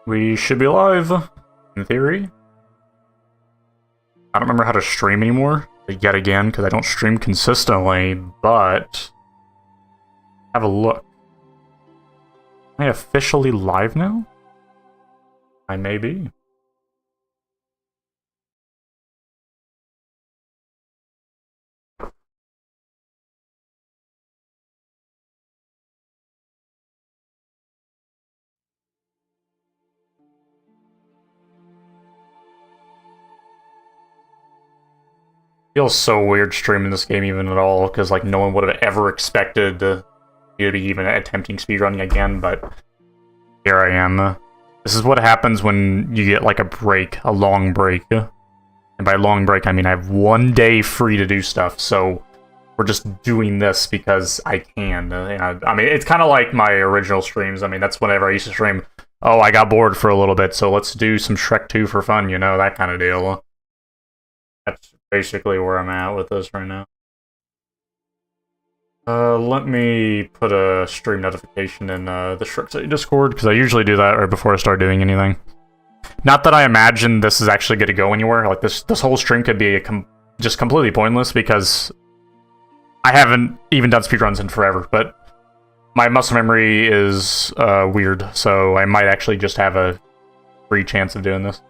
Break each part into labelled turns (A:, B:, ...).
A: We should be live, in theory. I don't remember how to stream anymore, yet again, because I don't stream consistently, but... have a look. Am I officially live now? I may be. Feels so weird streaming this game even at all, because like no one would have ever expected you to be even attempting speedrunning again, but here I am. This is what happens when you get like a break, a long break. And by long break, I mean I have 1 day free to do stuff, so we're just doing this because I can. I mean, it's kind of like my original streams. I mean, that's whenever I used to stream, oh, I got bored for a little bit, so let's do some Shrek 2 for fun, you know, that kind of deal. That's basically where I'm at with this right now. Let me put a stream notification in the Shrek Discord, because I usually do that right before I start doing anything. Not that I imagine this is actually going to go anywhere. Like, this whole stream could be just completely pointless, because I haven't even done speedruns in forever, but my muscle memory is weird, so I might actually just have a free chance of doing this.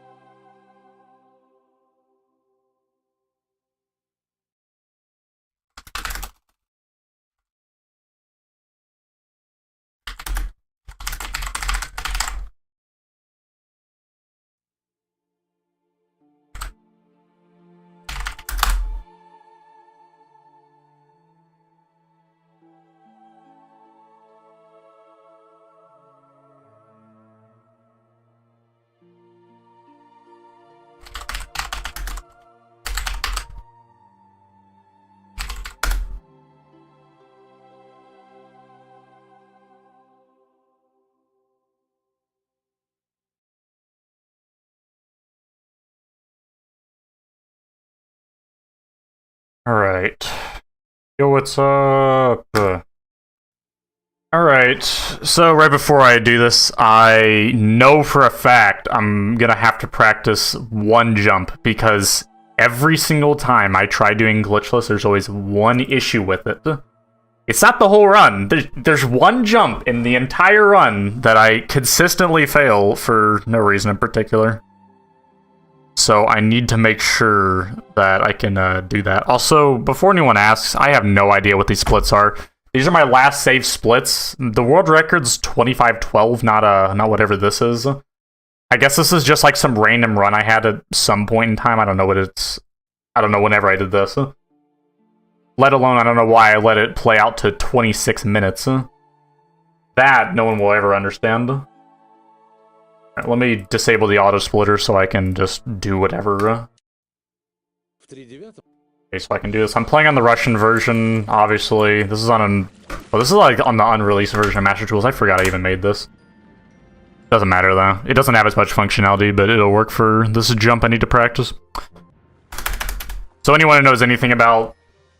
A: Alright. Yo, what's up? Alright, so right before I do this, I know for a fact I'm gonna have to practice one jump, because every single time I try doing Glitchless, there's always one issue with it. It's not the whole run. There's one jump in the entire run that I consistently fail for no reason in particular. So I need to make sure that I can do that. Also, before anyone asks, I have no idea what these splits are. These are my last save splits. The world record's 2512, not whatever this is. I guess this is just like some random run I had at some point in time. I don't know what it's... I don't know whenever I did this. Let alone, I don't know why I let it play out to 26 minutes. That no one will ever understand. Right, let me disable the auto splitter so I can just do whatever. Okay, so I can do this. I'm playing on the Russian version, obviously. This is on well, this is like on the unreleased version of Master Tools. I forgot I even made this. Doesn't matter though. It doesn't have as much functionality, but it'll work for this jump I need to practice. So anyone who knows anything about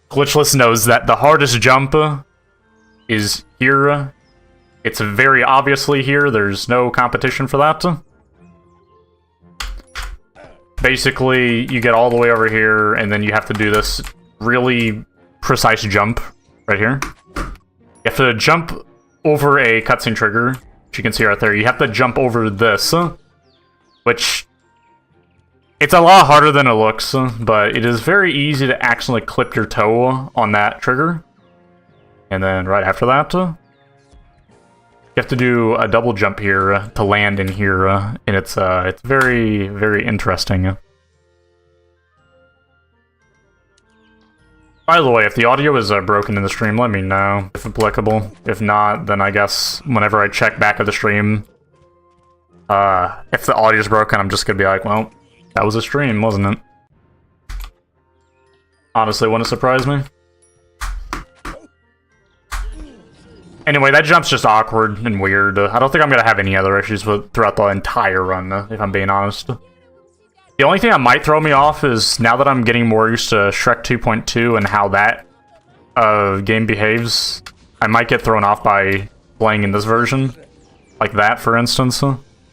A: Glitchless knows that the hardest jump is here. It's very obviously here. There's no competition for that. Basically, you get all the way over here, and then you have to do this really precise jump right here. You have to jump over a cutscene trigger, which you can see right there. You have to jump over this, which... it's a lot harder than it looks, but it is very easy to accidentally clip your toe on that trigger. And then right after that... you have to do a double jump here to land in here, and it's very, very interesting. By the way, if the audio is broken in the stream, let me know, if applicable. If not, then I guess whenever I check back at the stream, if the audio is broken, I'm just gonna be like, well, that was a stream, wasn't it? Honestly, wouldn't surprise me. Anyway, that jump's just awkward and weird. I don't think I'm gonna have any other issues with throughout the entire run, if I'm being honest. The only thing that might throw me off is, now that I'm getting more used to Shrek 2.2 and how that game behaves, I might get thrown off by playing in this version. Like that, for instance.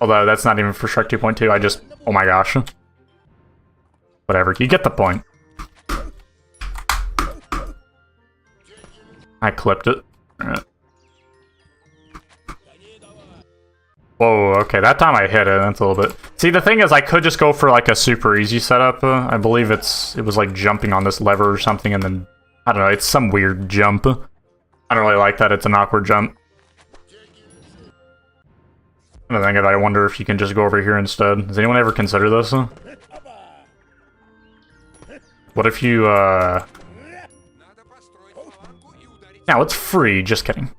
A: Although that's not even for Shrek 2.2, I just... Oh my gosh. Whatever, you get the point. I clipped it. Alright. Whoa, okay, that time I hit it, that's a little bit... See, the thing is, I could just go for, like, a super easy setup. I believe it was, like, jumping on this lever or something, and then... I don't know, it's some weird jump. I don't really like that, it's an awkward jump. I wonder if you can just go over here instead. Has anyone ever considered this? What if you, No, it's free, just kidding.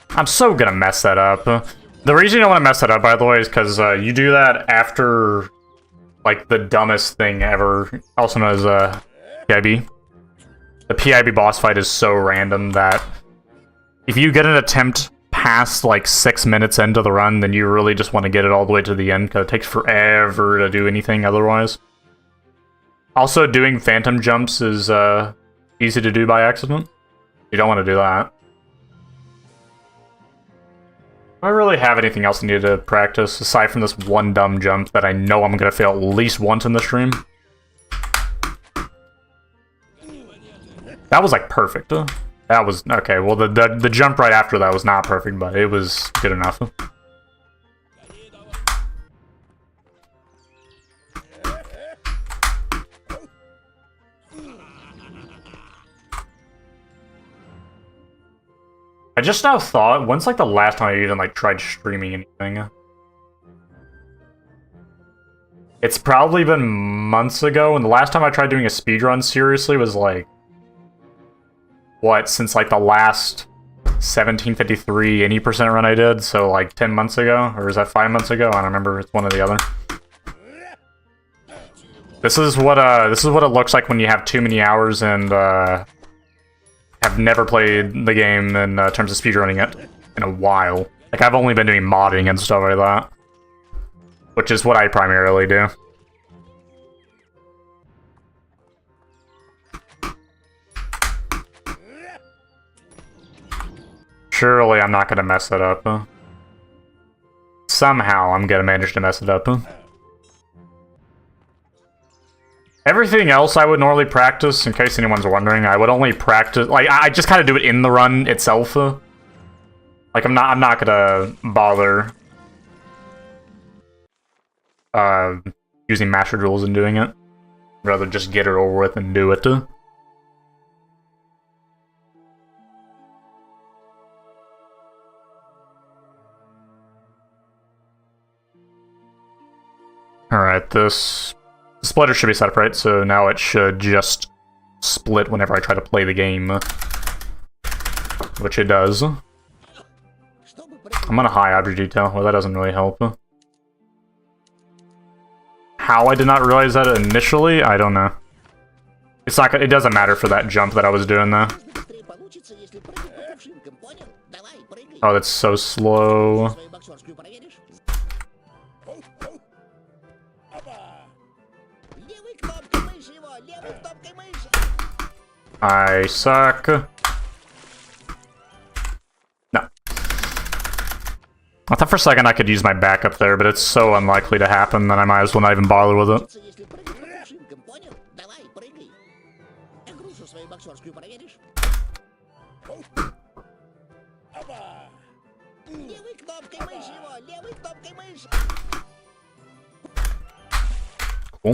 A: I'm so gonna mess that up. The reason you don't want to mess that up, by the way, is because you do that after, like, the dumbest thing ever, also known as PIB. The PIB boss fight is so random that if you get an attempt past, like, 6 minutes into the run, then you really just want to get it all the way to the end, because it takes forever to do anything otherwise. Also, doing phantom jumps is easy to do by accident. You don't want to do that. Do I really have anything else I need to practice, aside from this one dumb jump that I know I'm going to fail at least once in the stream? That was, like, perfect. That was... Okay, well, the jump right after that was not perfect, but it was good enough. I just now thought, when's, like, the last time I even, like, tried streaming anything? It's probably been months ago, and the last time I tried doing a speedrun seriously was, like... What, since, like, the last 1753 80% run I did, so, like, 10 months ago? Or is that 5 months ago? I don't remember, it's one or the other. This is what it looks like when you have too many hours and, have never played the game in terms of speedrunning it in a while. Like, I've only been doing modding and stuff like that. Which is what I primarily do. Surely I'm not gonna mess it up. Somehow I'm gonna manage to mess it up. Everything else I would normally practice, in case anyone's wondering, I would only practice... Like, I just kind of do it in the run itself. Like, I'm not gonna bother... using master rules and doing it. Rather just get it over with and do it. Alright, this... splitter should be set up right, so now it should just split whenever I try to play the game. Which it does. I'm on a high object detail, well that doesn't really help. How I did not realize that initially, I don't know. It's not, it doesn't matter for that jump that I was doing though. Oh, that's so slow. I suck. No. I thought for a second I could use my backup there, but it's so unlikely to happen that I might as well not even bother with it. Cool.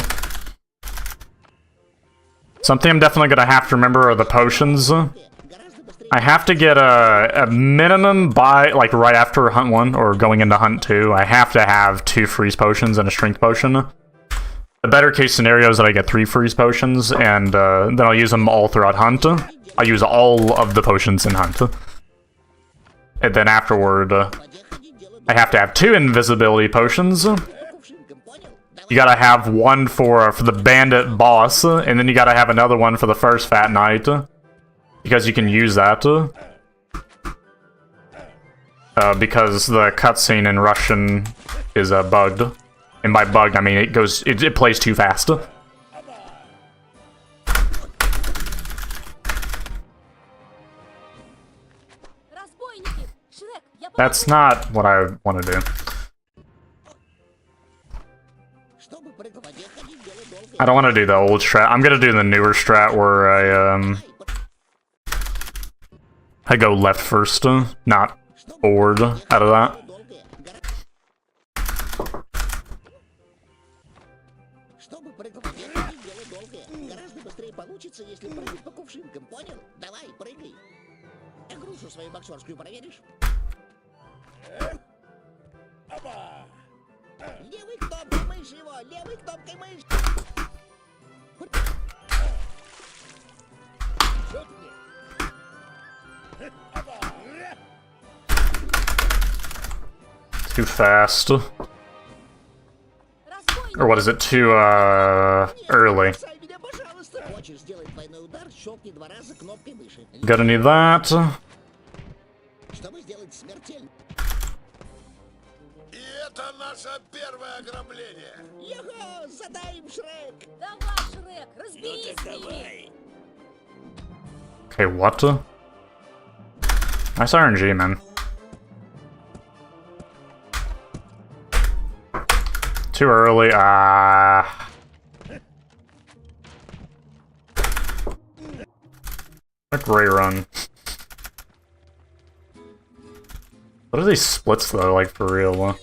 A: Something I'm definitely gonna have to remember are the potions. I have to get a minimum by, like, right after Hunt 1, or going into Hunt 2, I have to have 2 freeze potions and a strength potion. The better case scenario is that I get 3 freeze potions, and then I'll use them all throughout Hunt. I'll use all of the potions in Hunt. And then afterward, I have to have 2 invisibility potions. You gotta have one for the bandit boss, and then you gotta have another one for the first Fat Knight. Because you can use that. Because the cutscene in Russian is bugged. And by bugged, I mean it plays too fast. That's not what I want to do. I don't want to do the old strat. I'm gonna do the newer strat where I go left first, not forward out of that. Too fast. Or what is it? Too early. Gonna need that.
B: Это наше первое ограбление.
C: Його, задай им, Шрек! Давай, Шрек, разберись с ними!
A: Okay, what? Nice RNG, man. Too early, A great run. What are these splits though, like for real?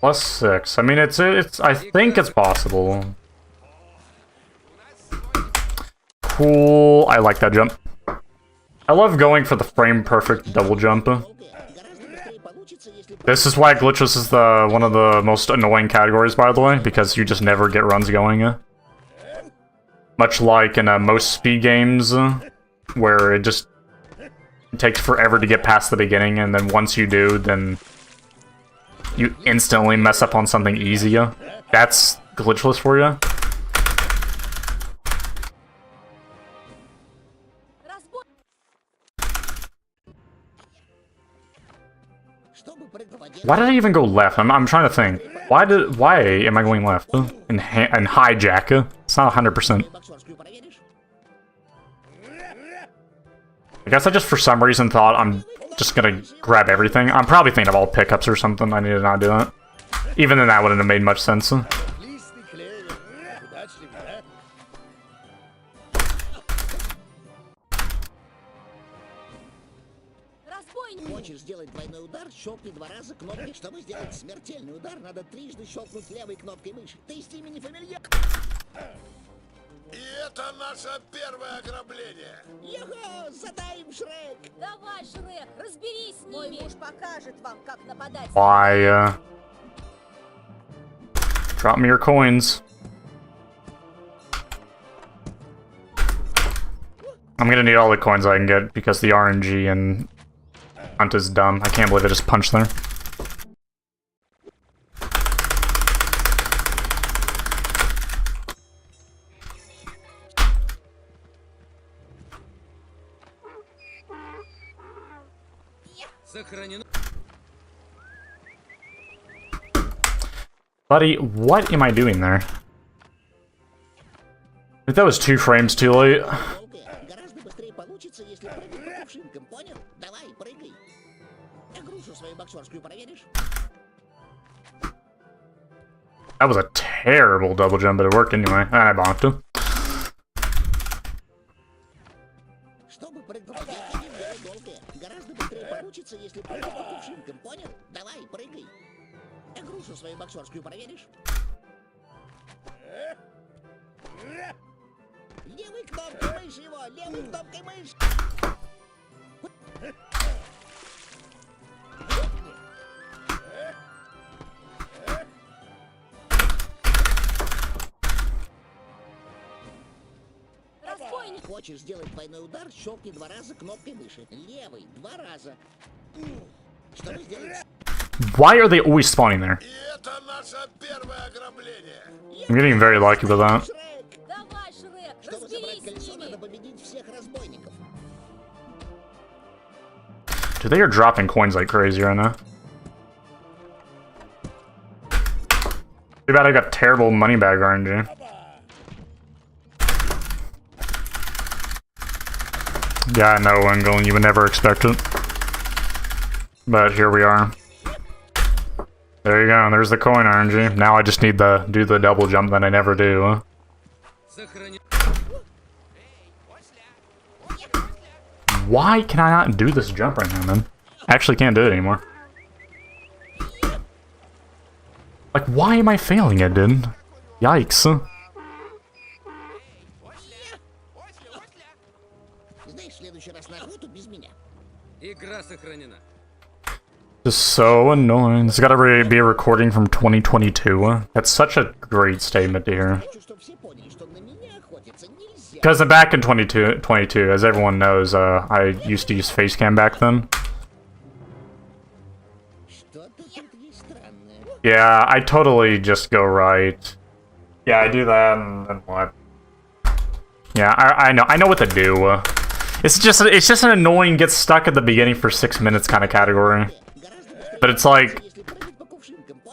A: +6. I mean, it's. I think it's possible. Cool. I like that jump. I love going for the frame perfect double jump. This is why Glitchless is one of the most annoying categories, by the way, because you just never get runs going. Much like in most speed games, where it just takes forever to get past the beginning, and then once you do, then you instantly mess up on something easier. That's Glitchless for you. Why did I even go left? I'm trying to think. Why am I going left? In hijack? It's not 100%. I guess I just for some reason thought I'm just gonna grab everything. I'm probably thinking of all pickups or something. I need to not do that. Even then that wouldn't have made much sense.
C: Хочешь сделать двойной удар, щелкни 2 раза кнопкой. Чтобы сделать смертельный удар, надо трижды щелкнуть левой кнопкой мыши. Ты с ними не фамильяр.
B: И это наше первое ограбление.
C: Його, задай им, Шрек! Давай, Шрек, разберись с ними! Мой муж покажет вам, как нападать.
A: Why, drop me your coins. I'm gonna need all the coins I can get because the RNG and hunt is dumb. I can't believe I just punched there. Buddy, what am I doing there? I think that was 2 frames too late. That was a terrible double jump, but it worked anyway. And I bonked him.
C: Хочешь сделать двойной удар, щелкни 2 раза кнопкой мыши. Левый 2 раза. Чтобы сделать...
A: Why are they always spawning there?
B: И это наше первое ограбление.
A: I'm getting very lucky with that.
C: Давай, Шрек, чтобы забрать кольцо, надо победить всех разбойников.
A: Dude, they are dropping coins like crazy right now. Too bad I got terrible money bag RNG. Yeah, I know, Wingle, you would never expect it. But here we are. There you go, there's the coin RNG. Now I just need to do the double jump that I never do. Why can I not do this jump right now, man? I actually can't do it anymore. Like, why am I failing it, dude? Yikes. Just so annoying. It's gotta be a recording from 2022. That's such a great statement to hear. Because back in 2022, as everyone knows, I used to use Facecam back then. Yeah, I totally just go right. Yeah, I do that, and then what? Yeah, I know what to do. It's just an annoying get stuck at the beginning for 6 minutes kind of category. But it's like,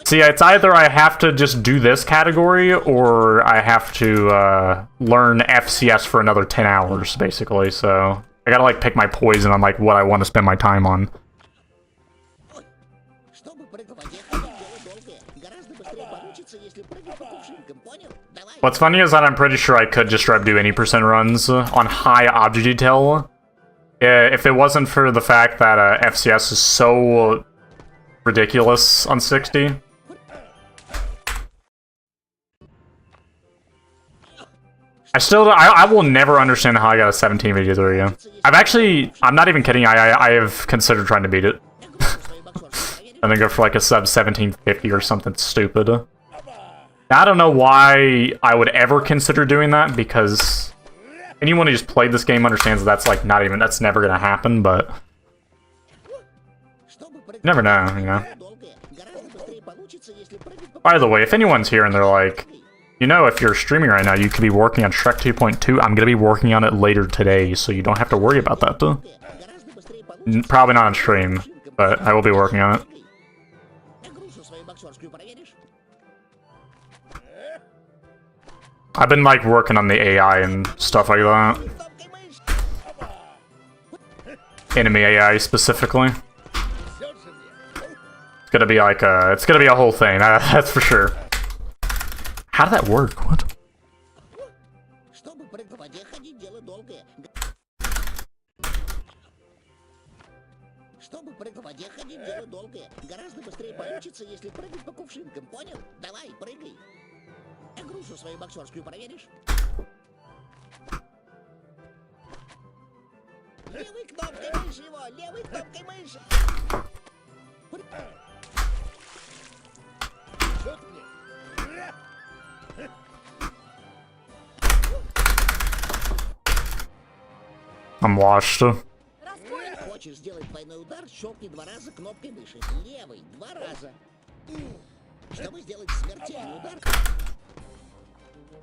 A: see, it's either I have to just do this category, or I have to learn FCS for another 10 hours, basically. So I gotta like pick my poison on like what I want to spend my time on. What's funny is that I'm pretty sure I could just try to do any percent runs on high object detail. If it wasn't for the fact that FCS is so ridiculous on 60. I will never understand how I got a 17 video 3. I'm not even kidding, I have considered trying to beat it. And then go for like a sub 1750 or something stupid. I don't know why I would ever consider doing that, because anyone who just played this game understands that that's like that's never gonna happen, but you never know, you know. By the way, if anyone's here and they're like, you know, if you're streaming right now, you could be working on Shrek 2.2, I'm gonna be working on it later today, so you don't have to worry about that. Probably not on stream, but I will be working on it. I've been like working on the AI and stuff like that. Enemy AI specifically. It's gonna be like it's gonna be a whole thing, that's for sure. How did that work? What?
C: Грушу свою боксерскую проверишь? Левой кнопкой мыши его! Левой кнопкой мыши!
A: I'm washed.
C: Хочешь сделать двойной удар, щелкни 2 раза кнопкой мыши. Левой 2 раза. Чтобы сделать смертельный удар.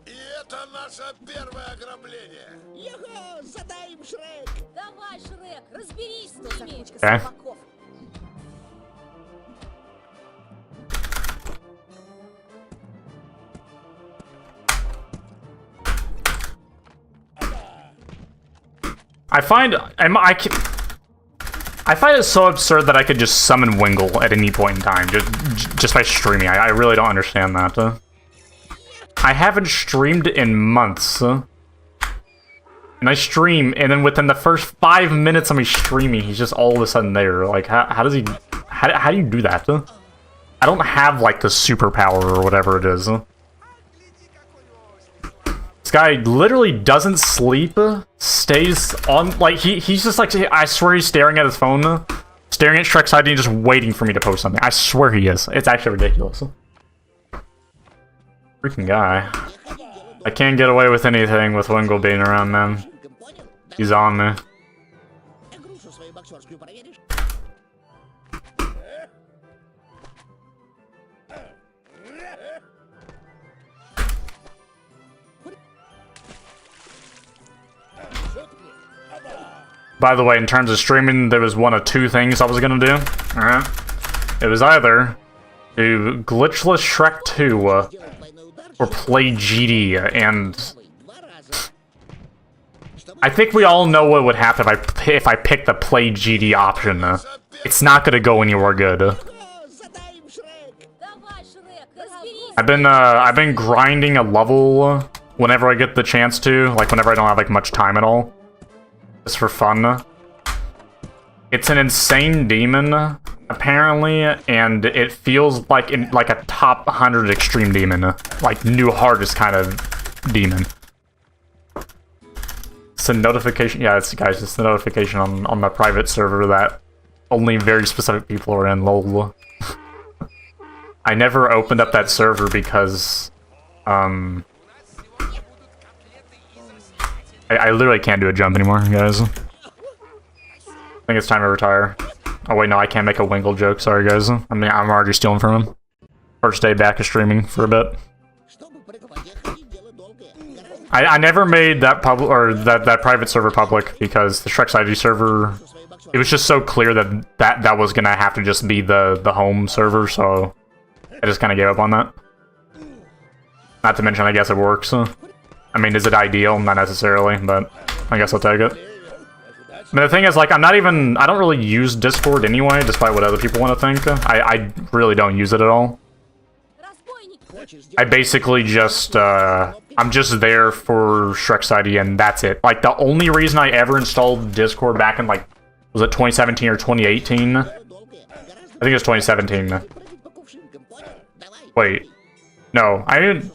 B: И это наше первое ограбление.
C: Його, задай им, Шрек!
D: Давай, Шрек, разберись с ними!
A: Okay. I find it so absurd that I could just summon Wingle at any point in time, just by streaming. I really don't understand that. I haven't streamed in months. And I stream, and then within the first 5 minutes of me streaming, he's just all of a sudden there. Like, how does he... How do you do that? I don't have, like, the superpower or whatever it is. This guy literally doesn't sleep, stays on... Like, he's just like... I swear he's staring at his phone, staring at Shrek's ID, just waiting for me to post something. I swear he is. It's actually ridiculous. Freaking guy. I can't get away with anything with Wingle being around, man. He's on me. By the way, in terms of streaming, there was one of 2 things I was gonna do. Alright. It was either do Glitchless Shrek 2, or play GD, and I think we all know what would happen if I pick the play GD option. It's not gonna go anywhere good.
C: Задай им, Шрек!
D: Давай, Шрек, разберись.
A: I've been grinding a level whenever I get the chance to, like whenever I don't have like much time at all. Just for fun. It's an insane demon, apparently, and it feels like a top 100 extreme demon, like new hardest kind of demon. It's a notification. Yeah, it's guys. It's the notification on my private server that only very specific people are in. LOL. I never opened up that server because I literally can't do a jump anymore, guys. I think it's time to retire. Oh wait, no, I can't make a Wingle joke. Sorry, guys. I mean, I'm already stealing from him. First day back of streaming for a bit. I never made that public or that private server public because the 𝙎𝙪𝙧𝙩 server, it was just so clear that was gonna have to just be the home server, so I just kind of gave up on that. Not to mention, I guess it works. I mean, is it ideal? Not necessarily, but I guess I'll take it. I mean, the thing is, like, I don't really use Discord anyway, despite what other people want to think. I really don't use it at all. I basically just, I'm just there for 𝙎𝙪𝙧𝙧 and that's it. Like, the only reason I ever installed Discord back in, like, was it 2017 or 2018? I think it was 2017. Wait. No, I didn't...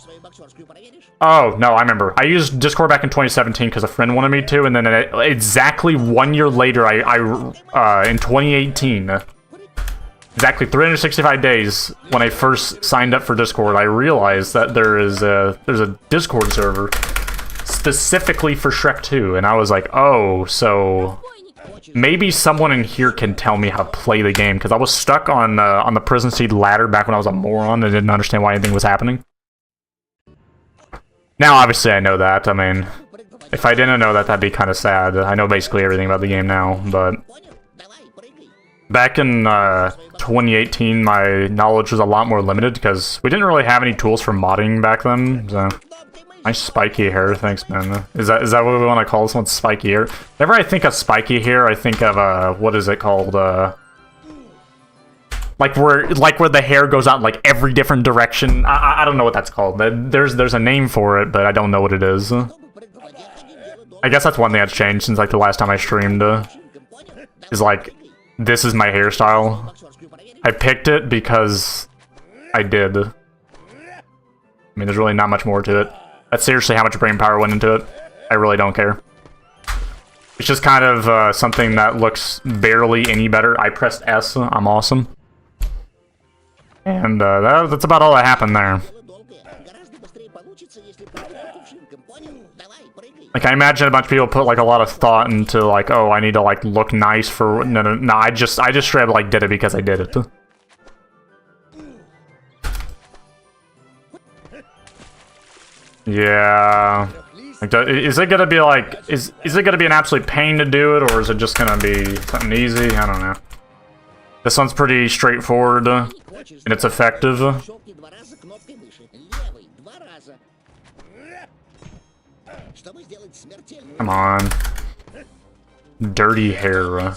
A: Oh, no, I remember. I used Discord back in 2017 because a friend wanted me to, and then exactly 1 year later, in 2018... Exactly 365 days when I first signed up for Discord, I realized that there's a Discord server specifically for Shrek 2, and I was like, oh, so maybe someone in here can tell me how to play the game, because I was stuck on the Prison Seed ladder back when I was a moron and didn't understand why anything was happening. Now, obviously, I know that. I mean, if I didn't know that, that'd be kind of sad. I know basically everything about the game now, but... Back in 2018, my knowledge was a lot more limited because we didn't really have any tools for modding back then. So, nice spiky hair, thanks, man. Is that what we want to call this one? Spiky hair. Whenever I think of spiky hair, I think of what is it called? Like where the hair goes out in like every different direction. I don't know what that's called. There's a name for it, but I don't know what it is. I guess that's one thing that's changed since like the last time I streamed. Is like. This is my hairstyle. I picked it because I did. I mean, there's really not much more to it. That's seriously how much brain power went into it. I really don't care. It's just kind of something that looks barely any better. I pressed S. I'm awesome. And that's about all that happened there. Like, I imagine a bunch of people put, like, a lot of thought into, like, oh, I need to, like, look nice for... No, I just straight up, like, did it because I did it. Yeah... Like, is it gonna be, like... Is it gonna be an absolute pain to do it, or is it just gonna be something easy? I don't know. This one's pretty straightforward, and it's effective. Come on. Dirty hair. I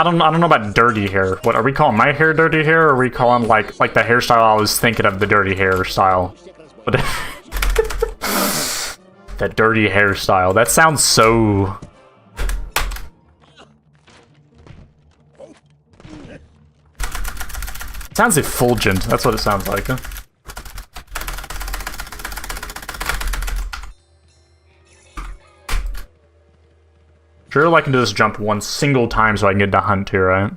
A: don't know about dirty hair. What are we calling my hair dirty hair, or are we calling like the hairstyle I was thinking of, the dirty hairstyle? But the dirty hairstyle. That sounds so... It sounds effulgent. That's what it sounds like. Sure, I can do this jump one single time so I can get to hunt here, right?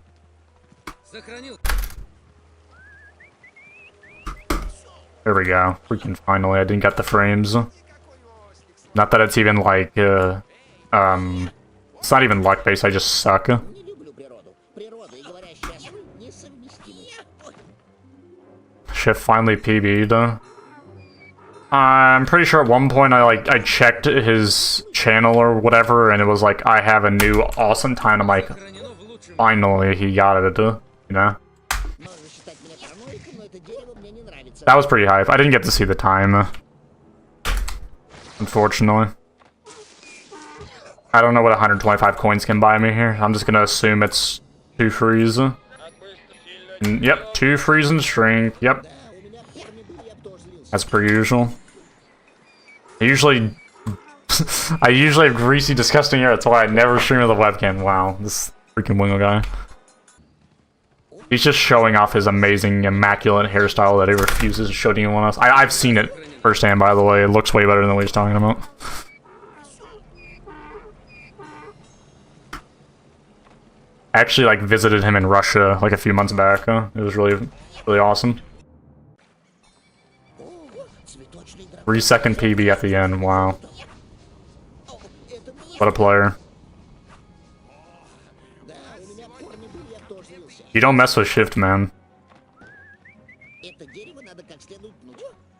A: There we go. Freaking finally, I didn't get the frames. Not that it's even like, it's not even luck-based, I just suck. Shit finally PB'd. I'm pretty sure at one point I checked his channel or whatever, and it was like, I have a new awesome time. I'm like, finally he got it, you know? That was pretty hype. I didn't get to see the time, unfortunately. I don't know what 125 coins can buy me here. I'm just gonna assume it's 2 freeze. Yep, 2 freeze and strength. Yep. As per usual. I usually have greasy, disgusting hair. That's why I never stream with a webcam. Wow, this freaking Wingo guy. He's just showing off his amazing, immaculate hairstyle that he refuses to show to anyone else. I've seen it firsthand, by the way. It looks way better than what he's talking about. I actually, like, visited him in Russia, like, a few months back. It was really, really awesome. 3-second PB at the end, wow. What a player. You don't mess with shift, man.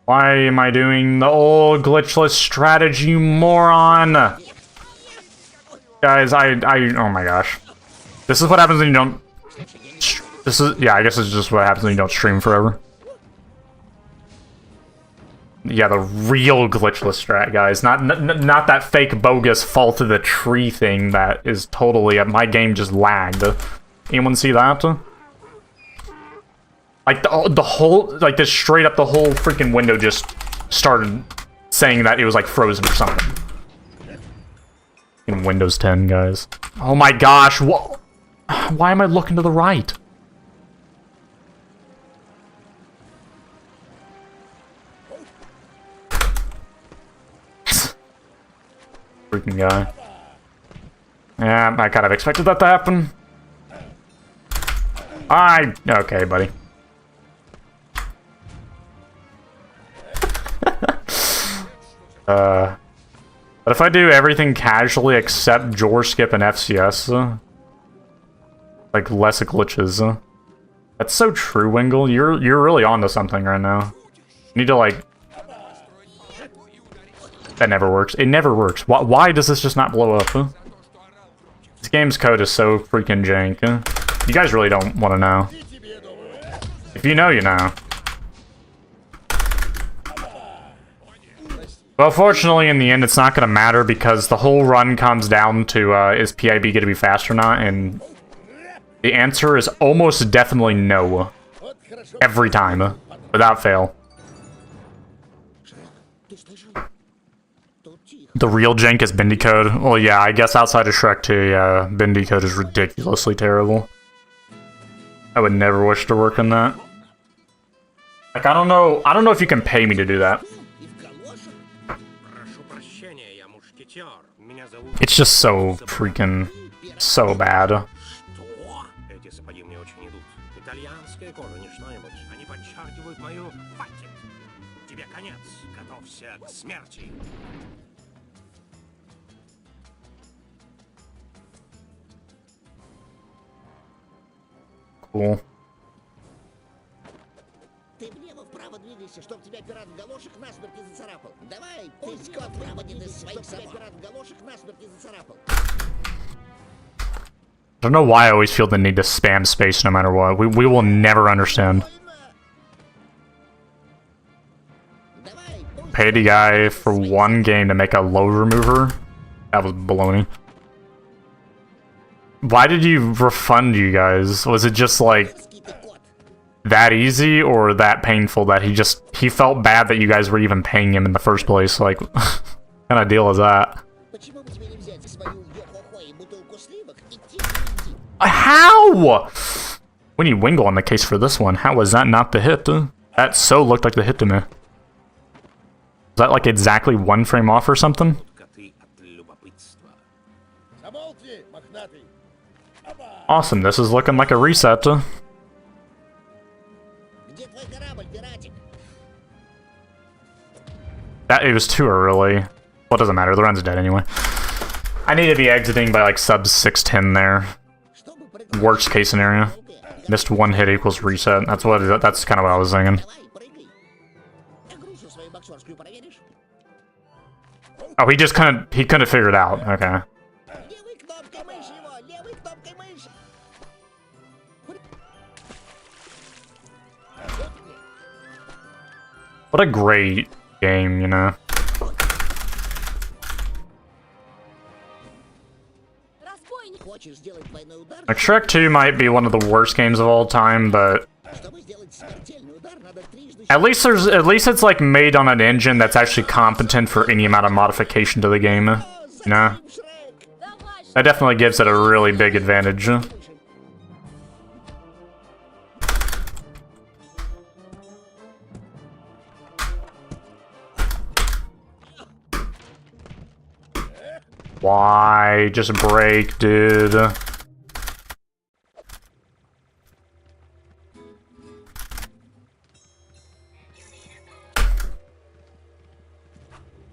A: Why am I doing the old glitchless strategy, you moron? Guys, oh my gosh. This is what happens when you don't... yeah, I guess it's just what happens when you don't stream forever. Yeah, the real glitchless strat, guys. Not that fake bogus fall to the tree thing that is totally... my game just lagged. Anyone see that? Like, the whole... like, this straight up, the whole freaking window just started saying that it was, like, frozen or something. In Windows 10, guys. Oh my gosh, what? Why am I looking to the right? Freaking guy. Yeah, I kind of expected that to happen. Okay, buddy. But if I do everything casually except Jor, Skip, and FCS, like less glitches. That's so true, Wingle. You're really onto something right now. You need to like. That never works. It never works. Why does this just not blow up? This game's code is so freaking jank. You guys really don't want to know. If you know, you know. Well, fortunately, in the end, it's not going to matter because the whole run comes down to is PIB going to be fast or not, and the answer is almost definitely no. Every time. Without fail. The real jank is Bindi code. Well, yeah, I guess outside of Shrek 2, yeah, Bindi code is ridiculously terrible. I would never wish to work on that. Like, I don't know if you can pay me to do that. It's just so freaking so bad. Cool.
C: Ты влево-вправо двигайся, чтоб тебя пират галошек насмерть не зацарапал. Давай, ты вправо двигайся, чтоб тебя пират галошек насмерть не зацарапал.
A: I don't know why I always feel the need to spam space no matter what. We will never understand. Paid a guy for one game to make a load remover? That was baloney. Why did you refund you guys? Was it just like that easy or that painful that he felt bad that you guys were even paying him in the first place? Like, what kind of deal is that? How? We need Wingle on the case for this one. How was that not the hit? That so looked like the hit to me. Is that like exactly 1 frame off or something? Awesome, this is looking like a reset. That it was too early. Well, it doesn't matter, the run's dead anyway. I need to be exiting by like sub 610 there. Worst case scenario. Missed 1 hit equals reset. That's kind of what I was thinking. Oh, he couldn't figure it out. Okay. What a great game, you know.
D: Разбойник.
C: Хочешь сделать двойной удар?
A: Like, Shrek 2 might be one of the worst games of all time, but
C: Чтобы сделать смертельный удар, надо трижды
A: at least it's like made on an engine that's actually competent for any amount of modification to the game. You know?
C: Шрек.
D: Давай,
A: That definitely gives it a really big advantage. Why? Just break, dude. I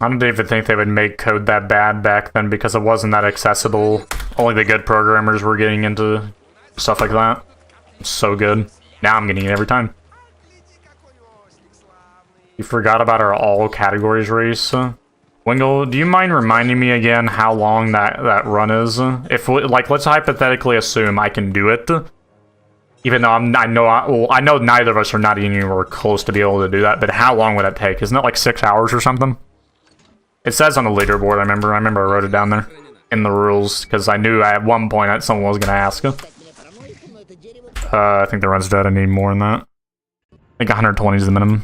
A: don't even think they would make code that bad back then because it wasn't that accessible. Only the good programmers were getting into stuff like that. So good. Now I'm getting it every time. You forgot about our all categories race. Wingle, do you mind reminding me again how long that run is? If like, let's hypothetically assume I can do it, even though I know neither of us are not anywhere close to be able to do that. But how long would that take? Isn't it like 6 hours or something? It says on the leaderboard. I remember I wrote it down there in the rules because I knew at one point that someone was gonna ask. I think the run's dead. I need more than that. I think 120 is the minimum.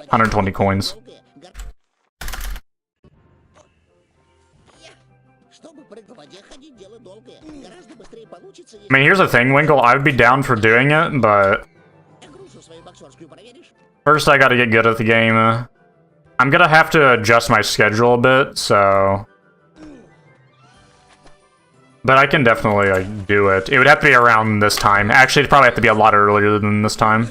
A: 120 coins. I mean, here's the thing, Winkle. I would be down for doing it, but first I gotta get good at the game. I'm gonna have to adjust my schedule a bit, so... But I can definitely like, do it. It would have to be around this time. Actually, it'd probably have to be a lot earlier than this time.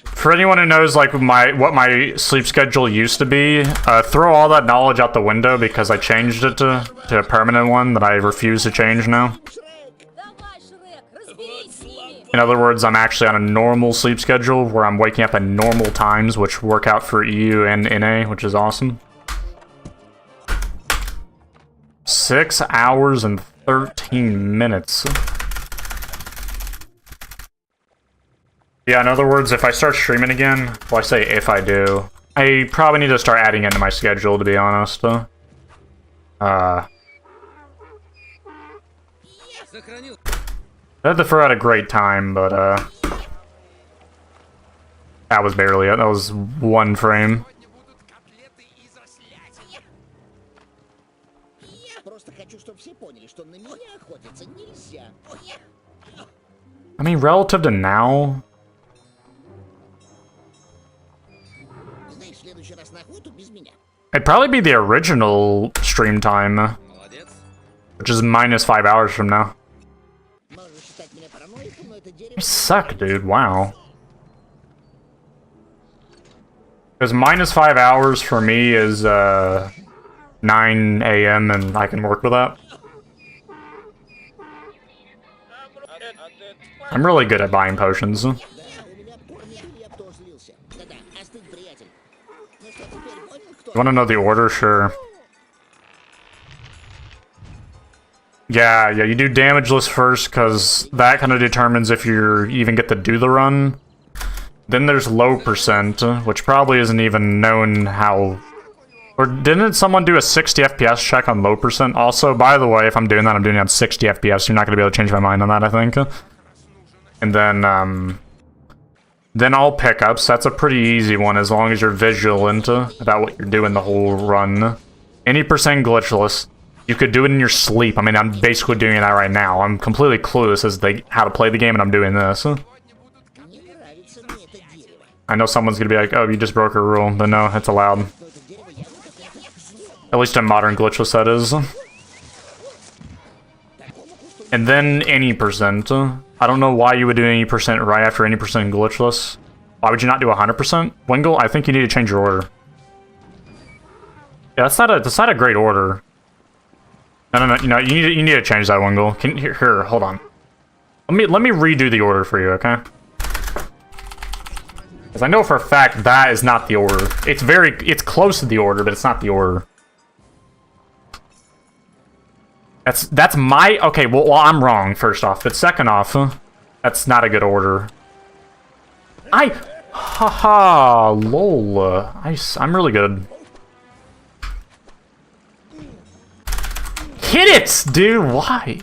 A: For anyone who knows like what my sleep schedule used to be, throw all that knowledge out the window because I changed it to a permanent one that I refuse to change now.
D: Давай, Шрек, разберись с ними.
A: In other words, I'm actually on a normal sleep schedule where I'm waking up at normal times, which work out for EU and NA, which is awesome. 6 hours and 13 minutes. Yeah, in other words, if I start streaming again, well, I say if I do, I probably need to start adding into my schedule, to be honest. I had to throw out a great time, but, that was barely it. That was one frame. I mean, relative to now... It'd probably be the original stream time, which is minus 5 hours from now. You suck, dude. Wow. Because minus 5 hours for me is 9 AM, and I can work with that. I'm really good at buying potions. You want to know the order? Sure. Yeah, you do damageless first, because that kind of determines if you even get to do the run. Then there's low percent, which probably isn't even known how... Or didn't someone do a 60 FPS check on low percent? Also, by the way, if I'm doing that, I'm doing it on 60 FPS. You're not going to be able to change my mind on that, I think. And then all pickups. That's a pretty easy one as long as you're vigilant about what you're doing the whole run. Any percent glitchless. You could do it in your sleep. I mean, I'm basically doing that right now. I'm completely clueless as to how to play the game, and I'm doing this. I know someone's gonna be like, oh, you just broke a rule, but no, it's allowed. At least in modern glitchless, that is. And then any percent. I don't know why you would do any percent right after any percent glitchless. Why would you not do 100%? Wingle, I think you need to change your order. Yeah, that's not a great order. No, you need to change that, Wingle. Here, hold on. Let me redo the order for you, okay? Because I know for a fact that is not the order. It's close to the order, but it's not the order. That's my... Okay, well, I'm wrong, first off. But second off, that's not a good order. Haha, lol. I'm really good. Hit it, dude. Why?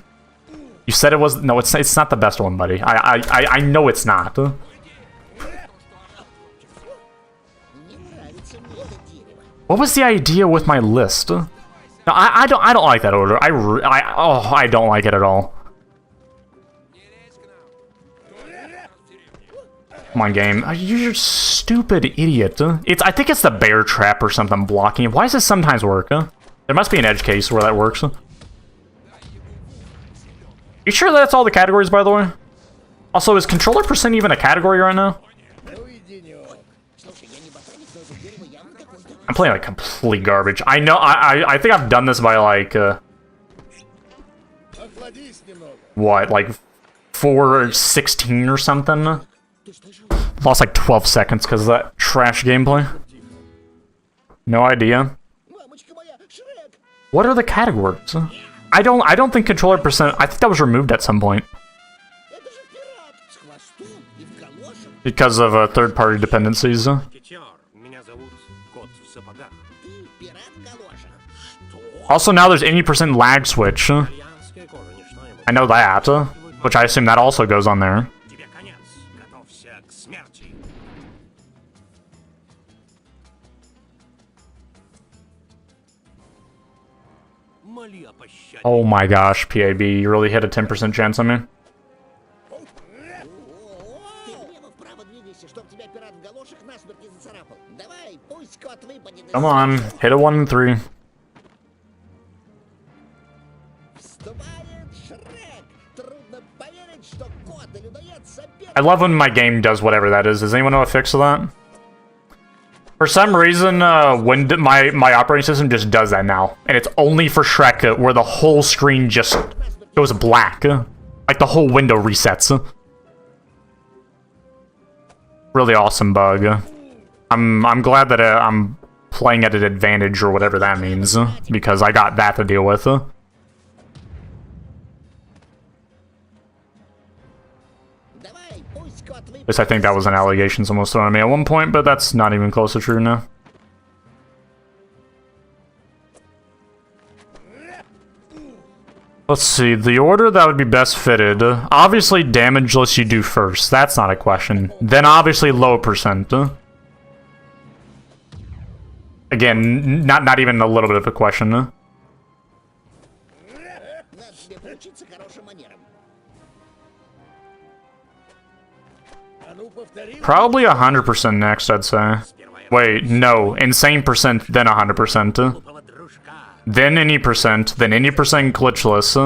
A: You said it was. No, it's not the best one, buddy. I know it's not. What was the idea with my list? No, I don't like that order. I don't like it at all. Come on, game. You're a stupid idiot. I think it's the bear trap or something blocking it. Why does this sometimes work? There must be an edge case where that works. You sure that's all the categories, by the way? Also, is controller percent even a category right now? I'm playing like complete garbage. I know. I think I've done this by like what, like 4:16 or something. Lost like 12 seconds because of that trash gameplay. No idea. What are the categories? I don't think controller percent. I think that was removed at some point because of third-party dependencies. Also, now there's 80% lag switch. I know that, which I assume that also goes on there. Oh my gosh, PAB, you really hit a 10% chance on me? Come on, hit a 1 and 3. I love when my game does whatever that is. Does anyone know a fix of that? For some reason, when my operating system just does that now, and it's only for Shrek, where the whole screen just goes black, like the whole window resets. Really awesome bug. I'm glad that I'm playing at an advantage or whatever that means, because I got that to deal with. At least I think that was an allegation someone was throwing at me at one point, but that's not even close to true now. Let's see, the order that would be best fitted. Obviously, damageless you do first. That's not a question. Then obviously low percent. Again, not even a little bit of a question. Probably 100% next, I'd say. Wait, no. Insane percent, then 100%. Then any percent, then any percent glitchless.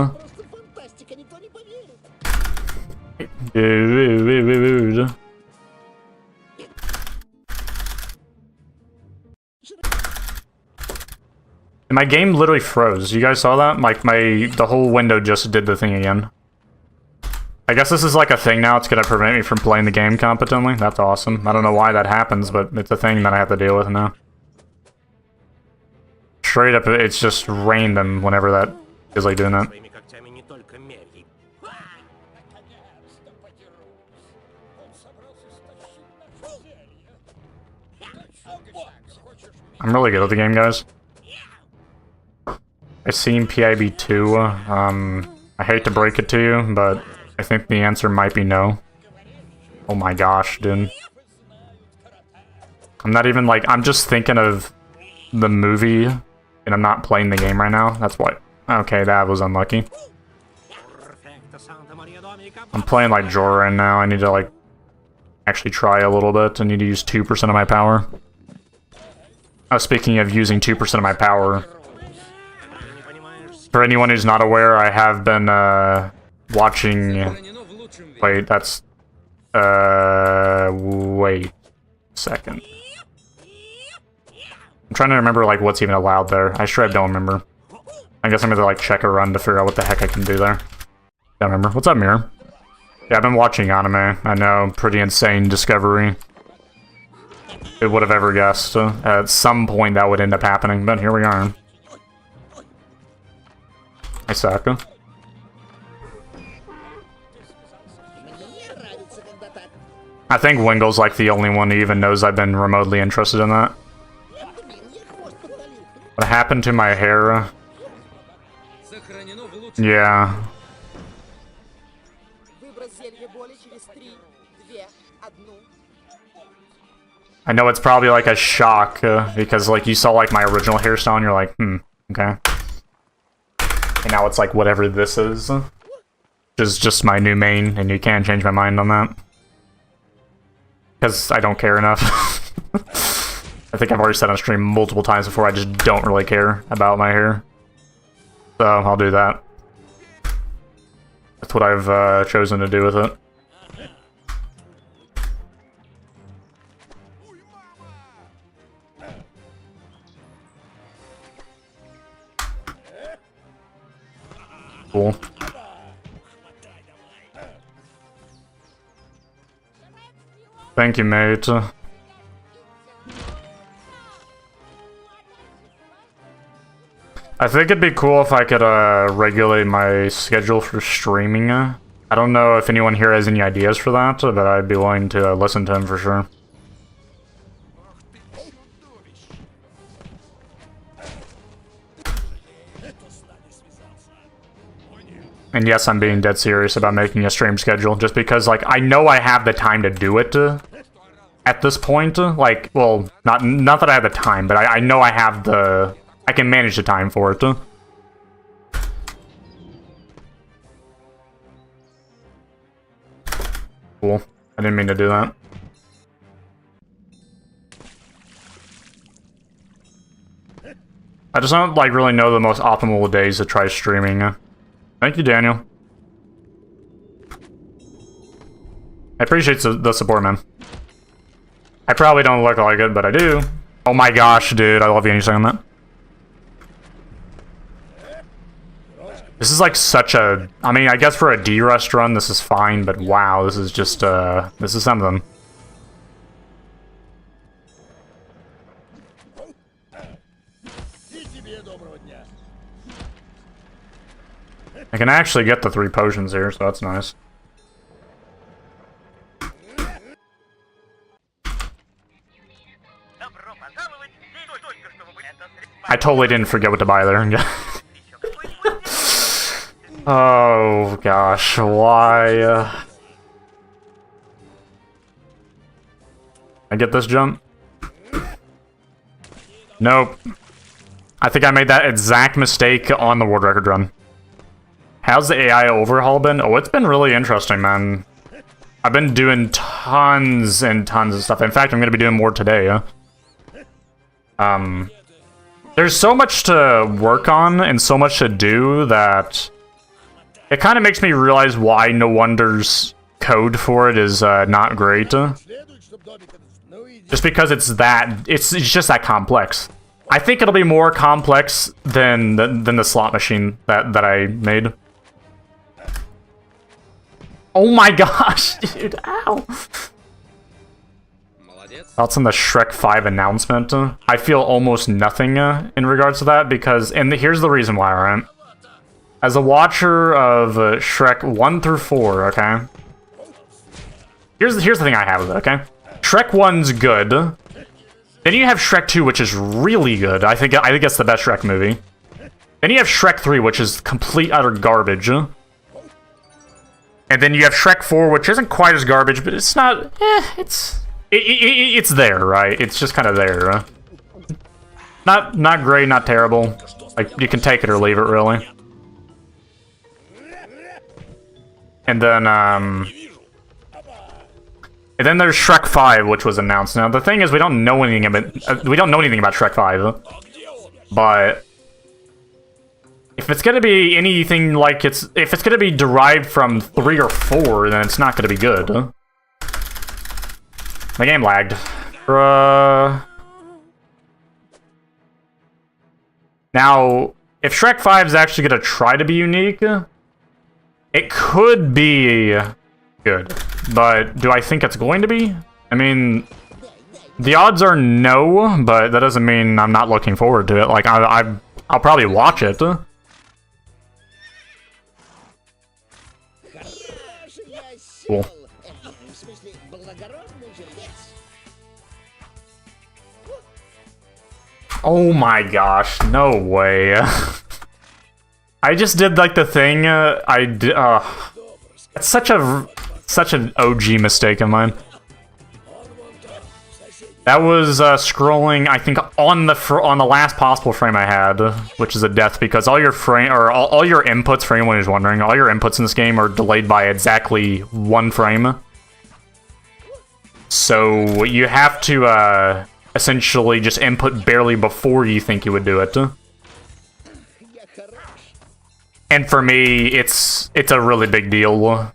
A: My game literally froze. You guys saw that? Like, the whole window just did the thing again. I guess this is like a thing now. It's gonna prevent me from playing the game competently. That's awesome. I don't know why that happens, but it's a thing that I have to deal with now. Straight up, it's just random whenever that is like doing that. I'm really good at the game, guys. I've seen PIB 2. I hate to break it to you, but I think the answer might be no. Oh my gosh, dude. I'm not even like, I'm just thinking of the movie, and I'm not playing the game right now. That's why. Okay, that was unlucky. I'm playing like Joran now. I need to like actually try a little bit. I need to use 2% of my power. Speaking of using 2% of my power, for anyone who's not aware, I have been watching. Wait, that's wait a second. I'm trying to remember like what's even allowed there. I straight up don't remember. I guess I'm gonna like check a run to figure out what the heck I can do there. Don't remember. What's up, Mirror? Yeah, I've been watching anime. I know, pretty insane discovery. Who would have ever guessed? At some point that would end up happening, but here we are. I suck. I think Wingle's like the only one who even knows I've been remotely interested in that. What happened to my hair? Yeah. I know it's probably like a shock, because like you saw like my original hairstyle and you're like, okay. And now it's like whatever this is. Which is just my new main, and you can't change my mind on that. Because I don't care enough. I think I've already said on stream multiple times before, I just don't really care about my hair. So, I'll do that. That's what I've chosen to do with it. Cool. Thank you, mate. I think it'd be cool if I could regulate my schedule for streaming. I don't know if anyone here has any ideas for that, but I'd be willing to listen to him for sure. And yes, I'm being dead serious about making a stream schedule, just because, like, I know I have the time to do it at this point. Like, well, not that I have the time, but I know I have the... I can manage the time for it. Cool. I didn't mean to do that. I just don't, like, really know the most optimal days to try streaming. Thank you, Daniel. I appreciate the support, man. I probably don't look like it, but I do. Oh my gosh, dude. I love you saying that. This is like such a... I mean, I guess for a Derust run, this is fine, but wow, this is just, this is something. I can actually get the 3 potions here, so that's nice. I totally didn't forget what to buy there. Oh gosh, why? I get this jump? Nope. I think I made that exact mistake on the world record run. How's the AI overhaul been? Oh, it's been really interesting, man. I've been doing tons and tons of stuff. In fact, I'm going to be doing more today. There's so much to work on and so much to do that it kind of makes me realize why No Wonder's code for it is not great. Just because it's just that complex. I think it'll be more complex than the slot machine that I made. Oh my gosh, dude, ow! That's in the Shrek 5 announcement. I feel almost nothing in regards to that, because... And here's the reason why, alright? As a watcher of Shrek 1 through 4, okay? Here's the thing I have with it, okay? Shrek 1's good. Then you have Shrek 2, which is really good. I think it's the best Shrek movie. Then you have Shrek 3, which is complete utter garbage. And then you have Shrek 4, which isn't quite as garbage, but it's not... It's there, right? It's just kind of there. Not great, not terrible. Like, you can take it or leave it, really. And then there's Shrek 5, which was announced. Now, the thing is, we don't know anything about Shrek 5. But if it's gonna be anything like if it's gonna be derived from 3 or 4, then it's not gonna be good. My game lagged. Now, if Shrek 5 is actually gonna try to be unique, it could be good. But do I think it's going to be? I mean, the odds are no, but that doesn't mean I'm not looking forward to it. Like, I'll probably watch it. Cool.
C: В смысле, благородный жеребец.
A: Oh my gosh, no way. I just did like the thing I did. It's such an OG mistake of mine. That was scrolling, I think, on the last possible frame I had, which is a death because all your all your inputs, for anyone who's wondering, all your inputs in this game are delayed by exactly 1 frame. So you have to essentially just input barely before you think you would do it. And for me, it's a really big deal.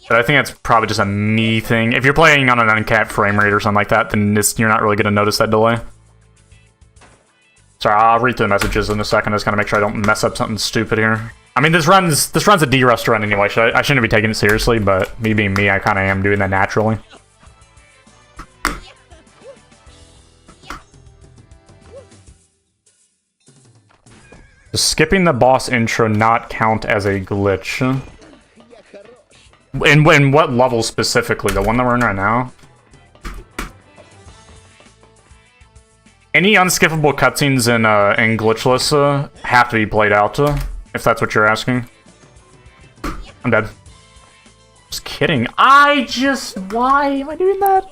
A: But I think that's probably just a me thing. If you're playing on an uncapped frame rate or something like that, then you're not really going to notice that delay. Sorry, I'll read through the messages in a second. I just gotta make sure I don't mess up something stupid here. I mean, this run's a Derust run anyway, so I shouldn't be taking it seriously, but me being me, I kind of am doing that naturally. Does skipping the boss intro not count as a glitch? In what level specifically? The one that we're in right now? Any unskippable cutscenes in Glitchless have to be played out, if that's what you're asking. I'm dead. Just kidding. Why am I doing that?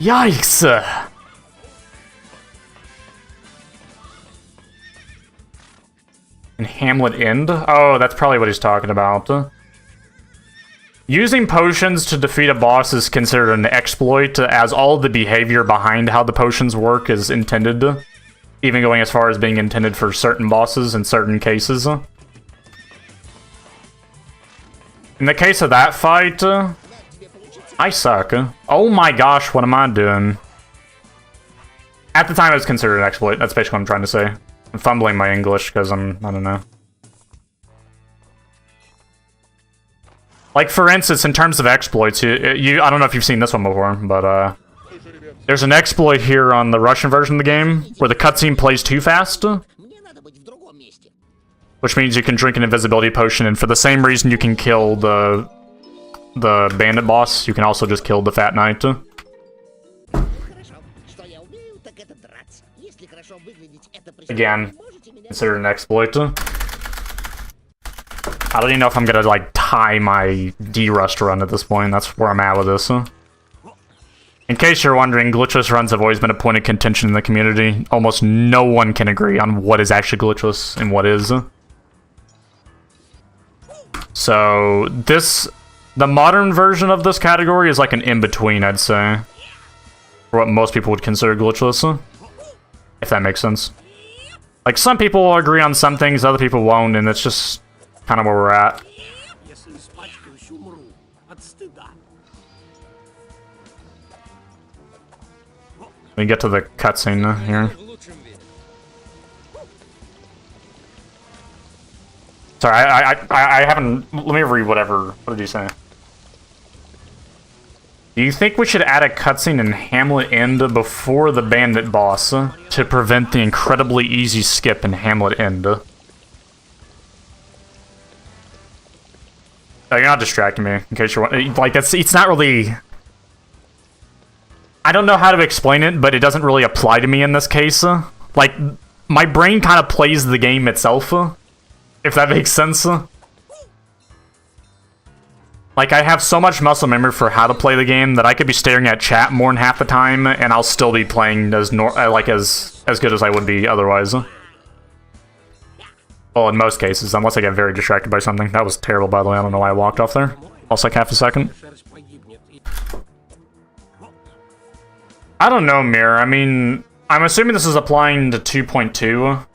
A: Yikes! And Hamlet End? Oh, that's probably what he's talking about. Using potions to defeat a boss is considered an exploit, as all the behavior behind how the potions work is intended, even going as far as being intended for certain bosses in certain cases. In the case of that fight, I suck. Oh my gosh, what am I doing? At the time, it was considered an exploit. That's basically what I'm trying to say. I'm fumbling my English because I don't know. Like, for instance, in terms of exploits, I don't know if you've seen this one before, but, there's an exploit here on the Russian version of the game, where the cutscene plays too fast, which means you can drink an invisibility potion, and for the same reason you can kill the bandit boss, you can also just kill the Fat Knight. Again, considered an exploit. I don't even know if I'm gonna, like, tie my Derust run at this point. That's where I'm at with this. In case you're wondering, glitchless runs have always been a point of contention in the community. Almost no one can agree on what is actually glitchless and what is. So, the modern version of this category is like an in-between, I'd say. For what most people would consider glitchless. If that makes sense. Like, some people will agree on some things, other people won't, and it's just kind of where we're at. We get to the cutscene here. Sorry, I haven't. Let me read whatever. What did you say? Do you think we should add a cutscene in Hamlet End before the bandit boss to prevent the incredibly easy skip in Hamlet End? Oh, you're not distracting me, in case you're like, it's not really. I don't know how to explain it, but it doesn't really apply to me in this case. Like, my brain kind of plays the game itself, if that makes sense. Like, I have so much muscle memory for how to play the game that I could be staring at chat more than half the time, and I'll still be playing as as good as I would be otherwise. Well, in most cases, unless I get very distracted by something. That was terrible, by the way. I don't know why I walked off there. Also, like half a second. I don't know, Mirror. I mean, I'm assuming this is applying to 2.2.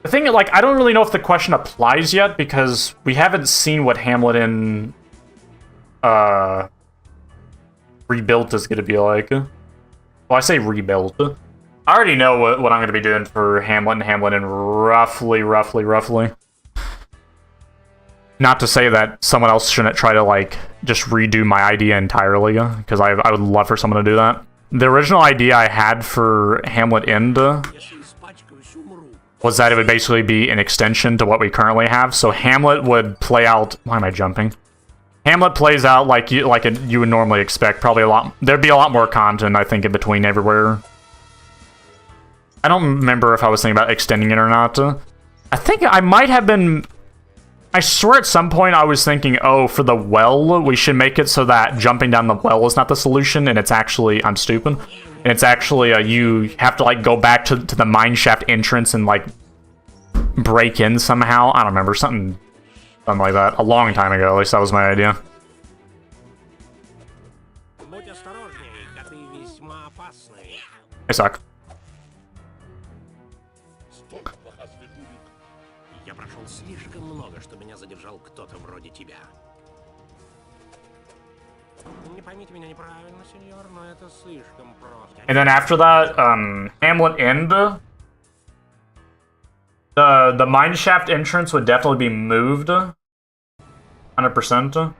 A: The thing, like, I don't really know if the question applies yet, because we haven't seen what Hamlet in Rebuilt is going to be like. Well, I say Rebuilt. I already know what I'm going to be doing for Hamlet and Hamlet in roughly. Not to say that someone else shouldn't try to, like, just redo my idea entirely, because I would love for someone to do that. The original idea I had for Hamlet End was that it would basically be an extension to what we currently have. So Hamlet would play out. Why am I jumping? Hamlet plays out like you would normally expect. Probably a lot. There'd be a lot more content, I think, in between everywhere. I don't remember if I was thinking about extending it or not. I think I might have been. I swear at some point I was thinking, oh, for the well, we should make it so that jumping down the well is not the solution, and it's actually, I'm stupid, and it's actually, you have to, like, go back to the mineshaft entrance and, like, break in somehow. I don't remember, something like that. A long time ago, at least that was my idea. I suck.
E: Я прошел слишком много, что меня задержал кто-то вроде тебя. Не поймите меня неправильно, сеньор, но это слишком просто.
A: And then after that, Hamlet End. The mineshaft entrance would definitely be moved. 100%.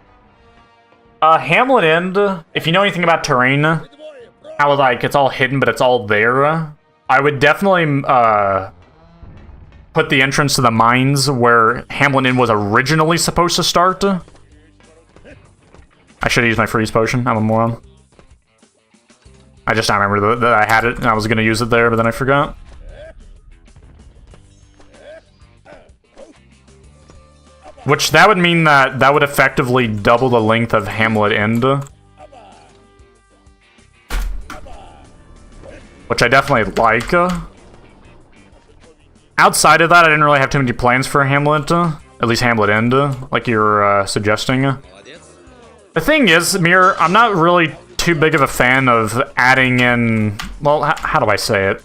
A: Hamlet End, if you know anything about terrain, how like it's all hidden but it's all there, I would definitely put the entrance to the mines where Hamlet Inn was originally supposed to start. I should have used my freeze potion. I'm a moron. I just don't remember that I had it and I was going to use it there, but then I forgot. Which that would mean that would effectively double the length of Hamlet End. Which I definitely like. Outside of that, I didn't really have too many plans for Hamlet. At least Hamlet End, like you're suggesting. The thing is, Mir, I'm not really too big of a fan of adding in... Well, how do I say it?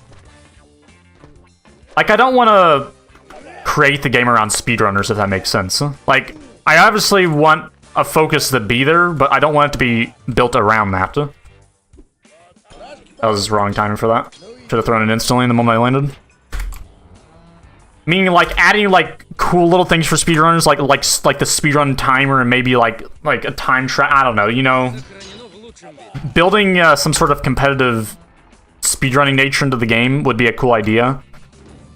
A: Like, I don't want to create the game around speedrunners, if that makes sense. Like, I obviously want a focus to be there, but I don't want it to be built around that. That was wrong timing for that. Should have thrown it instantly in the moment I landed. Meaning, like, adding, like, cool little things for speedrunners, like the speedrun timer and maybe, like a time track, I don't know, you know? Building some sort of competitive speedrunning nature into the game would be a cool idea.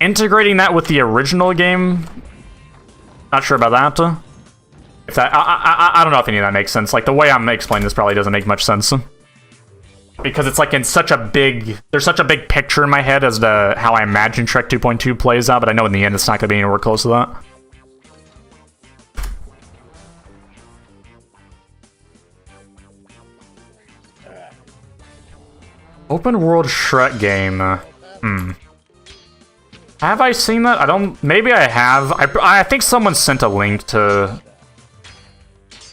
A: Integrating that with the original game, not sure about that. If that, I don't know if any of that makes sense. Like, the way I'm explaining this probably doesn't make much sense. Because it's like in such a big... There's such a big picture in my head as to how I imagine Shrek 2.2 plays out, but I know in the end it's not going to be anywhere close to that. Open world Shrek game. Have I seen that? I don't... Maybe I have. I think someone sent a link to...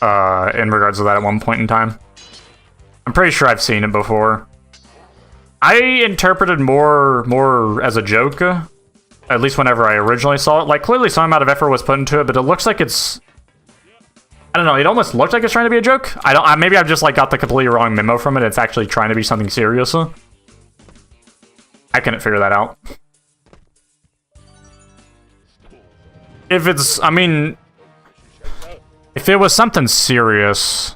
A: in regards to that at one point in time. I'm pretty sure I've seen it before. I interpreted more as a joke, at least whenever I originally saw it. Like, clearly some amount of effort was put into it, but it looks like it's... I don't know, it almost looked like it's trying to be a joke. Maybe I've just, like, got the completely wrong memo from it. It's actually trying to be something serious. I couldn't figure that out. If it's... I mean... If it was something serious...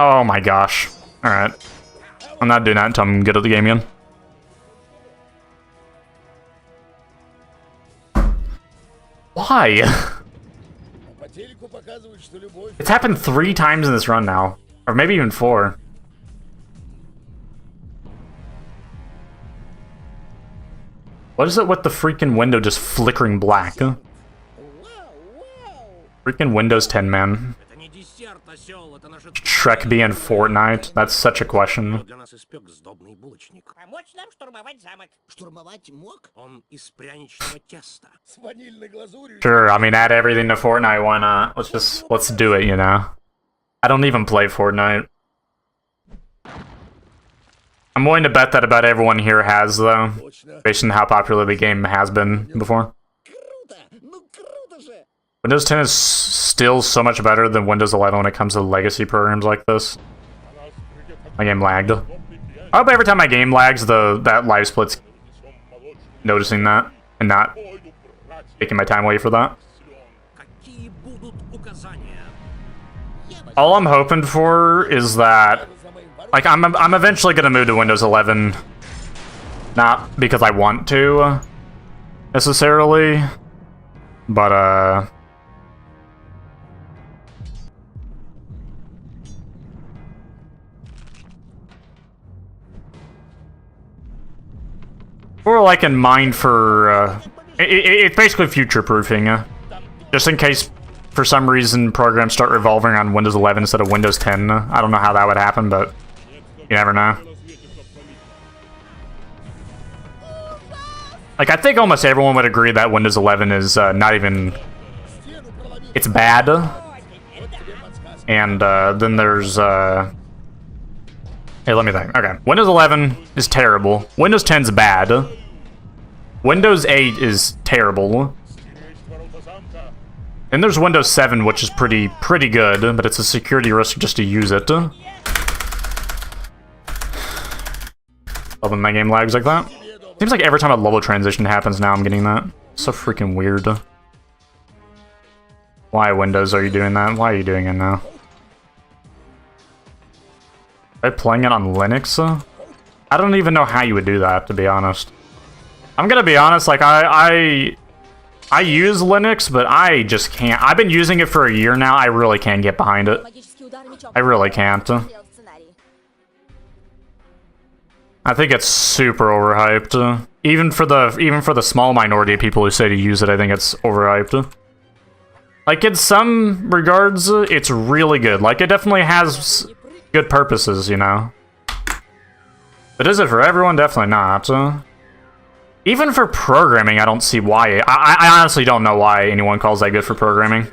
A: Oh my gosh. Alright. I'm not doing that until I'm good at the game again. Why? It's happened 3 times in this run now. Or maybe even 4. What is it with the freaking window just flickering black? Freaking Windows 10, man. Shrek being Fortnite? That's such a question. Sure, I mean, add everything to Fortnite, why not? Let's do it, you know? I don't even play Fortnite. I'm willing to bet that about everyone here has, though, based on how popular the game has been before. Windows 10 is still so much better than Windows 11 when it comes to legacy programs like this. My game lagged. I hope every time my game lags, that live split's noticing that and not taking my time away for that. All I'm hoping for is that, like, I'm eventually gonna move to Windows 11 Not because I want to, necessarily, but, or like in mind for, it's basically future-proofing, just in case for some reason programs start revolving on Windows 11 instead of Windows 10. I don't know how that would happen, but you never know. Like, I think almost everyone would agree that Windows 11 is not even... It's bad. And then there's... Hey, let me think. Okay. Windows 11 is terrible. Windows 10's bad. Windows 8 is terrible. And there's Windows 7, which is pretty good, but it's a security risk just to use it. Love when my game lags like that. Seems like every time a level transition happens now, I'm getting that. So freaking weird. Why, Windows, are you doing that? Why are you doing it now? Are you playing it on Linux? I don't even know how you would do that, to be honest. I'm gonna be honest, like, I use Linux, but I just can't. I've been using it for a year now. I really can't get behind it. I really can't. I think it's super overhyped. Even for the small minority of people who say to use it, I think it's overhyped. Like, in some regards, it's really good. Like, it definitely has good purposes, you know. But is it for everyone? Definitely not. Even for programming, I don't see why. I honestly don't know why anyone calls that good for programming.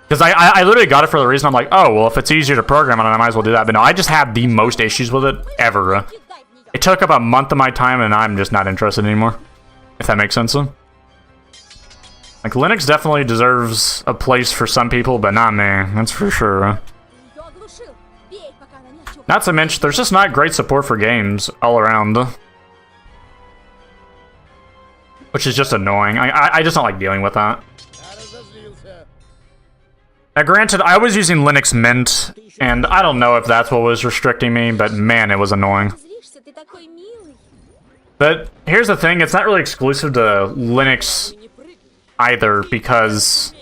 A: Because I literally got it for the reason I'm like, oh, well, if it's easier to program it, I might as well do that. But no, I just had the most issues with it ever. It took up a month of my time, and I'm just not interested anymore. If that makes sense. Like, Linux definitely deserves a place for some people, but not me. That's for sure. Not to mention, there's just not great support for games all around. Which is just annoying. I just don't like dealing with that. Now, granted, I was using Linux Mint, and I don't know if that's what was restricting me, but man, it was annoying. But here's the thing, it's not really exclusive to Linux either, because...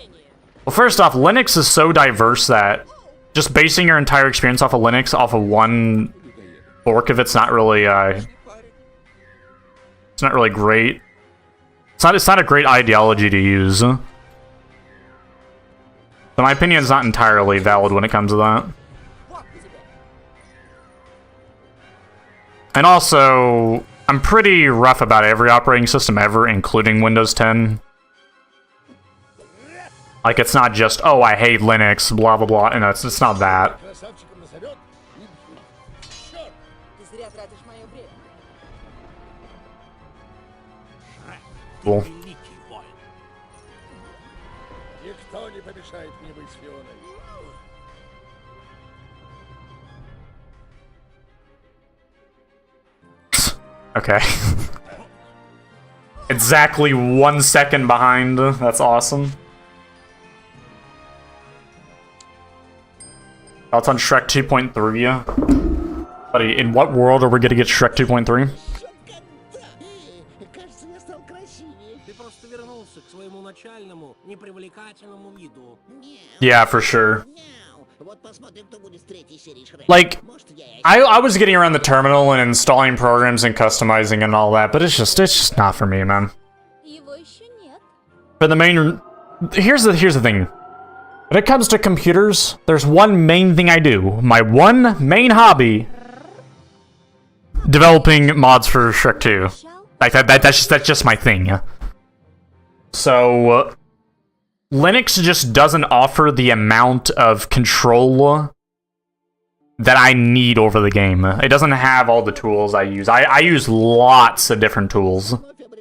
A: Well, first off, Linux is so diverse that just basing your entire experience off of Linux, off of one fork of it's not really, it's not really great. It's not a great ideology to use. So my opinion is not entirely valid when it comes to that. And also, I'm pretty rough about every operating system ever, including Windows 10. Like, it's not just, oh, I hate Linux, blah, blah, blah, and it's not that. Cool. Okay. Exactly 1 second behind. That's awesome. Thoughts on Shrek 2.3? Buddy, in what world are we gonna get Shrek 2.3? Yeah, for sure. Like, I was getting around the terminal and installing programs and customizing and all that, but it's just not for me, man. For the main... Here's the thing. When it comes to computers, there's one main thing I do. My one main hobby. Developing mods for Shrek 2. Like, that's just my thing. So... Linux just doesn't offer the amount of control that I need over the game. It doesn't have all the tools I use. I use lots of different tools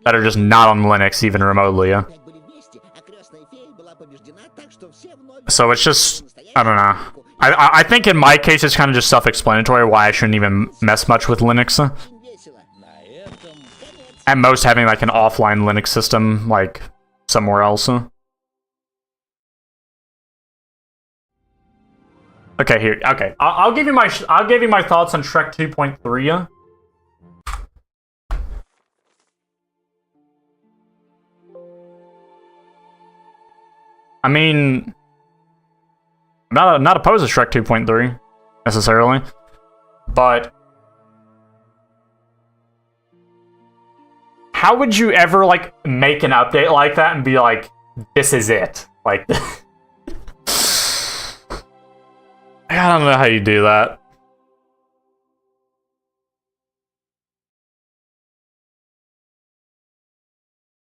A: that are just not on Linux, even remotely. So it's just, I don't know. I think in my case it's kind of just self-explanatory why I shouldn't even mess much with Linux. At most having like an offline Linux system, like somewhere else. Okay, here. Okay, I'll give you my thoughts on Shrek 2.3. I mean, I'm not opposed to Shrek 2.3 necessarily, but how would you ever like make an update like that and be like, this is it? Like, I don't know how you do that.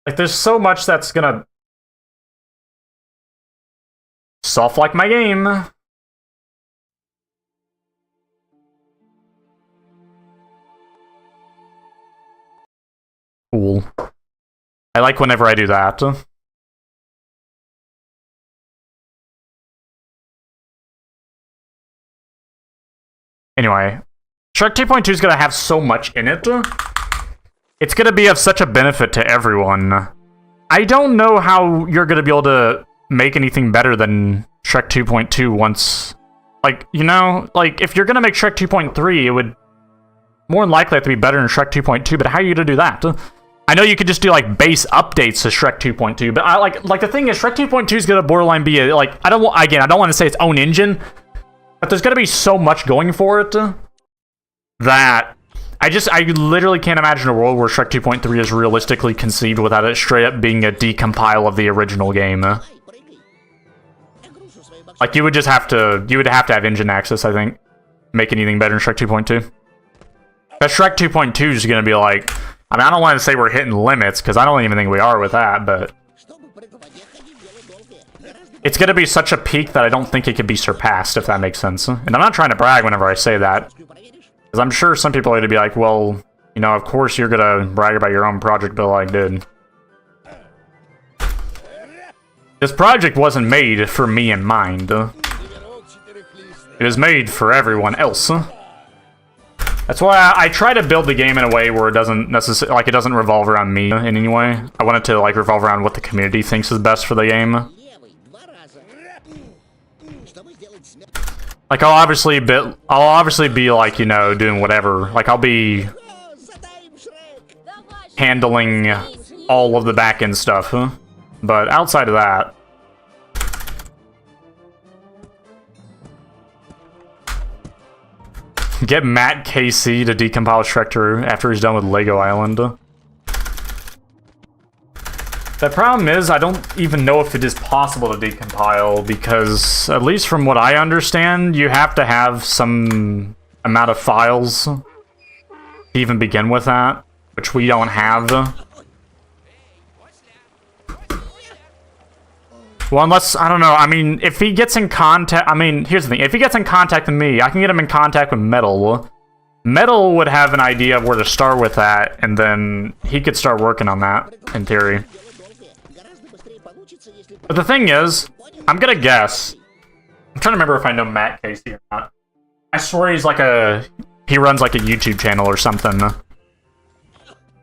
A: Like, there's so much that's gonna soft like my game. Cool. I like whenever I do that. Anyway, Shrek 2.2 is gonna have so much in it. It's gonna be of such a benefit to everyone. I don't know how you're gonna be able to make anything better than Shrek 2.2 once... Like, you know, like, if you're gonna make Shrek 2.3, it would more than likely have to be better than Shrek 2.2, but how are you gonna do that? I know you could just do, like, base updates to Shrek 2.2, but I like the thing is, Shrek 2.2 is gonna borderline be a, like, I don't want to say its own engine, but there's gonna be so much going for it that I literally can't imagine a world where Shrek 2.3 is realistically conceived without it straight up being a decompile of the original game. Like, you would have to have engine access, I think, make anything better than Shrek 2.2. But Shrek 2.2 is gonna be like, I mean, I don't want to say we're hitting limits, because I don't even think we are with that, but it's gonna be such a peak that I don't think it could be surpassed, if that makes sense. And I'm not trying to brag whenever I say that, because I'm sure some people are gonna be like, well, you know, of course you're gonna brag about your own project, but like, dude, this project wasn't made for me in mind. It was made for everyone else. That's why I try to build the game in a way where it doesn't necessarily, like, it doesn't revolve around me in any way. I want it to, like, revolve around what the community thinks is best for the game. Like, I'll obviously be, like, you know, doing whatever. Like, I'll be handling all of the back-end stuff. But outside of that, get Matt KC to decompile Shrek 2 after he's done with Lego Island. The problem is, I don't even know if it is possible to decompile, because, at least from what I understand, you have to have some amount of files to even begin with that, which we don't have. Well, unless, I don't know, I mean, if he gets in contact, I mean, here's the thing, if he gets in contact with me, I can get him in contact with Metal. Metal would have an idea of where to start with that, and then he could start working on that, in theory. But the thing is, I'm gonna guess, I'm trying to remember if I know Matt Casey or not. I swear he's like he runs like a YouTube channel or something,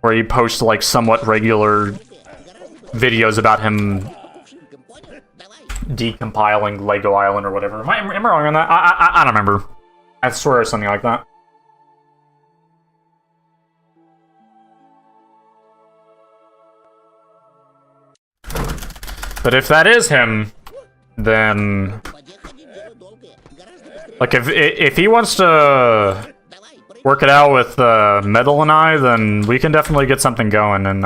A: where he posts like somewhat regular videos about him decompiling Lego Island or whatever. Am I wrong on that? I don't remember. I swear it's something like that. But if that is him, then like if he wants to work it out with Metal and I, then we can definitely get something going, and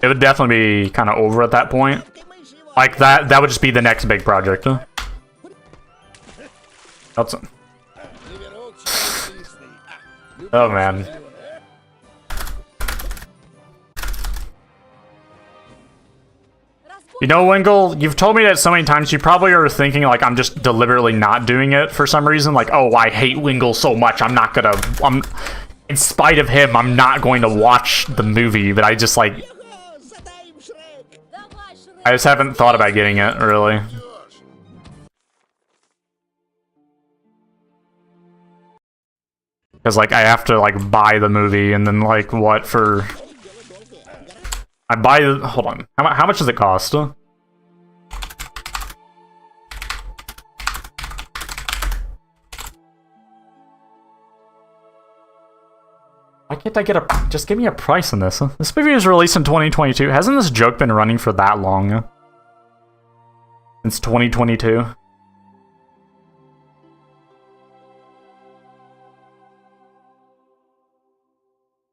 A: it would definitely be kind of over at that point. Like, that would just be the next big project. That's... Oh, man. You know, Wingle, you've told me that so many times, you probably are thinking, like, I'm just deliberately not doing it for some reason. Like, oh, I hate Wingle so much, I'm not gonna... in spite of him, I'm not going to watch the movie, but I just, like... I just haven't thought about getting it, really. Because, like, I have to, like, buy the movie, and then, like, what for... I buy... Hold on. How much does it cost? Why can't I get a... Just give me a price on this. This movie was released in 2022. Hasn't this joke been running for that long? Since 2022.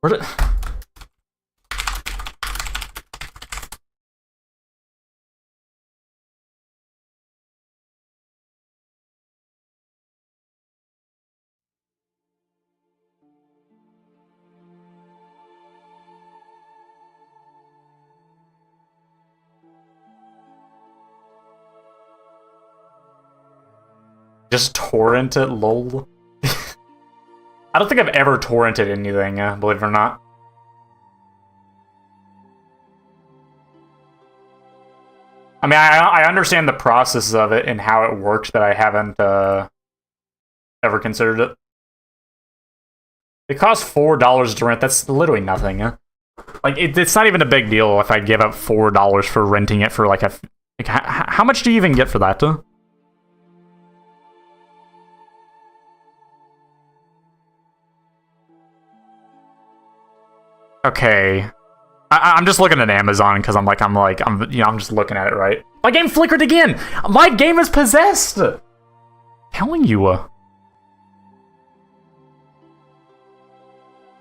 A: Where did... Just torrent it, lol. I don't think I've ever torrented anything, believe it or not. I mean, I understand the process of it and how it works, but I haven't ever considered it. It costs $4 to rent. That's literally nothing. Like, it's not even a big deal if I give up $4 for renting it for like a... Like, how much do you even get for that? Okay, I'm just looking at Amazon because I'm just looking at it, right? My game flickered again. My game is possessed. Telling you.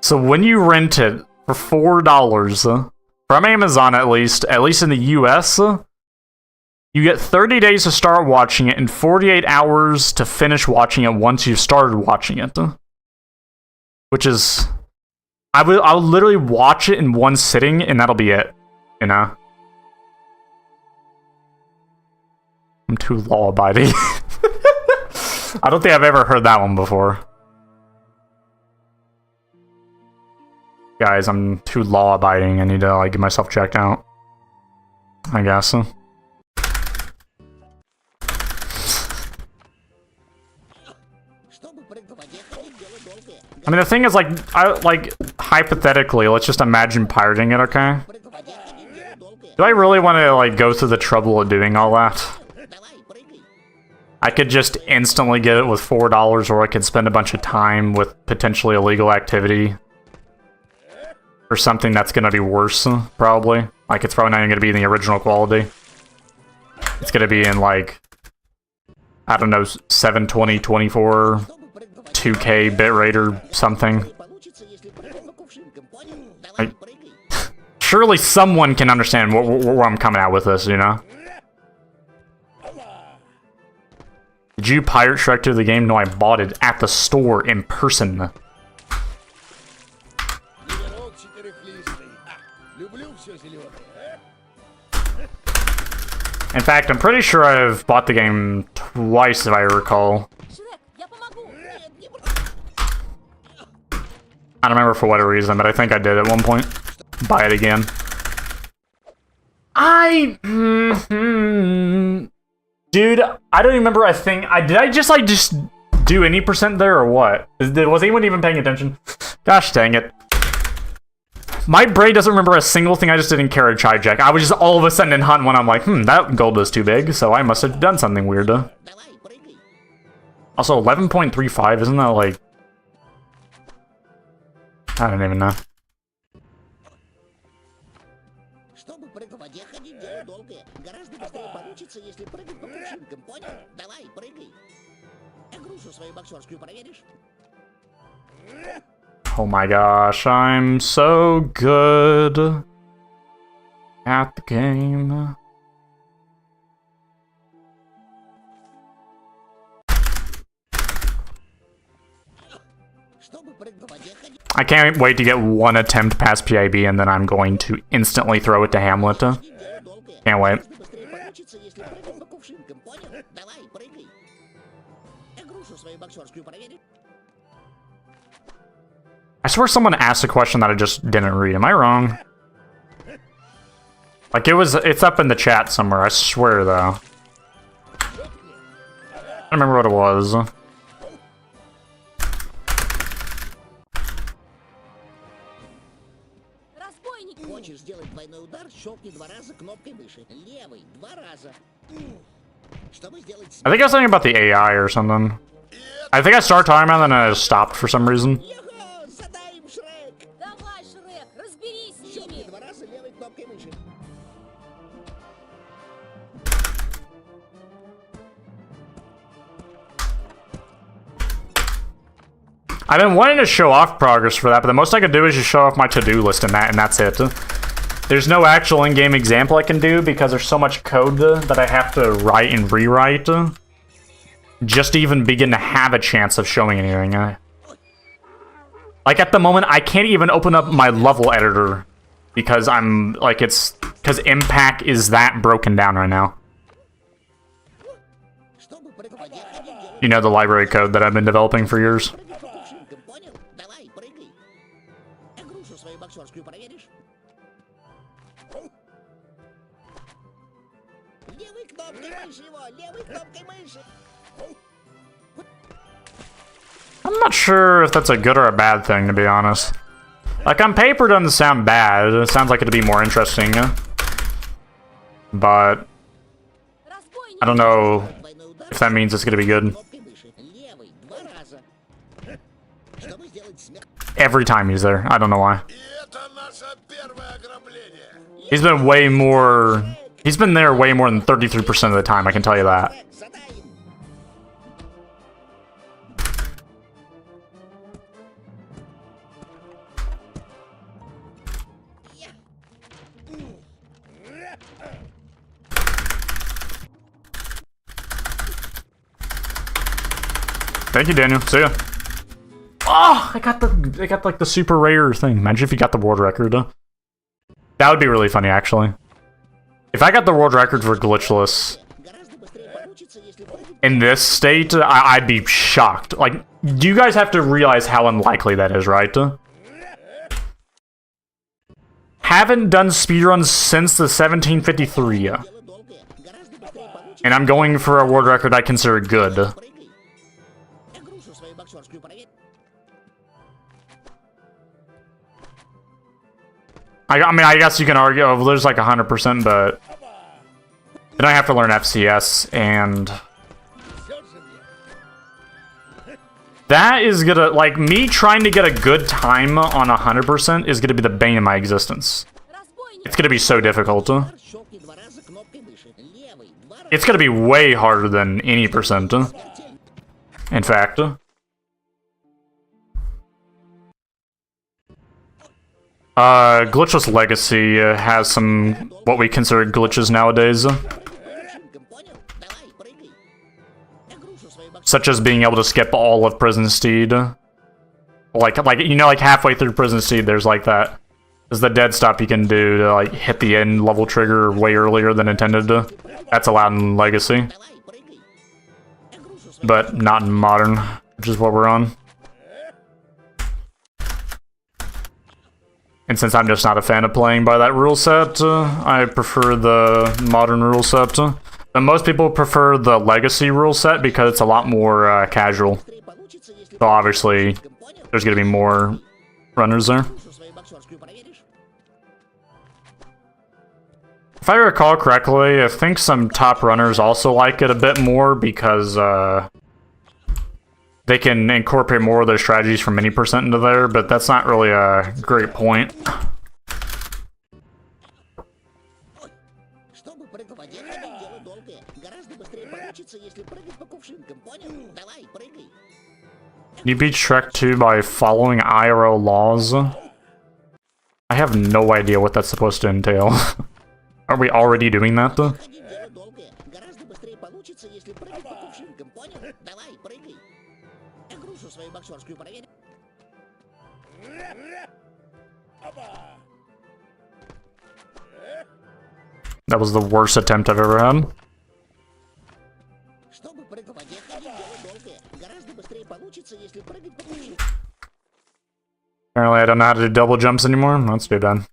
A: So when you rent it for $4 from Amazon, at least in the US, you get 30 days to start watching it and 48 hours to finish watching it once you've started watching it, which is. I'll literally watch it in one sitting, and that'll be it, you know? I'm too law-abiding. I don't think I've ever heard that one before. Guys, I'm too law-abiding. I need to, like, get myself checked out. I guess. I mean, the thing is, like, hypothetically, let's just imagine pirating it, okay? Do I really want to, like, go through the trouble of doing all that? I could just instantly get it with $4, or I could spend a bunch of time with potentially illegal activity. Or something that's gonna be worse, probably. Like, it's probably not even gonna be in the original quality. It's gonna be in, like, I don't know, 720, 24... 2K bitrate or something. Like, surely someone can understand where I'm coming out with this, you know? Did you pirate Shrek 2 the game? No, I bought it at the store in person. In fact, I'm pretty sure I've bought the game twice, if I recall. I don't remember for what reason, but I think I did at one point. Buy it again. Dude, I don't remember a thing. Did I just do any percent there or what? Was anyone even paying attention? Gosh dang it. My brain doesn't remember a single thing I just did in Carriage Hijack. I was just all of a sudden in Hunt when I'm like, that gold is too big, so I must have done something weird. Also, 11.35, isn't that like... I don't even know. Oh my gosh, I'm so good at the game. I can't wait to get one attempt past PIB, and then I'm going to instantly throw it to Hamlet. Can't wait. I swear someone asked a question that I just didn't read. Am I wrong? Like, it's up in the chat somewhere, I swear, though. I don't remember what it was.
C: Хочешь сделать двойной удар, щелкни 2 раза кнопкой мыши. Левый 2 раза. Чтобы сделать...
A: I think I was thinking about the AI or something. I think I started talking about it and then I stopped for some reason.
C: Задай им, Шрек!
D: Давай, Шрек, разберись с
C: Щелкни
D: ними.
C: 2 раза левой кнопкой мыши.
A: I've been wanting to show off progress for that, but the most I could do is just show off my to-do list and that's it. There's no actual in-game example I can do because there's so much code that I have to write and rewrite just to even begin to have a chance of showing anything. Like, at the moment, I can't even open up my level editor because I'm, like, because Impact is that broken down right now. You know, the library code that I've been developing for years. I'm not sure if that's a good or a bad thing, to be honest. Like, on paper, it doesn't sound bad. It sounds like it'd be more interesting. But I don't know if that means it's gonna be good. Every time he's there. I don't know why. He's been way more... He's been there way more than 33% of the time, I can tell you that. Thank you, Daniel. See ya. Oh, I got like the super rare thing. Imagine if you got the world record. That would be really funny, actually. If I got the world record for Glitchless in this state, I'd be shocked. Like, you guys have to realize how unlikely that is, right? Haven't done speedruns since the 1753. And I'm going for a world record I consider good. I mean, I guess you can argue, oh, there's like 100%, but then I have to learn FCS, and that is gonna, like, me trying to get a good time on 100% is gonna be the bane of my existence. It's gonna be so difficult. It's gonna be way harder than any percent. In fact. Glitchless Legacy has some what we consider glitches nowadays. Such as being able to skip all of Prison Steed. Like you know, like halfway through Prison Steed, there's like that. There's the dead stop you can do to like hit the end level trigger way earlier than intended to. That's allowed in Legacy. But not in Modern, which is what we're on. And since I'm just not a fan of playing by that rule set, I prefer the Modern rule set. But most people prefer the Legacy rule set because it's a lot more casual. So obviously, there's going to be more runners there. If I recall correctly, I think some top runners also like it a bit more because they can incorporate more of their strategies from many percent into there, but that's not really a great point. You beat Shrek 2 by following IRL laws? I have no idea what that's supposed to entail. Are we already doing that, though? That was the worst attempt I've ever had. Apparently I don't know how to do double jumps anymore. That's too bad.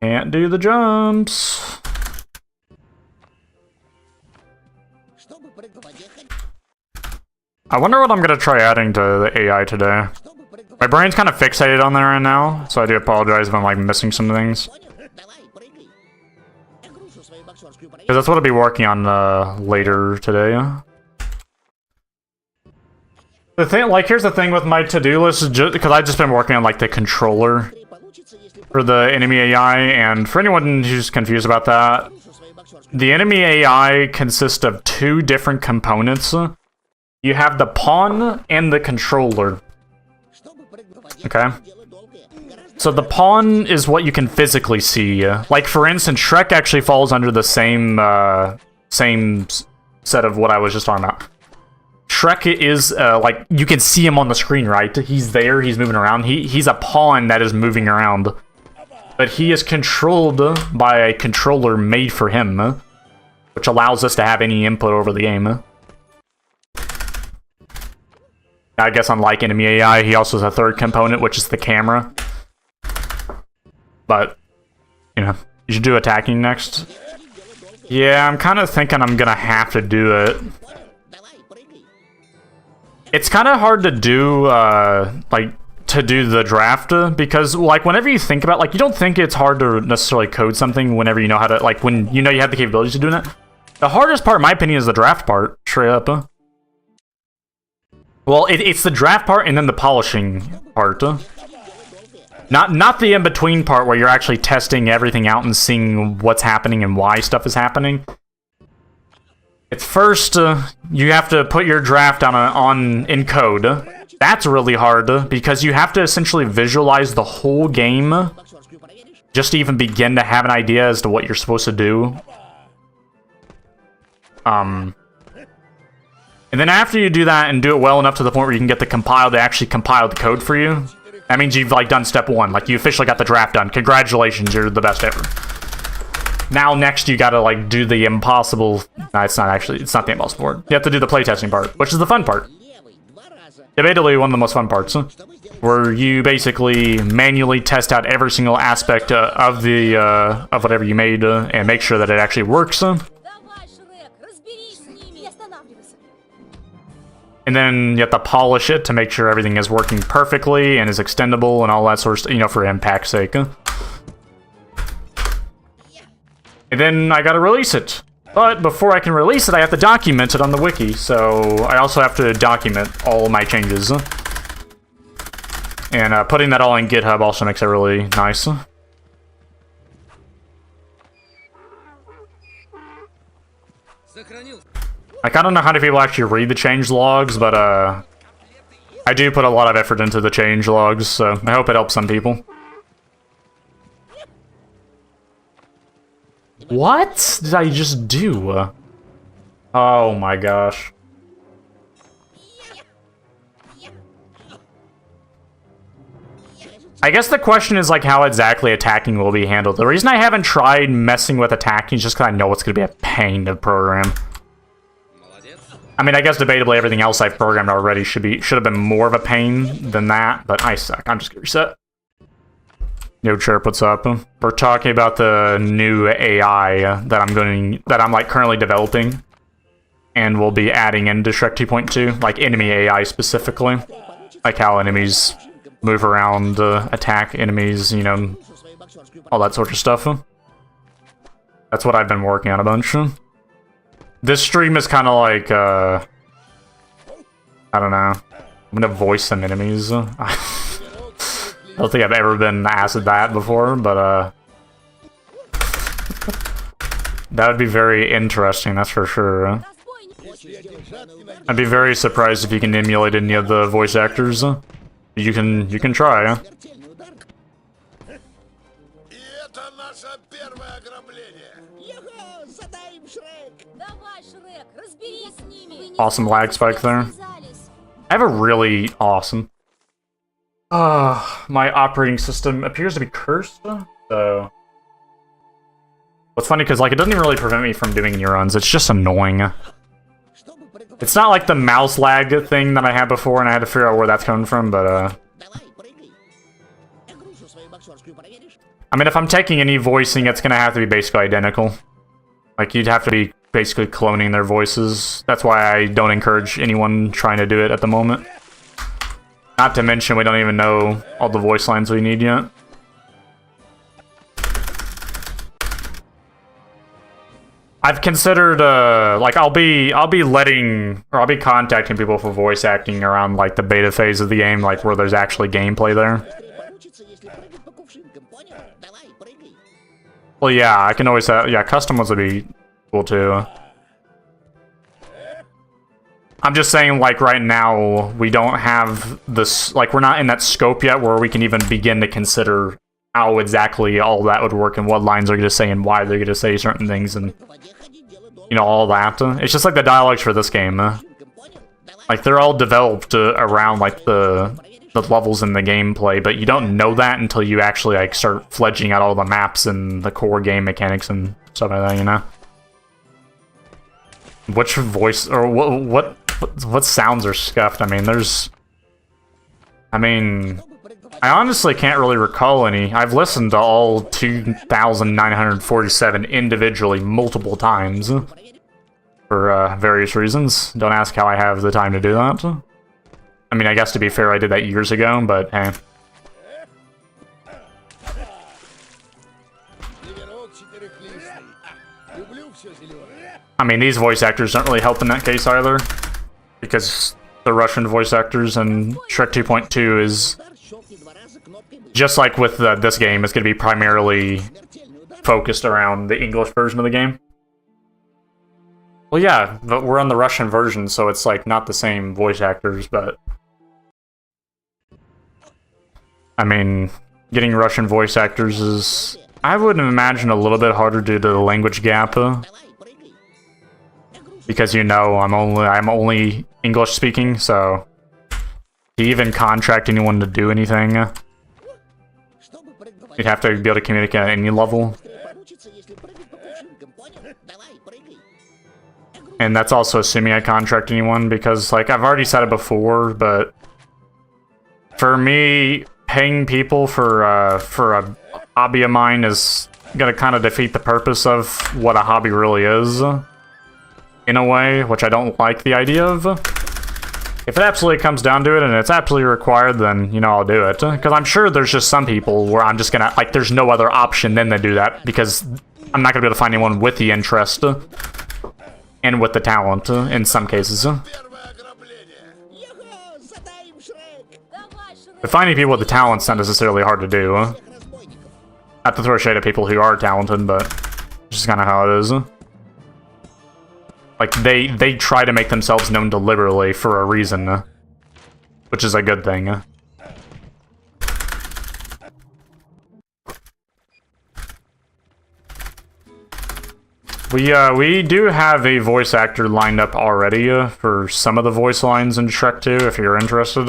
A: Can't do the jumps. I wonder what I'm gonna try adding to the AI today. My brain's kind of fixated on there right now, so I do apologize if I'm like missing some things. Because that's what I'll be working on later today. The thing, like, here's the thing with my to-do list, is just because I've just been working on like the controller for the enemy AI, and for anyone who's confused about that, the enemy AI consists of two different components. You have the pawn and the controller. Okay. So the pawn is what you can physically see. Like, for instance, Shrek actually falls under the same set of what I was just talking about. Shrek is, like, you can see him on the screen, right? He's there, he's moving around. He's a pawn that is moving around. But he is controlled by a controller made for him, which allows us to have any input over the game. I guess unlike enemy AI, he also has a third component, which is the camera. But, you know, you should do attacking next. Yeah, I'm kind of thinking I'm gonna have to do it. It's kind of hard to do, like, to do the draft, because, like, whenever you think about, like, you don't think it's hard to necessarily code something whenever you know how to, like, when you know you have the capabilities of doing it. The hardest part, in my opinion, is the draft part, straight up. Well, it's the draft part and then the polishing part. Not the in-between part where you're actually testing everything out and seeing what's happening and why stuff is happening. It's first, you have to put your draft in code. That's really hard, because you have to essentially visualize the whole game just to even begin to have an idea as to what you're supposed to do. And then after you do that and do it well enough to the point where you can get the compile to actually compile the code for you, that means you've, like, done step one. Like, you officially got the draft done. Congratulations, you're the best ever. Now, next, you gotta, like, do the impossible... No, it's not the impossible part. You have to do the playtesting part, which is the fun part. Debatably one of the most fun parts, where you basically manually test out every single aspect of the of whatever you made and make sure that it actually works.
D: Давай, Шрек, разберись с ними. Не останавливайся.
A: And then you have to polish it to make sure everything is working perfectly and is extendable and all that sort of stuff, you know, for impact's sake. And then I gotta release it. But before I can release it, I have to document it on the wiki, so I also have to document all my changes. And putting that all in GitHub also makes it really nice. Like, I don't know how many people actually read the change logs, but I do put a lot of effort into the change logs, so I hope it helps some people. What did I just do? Oh my gosh. I guess the question is, like, how exactly attacking will be handled. The reason I haven't tried messing with attacking is just because I know it's going to be a pain to program. I mean, I guess debatably everything else I've programmed already should have been more of a pain than that, but I suck. I'm just gonna reset. Yo, Chirp, what's up? We're talking about the new AI that I'm like currently developing, and we'll be adding into Shrek 2.2, like enemy AI specifically, like how enemies move around, attack enemies, you know, all that sort of stuff. That's what I've been working on a bunch. This stream is kind of like, I don't know. I'm gonna voice some enemies. I don't think I've ever been asked that before, but, that would be very interesting, that's for sure. I'd be very surprised if you can emulate any of the voice actors. You can try.
D: Давай, Шрек, разберись с ними.
A: Awesome lag spike there. I have a really awesome... my operating system appears to be cursed, so... What's funny, because, like, it doesn't even really prevent me from doing any runs, it's just annoying. It's not like the mouse lag thing that I had before, and I had to figure out where that's coming from, but, I mean, if I'm taking any voicing, it's gonna have to be basically identical. Like, you'd have to be basically cloning their voices. That's why I don't encourage anyone trying to do it at the moment. Not to mention, we don't even know all the voice lines we need yet. I've considered, like, I'll be contacting people for voice acting around, like, the beta phase of the game, like, where there's actually gameplay there.
C: Понял? Давай, прыгай.
A: Well, yeah, I can always have, yeah, custom ones would be cool too. I'm just saying, like, right now, we don't have this, like, we're not in that scope yet where we can even begin to consider how exactly all that would work and what lines are going to say and why they're going to say certain things and, you know, all that. It's just like the dialogues for this game. Like, they're all developed around, like, the levels in the gameplay, but you don't know that until you actually, like, start fledging out all the maps and the core game mechanics and stuff like that, you know? Which voice, or what sounds are scuffed? I mean, I honestly can't really recall any. I've listened to all 2,947 individually multiple times for various reasons. Don't ask how I have the time to do that. I mean, I guess to be fair, I did that years ago, but hey. I mean, these voice actors don't really help in that case either, because the Russian voice actors and Shrek 2.2 is, just like with this game, it's going to be primarily focused around the English version of the game. Well, yeah, but we're on the Russian version, so it's like not the same voice actors, but I mean, getting Russian voice actors is, I would imagine, a little bit harder due to the language gap. Because, you know, I'm only English speaking, so to even contract anyone to do anything, you'd have to be able to communicate at any level. And that's also assuming I contract anyone, because, like, I've already said it before, but for me, paying people for a hobby of mine is gonna kind of defeat the purpose of what a hobby really is. In a way, which I don't like the idea of. If it absolutely comes down to it and it's absolutely required, then, you know, I'll do it. Because I'm sure there's just some people where I'm just gonna, like, there's no other option than to do that, because I'm not gonna be able to find anyone with the interest and with the talent in some cases. But finding people with the talent's not necessarily hard to do. Not to throw shade at people who are talented, but it's just kind of how it is. Like, they try to make themselves known deliberately for a reason, which is a good thing. We do have a voice actor lined up already for some of the voice lines in Shrek 2, if you're interested.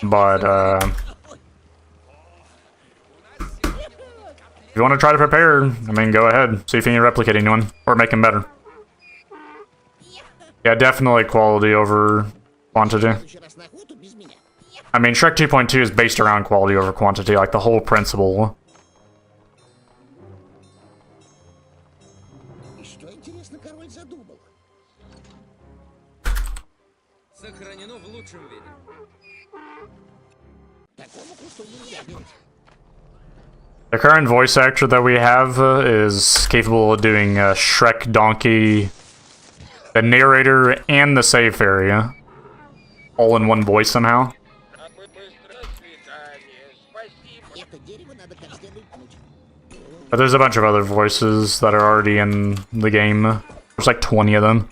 A: But, if you want to try to prepare, I mean, go ahead. See if you can replicate anyone, or make them better. Yeah, definitely quality over quantity. I mean, Shrek 2.2 is based around quality over quantity, like the whole principle. The current voice actor that we have is capable of doing Shrek, Donkey, the narrator, and the save area, all in one voice somehow. But there's a bunch of other voices that are already in the game. There's like 20 of them.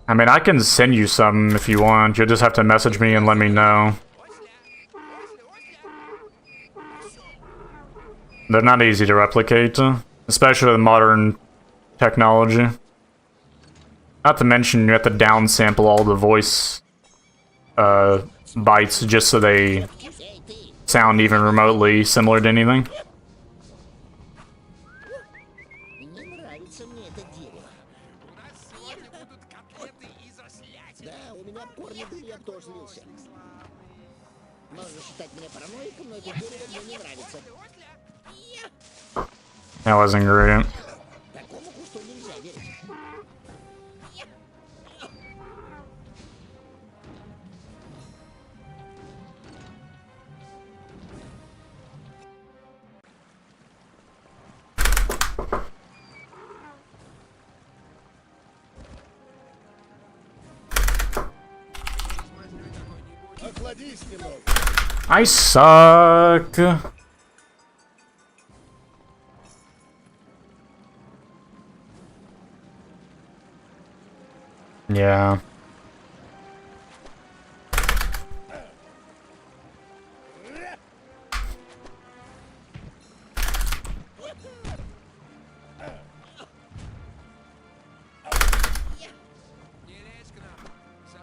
A: I mean, I can send you some if you want. You'll just have to message me and let me know. They're not easy to replicate, especially with modern technology. Not to mention, you have to downsample all the voice bytes just so they sound even remotely similar to anything. That wasn't great.
B: Освободись немного.
A: I suck. Yeah.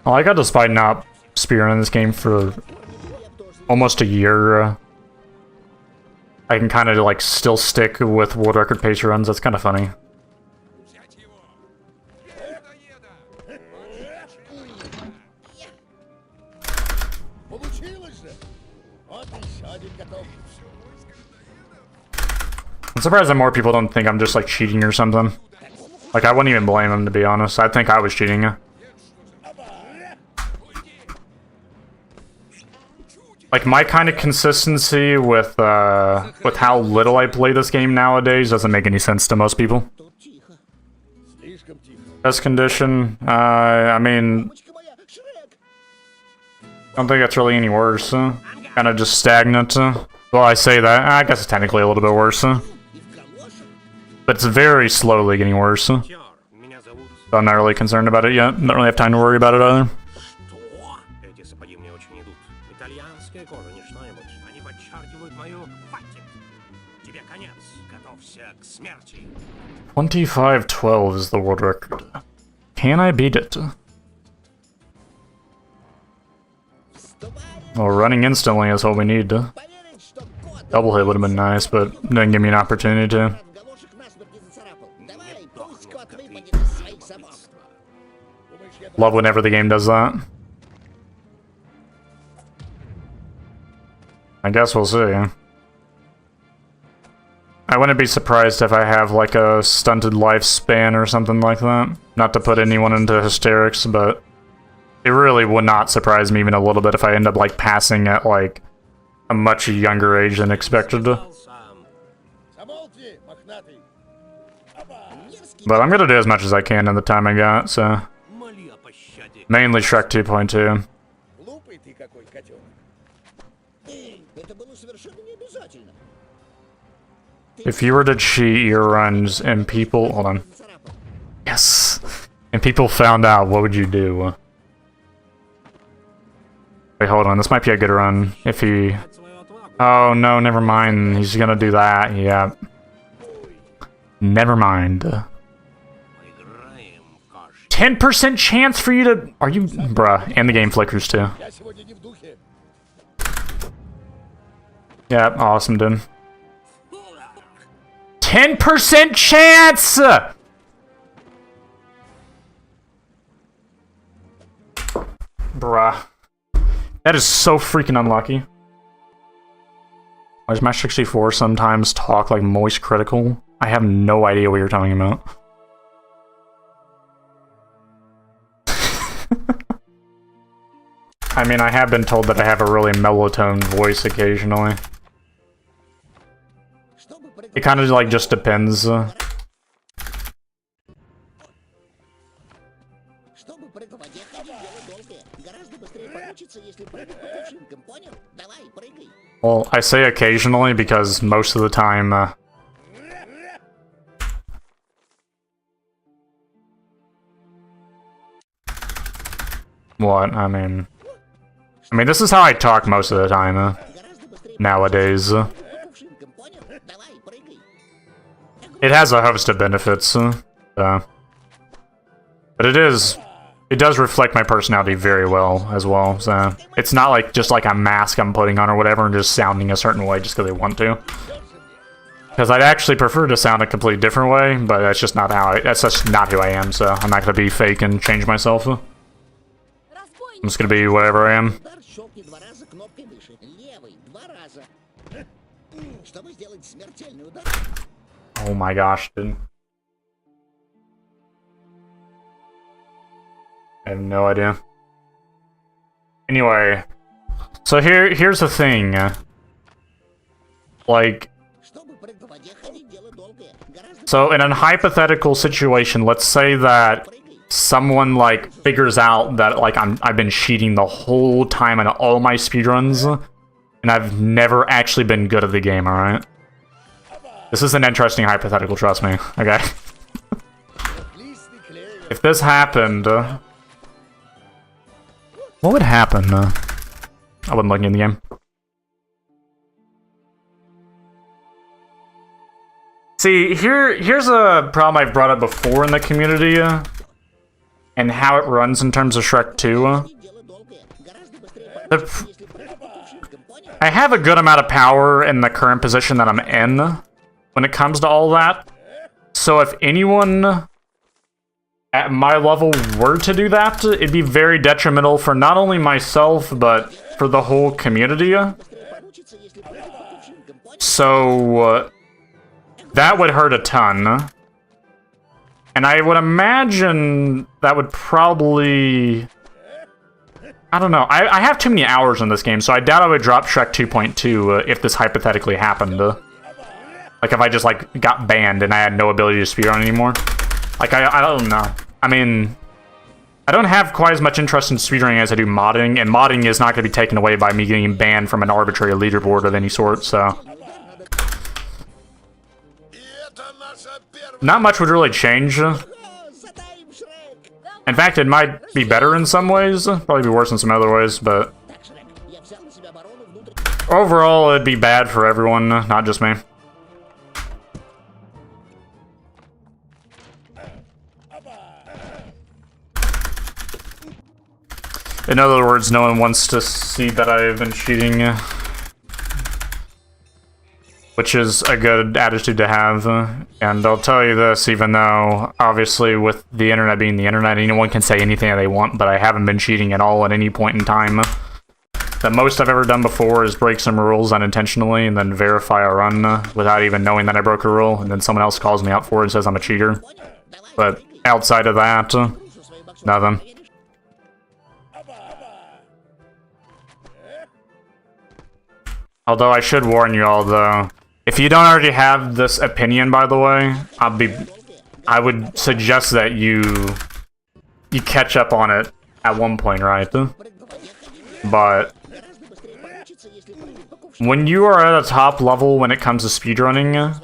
A: I got despite not spearing in this game for almost a year. I can kind of like still stick with world record pace runs. That's kind of funny.
B: Получилось же. Вот еще один готов.
A: I'm surprised that more people don't think I'm just like cheating or something. Like I wouldn't even blame them, to be honest. I think I was cheating. Like my kind of consistency with how little I play this game nowadays doesn't make any sense to most people.
C: Тут тихо.
B: Слишком тихо.
A: Best condition, I mean,
C: Мамочка моя, Шрек!
A: I don't think that's really any worse. Kind of just stagnant. Well, I say that. I guess it's technically a little bit worse.
C: И в галошах.
A: But it's very slowly getting worse. So
E: Тёр, меня зовут...
A: I'm not really concerned about it yet. Don't really have time to worry about it either.
E: Что? Эти сапоги мне очень идут. Итальянская кожа, не что-нибудь. Они подчеркивают мою фатик. Тебе конец. Готовься к смерти.
A: 25-12 is the world record. Can I beat it? Well, running instantly is what we need.
C: Поверить, что кот...
A: Double hit would have been nice, but didn't give me an opportunity to.
C: От галошек насмерть не зацарапал. Давай, пусть кот выпадет из своих сапог.
B: Думаешь, я
A: Love whenever the game does that. I guess we'll see. I wouldn't be surprised if I have like a stunted lifespan or something like that. Not to put anyone into hysterics, but it really would not surprise me even a little bit if I end up like passing at like a much younger age than expected.
E: Стал сам.
B: Замолчи, мохнатый. Оба.
C: Мерзкий
A: But I'm gonna do as much as I can in the time I got, so
E: Моли о пощаде.
A: mainly Shrek 2.2.
B: Глупый ты какой, котенок.
C: Это было совершенно не обязательно.
A: If you were to cheat your runs and people, hold on,
C: Зацарапал.
A: yes, and people found out, what would you do? Wait, hold on, this might be a good run. If he,
E: От своего отвага.
A: oh no, never mind, he's gonna do that, yeah. Never mind.
E: Поиграем в каши.
A: 10% chance for you to, are you, bruh, and the game flickers too.
B: Я сегодня не в духе.
A: Yep, awesome, dude. 10% chance! Bruh. That is so freaking unlucky. Why does Match 64 sometimes talk like moist critical? I have no idea what you're talking about. I mean, I have been told that I have a really mellow-toned voice occasionally.
C: Чтобы прыгнуть
A: It kind of like just depends.
C: Чтобы прыгать в воде, ходи, дело долгое. Гораздо быстрее получится, если прыгать по кувшинкам, понял? Давай, прыгай.
A: Well, I say occasionally because most of the time, what? I mean, this is how I talk most of the time,
C: Гораздо быстрее
A: nowadays.
C: по кувшинкам, понял? Давай, прыгай.
A: It has a host of benefits, but it does reflect my personality very well as well, so it's not like just like a mask I'm putting on or whatever and just sounding a certain way just because I want to. Because I'd actually prefer to sound a completely different way, but that's just not who I am, so I'm not gonna be fake and change myself. I'm
D: Разбойник!
A: just gonna be whatever I am.
C: Удар щелкни 2 раза кнопкой мыши. Левый 2 раза. Чтобы сделать смертельный удар,
A: Oh my gosh, dude. I have no idea. Anyway, so here's the thing. Like,
C: чтобы прыгать в воде, ходи, дело долгое. Гораздо
A: so in a hypothetical situation, let's say that
C: прыгай.
A: someone like figures out that like I've been cheating the whole time in all my speedruns, and I've never actually been good at the game, alright? This is an interesting hypothetical, trust me, okay? If this happened... what would happen? I wasn't looking in the game. See, here's a problem I've brought up before in the community, and how it runs in terms of Shrek 2. I have a good amount of power in the current position that I'm in when it comes to all that. So if anyone at my level were to do that, it'd be very detrimental for not only myself, but for the whole community. So that would hurt a ton. And I would imagine that would probably... I don't know. I have too many hours in this game, so I doubt I would drop Shrek 2.2 if this hypothetically happened. Like, if I just, like, got banned and I had no ability to speedrun anymore. Like, I don't know. I mean, I don't have quite as much interest in speedrunning as I do modding, and modding is not going to be taken away by me getting banned from an arbitrary leaderboard of any sort, so... not much would really change. In fact, it might be better in some ways. Probably be worse in some other ways, but... overall, it'd be bad for everyone, not just me. In other words, no one wants to see that I've been cheating. Which is a good attitude to have, and I'll tell you this, even though, obviously, with the internet being the internet, anyone can say anything that they want, but I haven't been cheating at all at any point in time. The most I've ever done before is break some rules unintentionally, and then verify a run without even knowing that I broke a rule, and then someone else calls me out for it and says I'm a cheater. But outside of that, nothing. Although I should warn you all, though, if you don't already have this opinion, by the way, I would suggest that you catch up on it at one point, right? But when you are at a top level when it comes to speedrunning,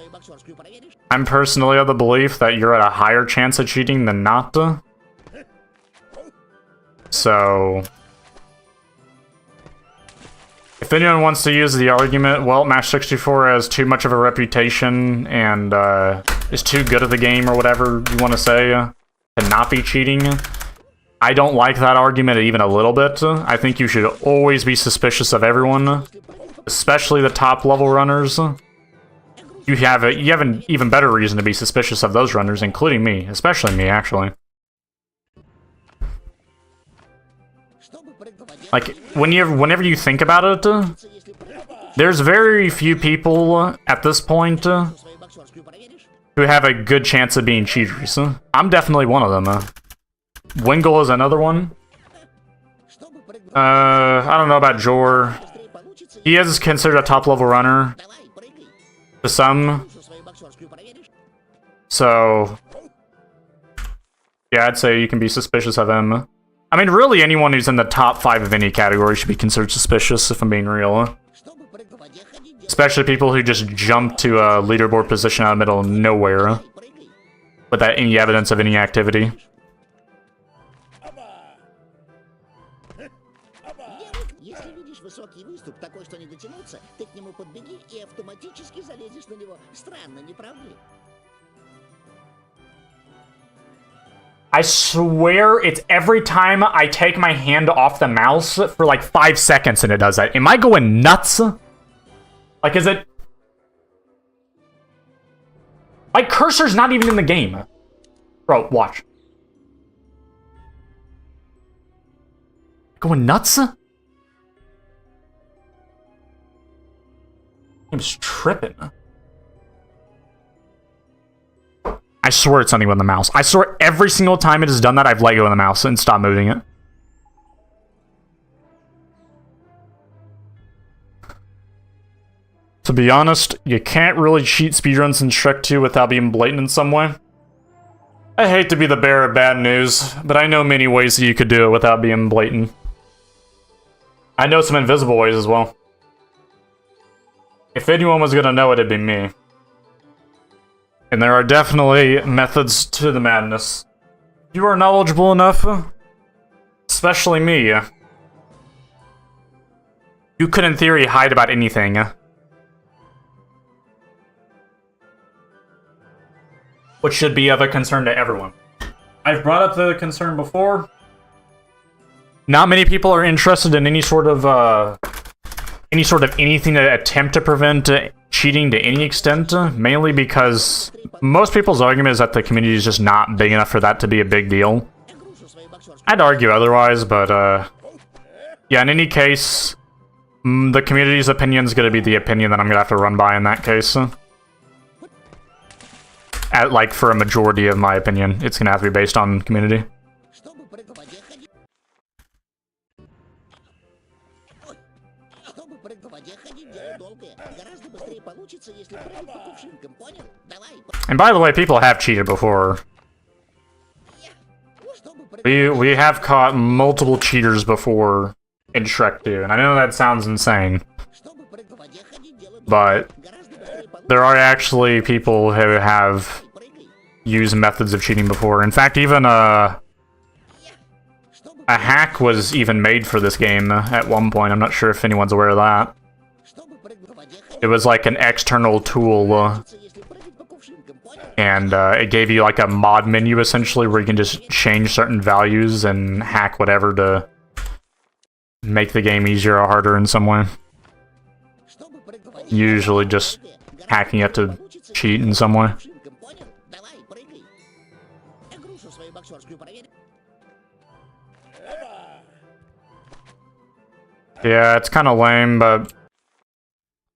A: I'm personally of the belief that you're at a higher chance of cheating than not. So... if anyone wants to use the argument, well, Match64 has too much of a reputation and is too good at the game or whatever you want to say to not be cheating, I don't like that argument even a little bit. I think you should always be suspicious of everyone, especially the top level runners. You have an even better reason to be suspicious of those runners, including me, especially me, actually. Like, whenever you think about it, there's very few people at this point who have a good chance of being cheaters. I'm definitely one of them. Wingle is another one. I don't know about Jor. He is considered a top-level runner to some. So, yeah, I'd say you can be suspicious of him. I mean, really, anyone who's in the top 5 of any category should be considered suspicious, if I'm being real. Especially people who just jump to a leaderboard position out of the middle of nowhere without any evidence of any activity. I swear it's every time I take my hand off the mouse for like 5 seconds and it does that. Am I going nuts? Like, is it... my cursor's not even in the game. Bro, watch. Going nuts? Game's tripping. I swear it's something with the mouse. I swear every single time it has done that, I've let go of the mouse and stopped moving it. To be honest, you can't really cheat speedruns in Shrek 2 without being blatant in some way. I hate to be the bearer of bad news, but I know many ways that you could do it without being blatant. I know some invisible ways as well. If anyone was gonna know it, it'd be me. And there are definitely methods to the madness. You are knowledgeable enough, especially me. You could, in theory, hide about anything. Which should be of a concern to everyone. I've brought up the concern before. Not many people are interested in any sort of anything to attempt to prevent cheating to any extent, mainly because most people's argument is that the community is just not big enough for that to be a big deal. I'd argue otherwise, but yeah, in any case, the community's opinion is going to be the opinion that I'm going to have to run by in that case. Like, for a majority of my opinion, it's going to have to be based on community. And by the way, people have cheated before. We have caught multiple cheaters before in Shrek 2, and I know that sounds insane. But there are actually people who have used methods of cheating before. In fact, even a hack was even made for this game at one point. I'm not sure if anyone's aware of that. It was like an external tool, and it gave you like a mod menu essentially where you can just change certain values and hack whatever to make the game easier or harder in some way. Usually just hacking it to cheat in some way. Yeah, it's kind of lame, but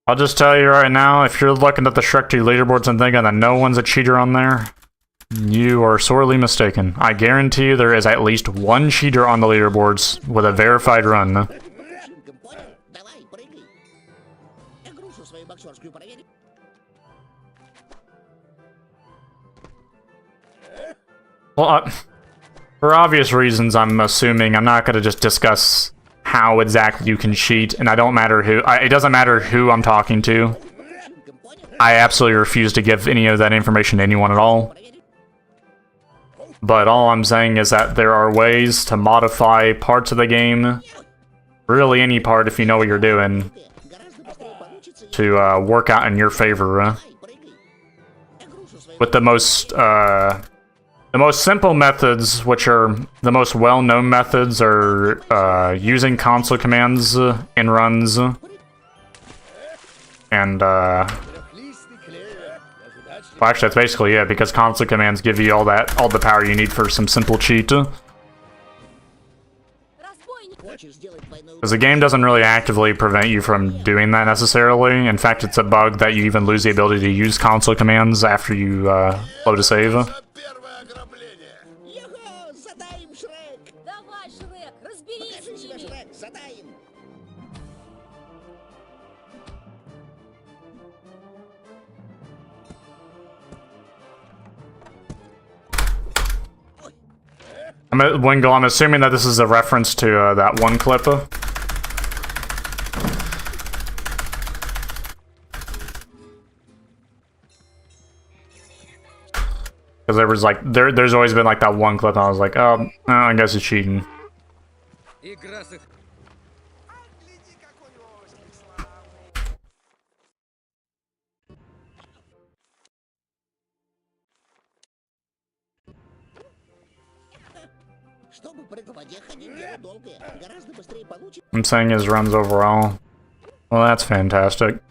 A: I'll just tell you right now, if you're looking at the Shrek 2 leaderboards and thinking that no one's a cheater on there, you are sorely mistaken. I guarantee you there is at least one cheater on the leaderboards with a verified run. Well, for obvious reasons, I'm assuming I'm not going to just discuss how exactly you can cheat, and it doesn't matter who I'm talking to. I absolutely refuse to give any of that information to anyone at all. But all I'm saying is that there are ways to modify parts of the game, really any part if you know what you're doing, to work out in your favor. With the most simple methods, which are the most well-known methods, are using console commands in runs, and well, actually that's basically it, because console commands give you all the power you need for some simple cheat. Because the game doesn't really actively prevent you from doing that necessarily. In fact, it's a bug that you even lose the ability to use console commands after you load a save. Wingle, I'm assuming that this is a reference to that one clip. Because there was like, there's always been like that one clip, and I was like, oh, I guess it's cheating. I'm saying his runs overall. Well, that's fantastic.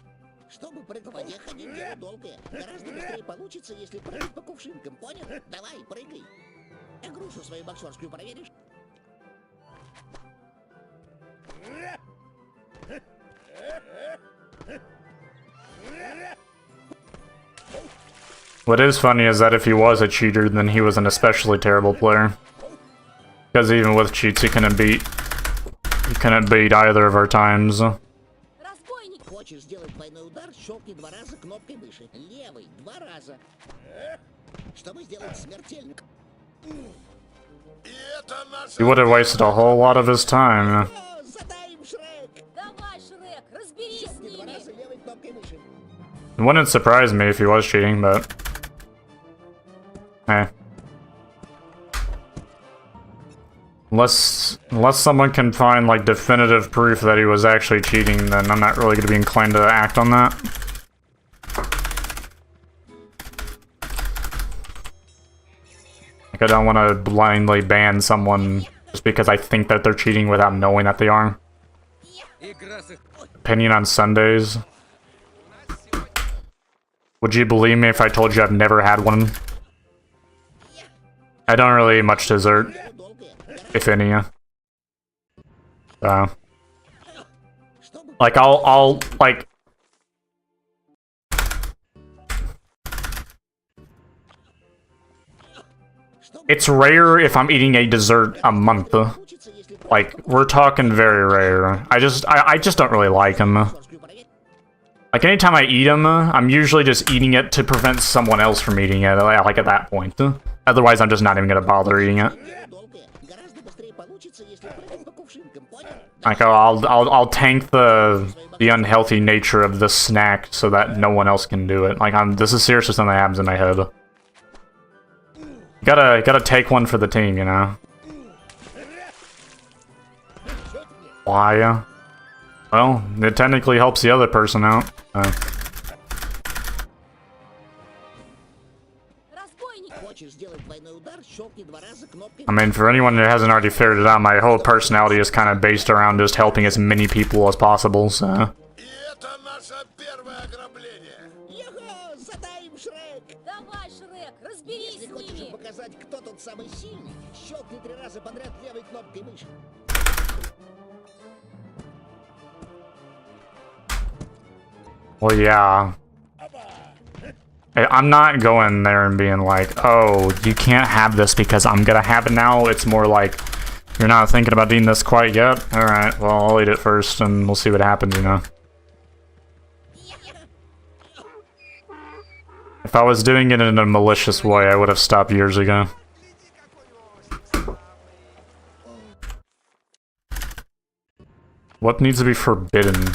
A: What is funny is that if he was a cheater, then he was an especially terrible player. Because even with cheats, he couldn't beat either of our times.
C: Хочешь сделать двойной удар, щелкни 2 раза кнопкой выше. Левый 2 раза. Чтобы сделать смертельный...
A: He would have wasted a whole lot of his time.
C: 𝙎𝙪𝙥𝙥𝙧.
D: Давай, Шрек, разберись с
C: Щелкни 2
D: ними.
C: раза левой кнопкой мыши.
A: It wouldn't surprise me if he was cheating, but... Eh. Unless someone can find, like, definitive proof that he was actually cheating, then I'm not really going to be inclined to act on that. Like, I don't want to blindly ban someone just because I think that they're cheating without knowing that they are. Opinion on Sundays. Would you believe me if I told you I've never had one? I don't really eat much dessert, if any. Like, I'll, like... It's rare if I'm eating a dessert a month. Like, we're talking very rare. I just don't really like them. Like, anytime I eat them, I'm usually just eating it to prevent someone else from eating it, like, at that point. Otherwise, I'm just not even gonna bother eating it. Like, I'll tank the unhealthy nature of this snack so that no one else can do it. Like, this is seriously something that happens in my head. Gotta take one for the team, you know? Why? Well, it technically helps the other person out. I mean, for anyone who hasn't already figured it out, my whole personality is kind of based around just helping as many people as possible, so...
D: Давай, Шрек, разберись с
C: Если хочешь
D: ними.
C: показать, кто тут самый сильный, щелкни 3 раза подряд левой кнопкой мыши.
A: Well, yeah. I'm not going there and being like, oh, you can't have this because I'm gonna have it now. It's more like, you're not thinking about eating this quite yet? Alright, well, I'll eat it first and we'll see what happens, you know? If I was doing it in a malicious way, I would have stopped years ago. What needs to be forbidden?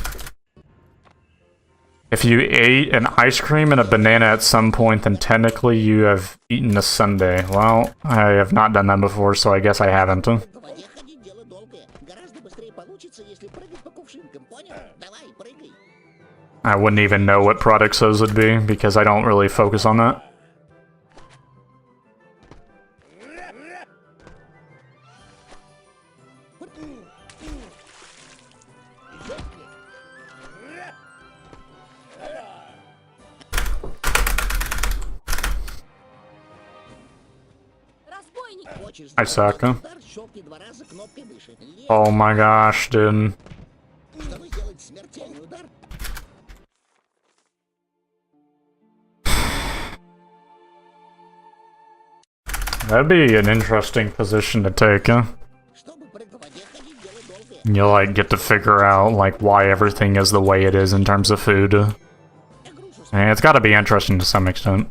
A: If you ate an ice cream and a banana at some point, then technically you have eaten a sundae. Well, I have not done that before, so I guess I haven't.
C: По воде ходить дело долгое. Гораздо быстрее получится, если прыгать по кувшинкам, понял? Давай, прыгай.
A: I wouldn't even know what product those would be, because I don't really focus on that.
D: Разбойник.
A: I suck, huh?
C: Удар, щелкни 2 раза кнопкой мыши. Левой,
A: Oh my gosh, dude.
C: чтобы сделать смертельный удар.
A: That'd be an interesting position to take, huh?
C: Чтобы по воде ходить дело долгое.
A: You, like, get to figure out, like, why everything is the way it is in terms of food. And it's gotta be interesting to some extent.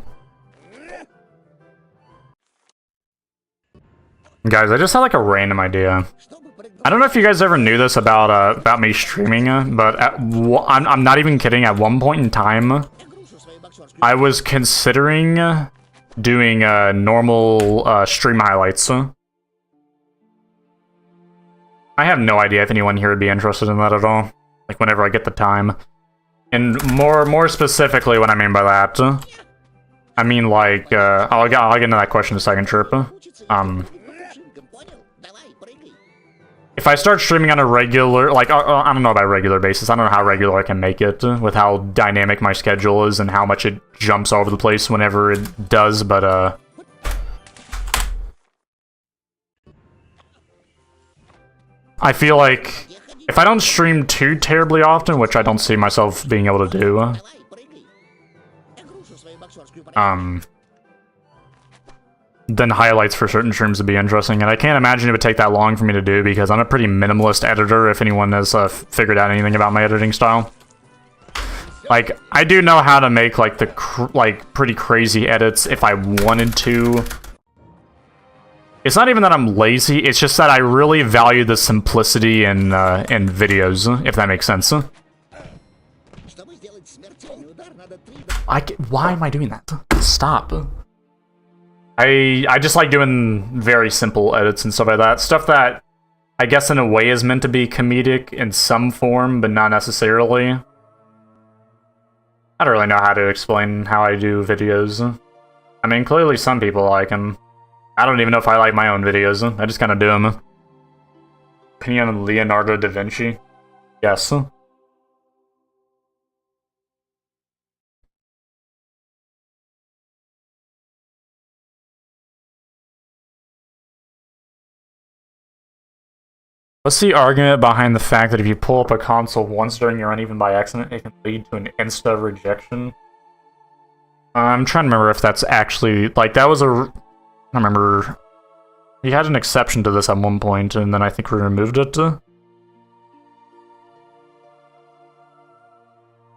A: Guys, I just had, like, a random idea.
C: Чтобы прыгнуть.
A: I don't know if you guys ever knew this about me streaming, but I'm not even kidding. At one point in time,
C: Грушу свою боксерскую.
A: I was considering doing normal stream highlights. I have no idea if anyone here would be interested in that at all. Like, whenever I get the time. And more specifically, what I mean by that, I mean, like, I'll get into that question in a second, Chirp. If I start streaming on a regular, like, I don't know about regular basis. I don't know how regular I can make it with how dynamic my schedule is and how much it jumps all over the place whenever it does, but, I feel like if I don't stream too terribly often, which I don't see myself being able to do, then highlights for certain streams would be interesting, and I can't imagine it would take that long for me to do because I'm a pretty minimalist editor. If anyone has figured out anything about my editing style, like, I do know how to make, like, the pretty crazy edits if I wanted to, It's not even that I'm lazy, it's just that I really value the simplicity in videos, if that makes sense.
C: Чтобы сделать смертельный удар, надо 3
A: Why am I doing that? Stop. I just like doing very simple edits and stuff like that. Stuff that I guess in a way is meant to be comedic in some form, but not necessarily. I don't really know how to explain how I do videos. I mean, clearly some people like them. I don't even know if I like my own videos. I just kind of do them. Opinion on Leonardo da Vinci? Yes. What's the argument behind the fact that if you pull up a console once during your run, even by accident, it can lead to an insta rejection? I'm trying to remember if that's actually, like, that was a... I remember... We had an exception to this at one point, and then I think we removed it.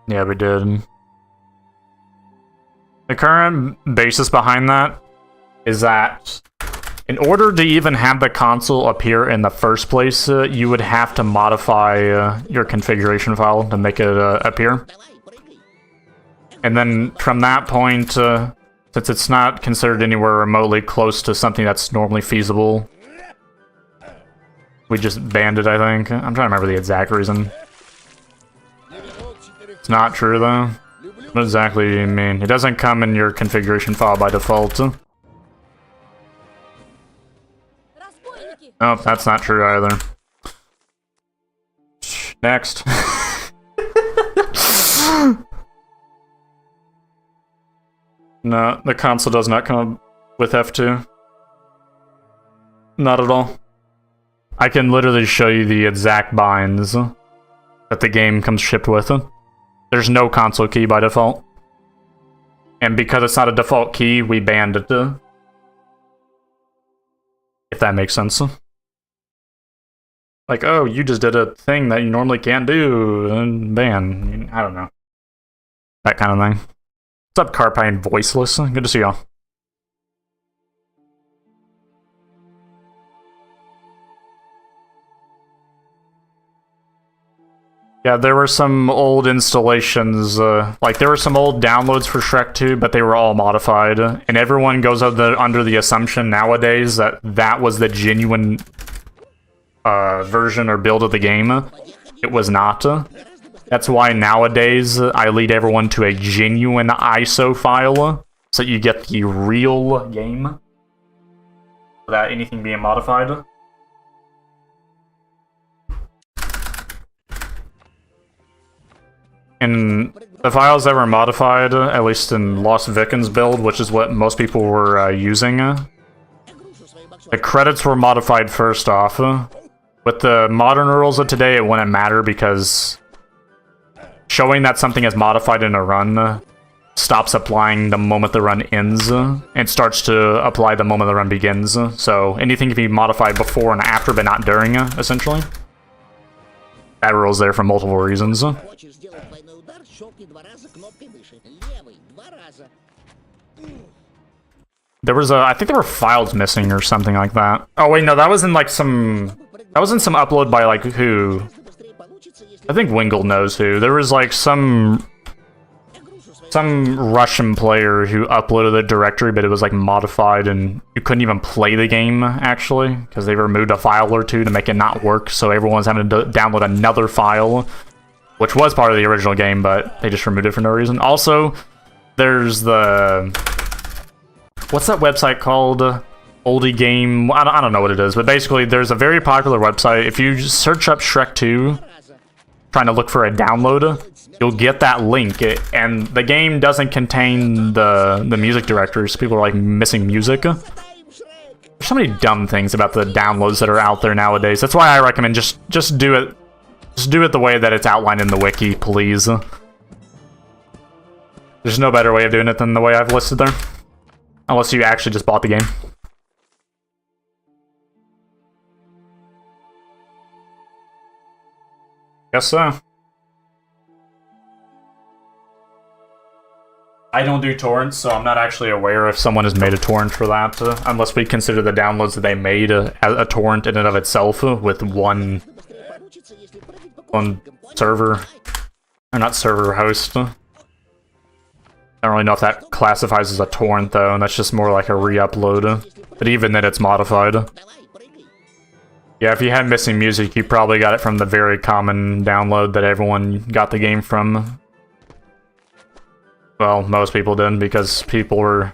A: Yeah, we did. The current basis behind that is that in order to even have the console appear in the first place, you would have to modify your configuration file to make it appear. And then from that point, since it's not considered anywhere remotely close to something that's normally feasible, we just banned it, I think. I'm trying to remember the exact reason. It's not true, though. What exactly do you mean? It doesn't come in your configuration file by default. Oh, that's not true either. Next. No, the console does not come with F2. Not at all. I can literally show you the exact binds that the game comes shipped with. There's no console key by default. And because it's not a default key, we banned it. If that makes sense. Like, oh, you just did a thing that you normally can't do, and ban. I don't know. That kind of thing. What's up, Carpine Voiceless? Good to see y'all. Yeah, there were some old installations, like there were some old downloads for Shrek 2, but they were all modified. And everyone goes under the assumption nowadays that that was the genuine version or build of the game. It was not. That's why nowadays I lead everyone to a genuine ISO file, so you get the real game without anything being modified. And the files that were modified, at least in Lost Vikings build, which is what most people were using, the credits were modified first off. With the modern rules of today, it wouldn't matter because showing that something is modified in a run stops applying the moment the run ends and starts to apply the moment the run begins. So anything can be modified before and after, but not during, essentially. That rule's there for multiple reasons. There was I think there were files missing or something like that. Oh wait, no, that was in like some upload by like who? I think Wingle knows who. There was like some Russian player who uploaded the directory, but it was like modified and you couldn't even play the game actually because they removed a file or two to make it not work. So everyone's having to download another file, which was part of the original game, but they just removed it for no reason. Also, there's the... What's that website called? Oldie Game? I don't know what it is, but basically there's a very popular website. If you just search up Shrek 2, trying to look for a download, you'll get that link, and the game doesn't contain the music directory, so people are like missing music. There's so many dumb things about the downloads that are out there nowadays. That's why I recommend just do it. Just do it the way that it's outlined in the wiki, please. There's no better way of doing it than the way I've listed there. Unless you actually just bought the game. Guess so. I don't do torrents, so I'm not actually aware if someone has made a torrent for that, unless we consider the downloads that they made a torrent in and of itself with one server, or not server, host. I don't really know if that classifies as a torrent though, and that's just more like a re-upload. But even then, it's modified. Yeah, if you had missing music, you probably got it from the very common download that everyone got the game from. Well, most people didn't, because people were...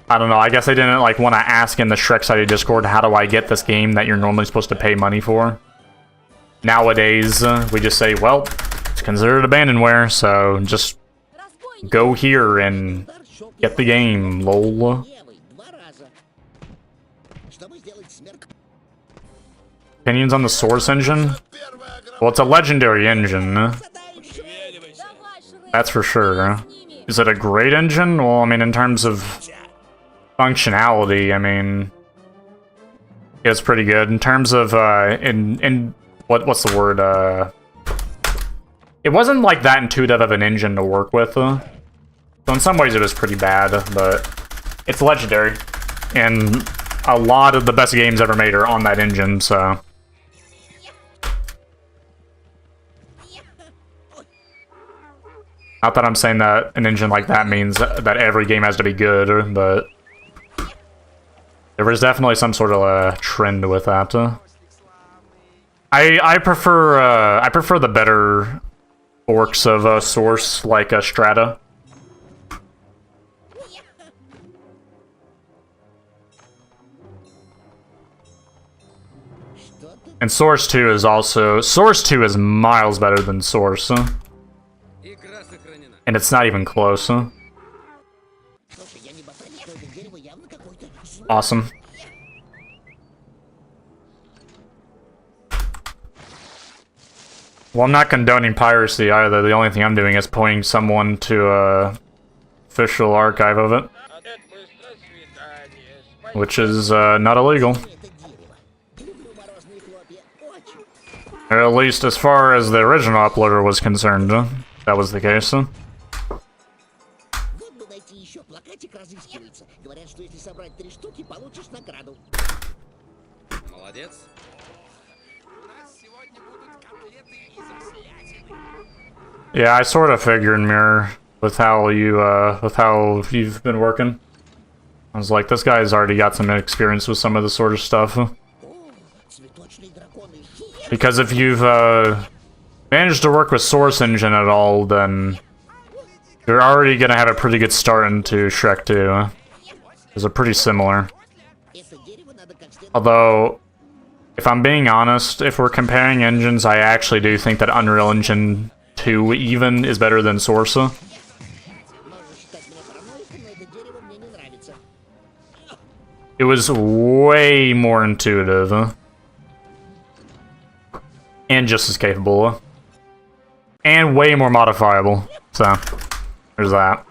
A: I don't know, I guess they didn't like want to ask in the Shrek Society Discord, how do I get this game that you're normally supposed to pay money for? Nowadays, we just say, well, it's considered abandonware, so just go here and get the game, lol. Opinions on the Source engine? Well, it's a legendary engine. That's for sure. Is it a great engine? Well, I mean, in terms of functionality, I mean, it's pretty good. In terms of, what's the word, it wasn't like that intuitive of an engine to work with. So in some ways it was pretty bad, but it's legendary. And a lot of the best games ever made are on that engine, so... Not that I'm saying that an engine like that means that every game has to be good, but... There was definitely some sort of a trend with that. I prefer the better forks of Source, like Strata. And Source 2 is also... Source 2 is miles better than Source. And it's not even close. Awesome. Well, I'm not condoning piracy either. The only thing I'm doing is pointing someone to a official archive of it. Which is not illegal. Or at least as far as the original uploader was concerned, that was the case. Yeah, I sort of figured, Mirror, with how you've been working. I was like, this guy's already got some experience with some of this sort of stuff. Because if you've managed to work with Source Engine at all, then you're already gonna have a pretty good start into Shrek 2. They're pretty similar. Although, if I'm being honest, if we're comparing engines, I actually do think that Unreal Engine 2 even is better than Source. It was way more intuitive. And just as capable. And way more modifiable. So, there's that.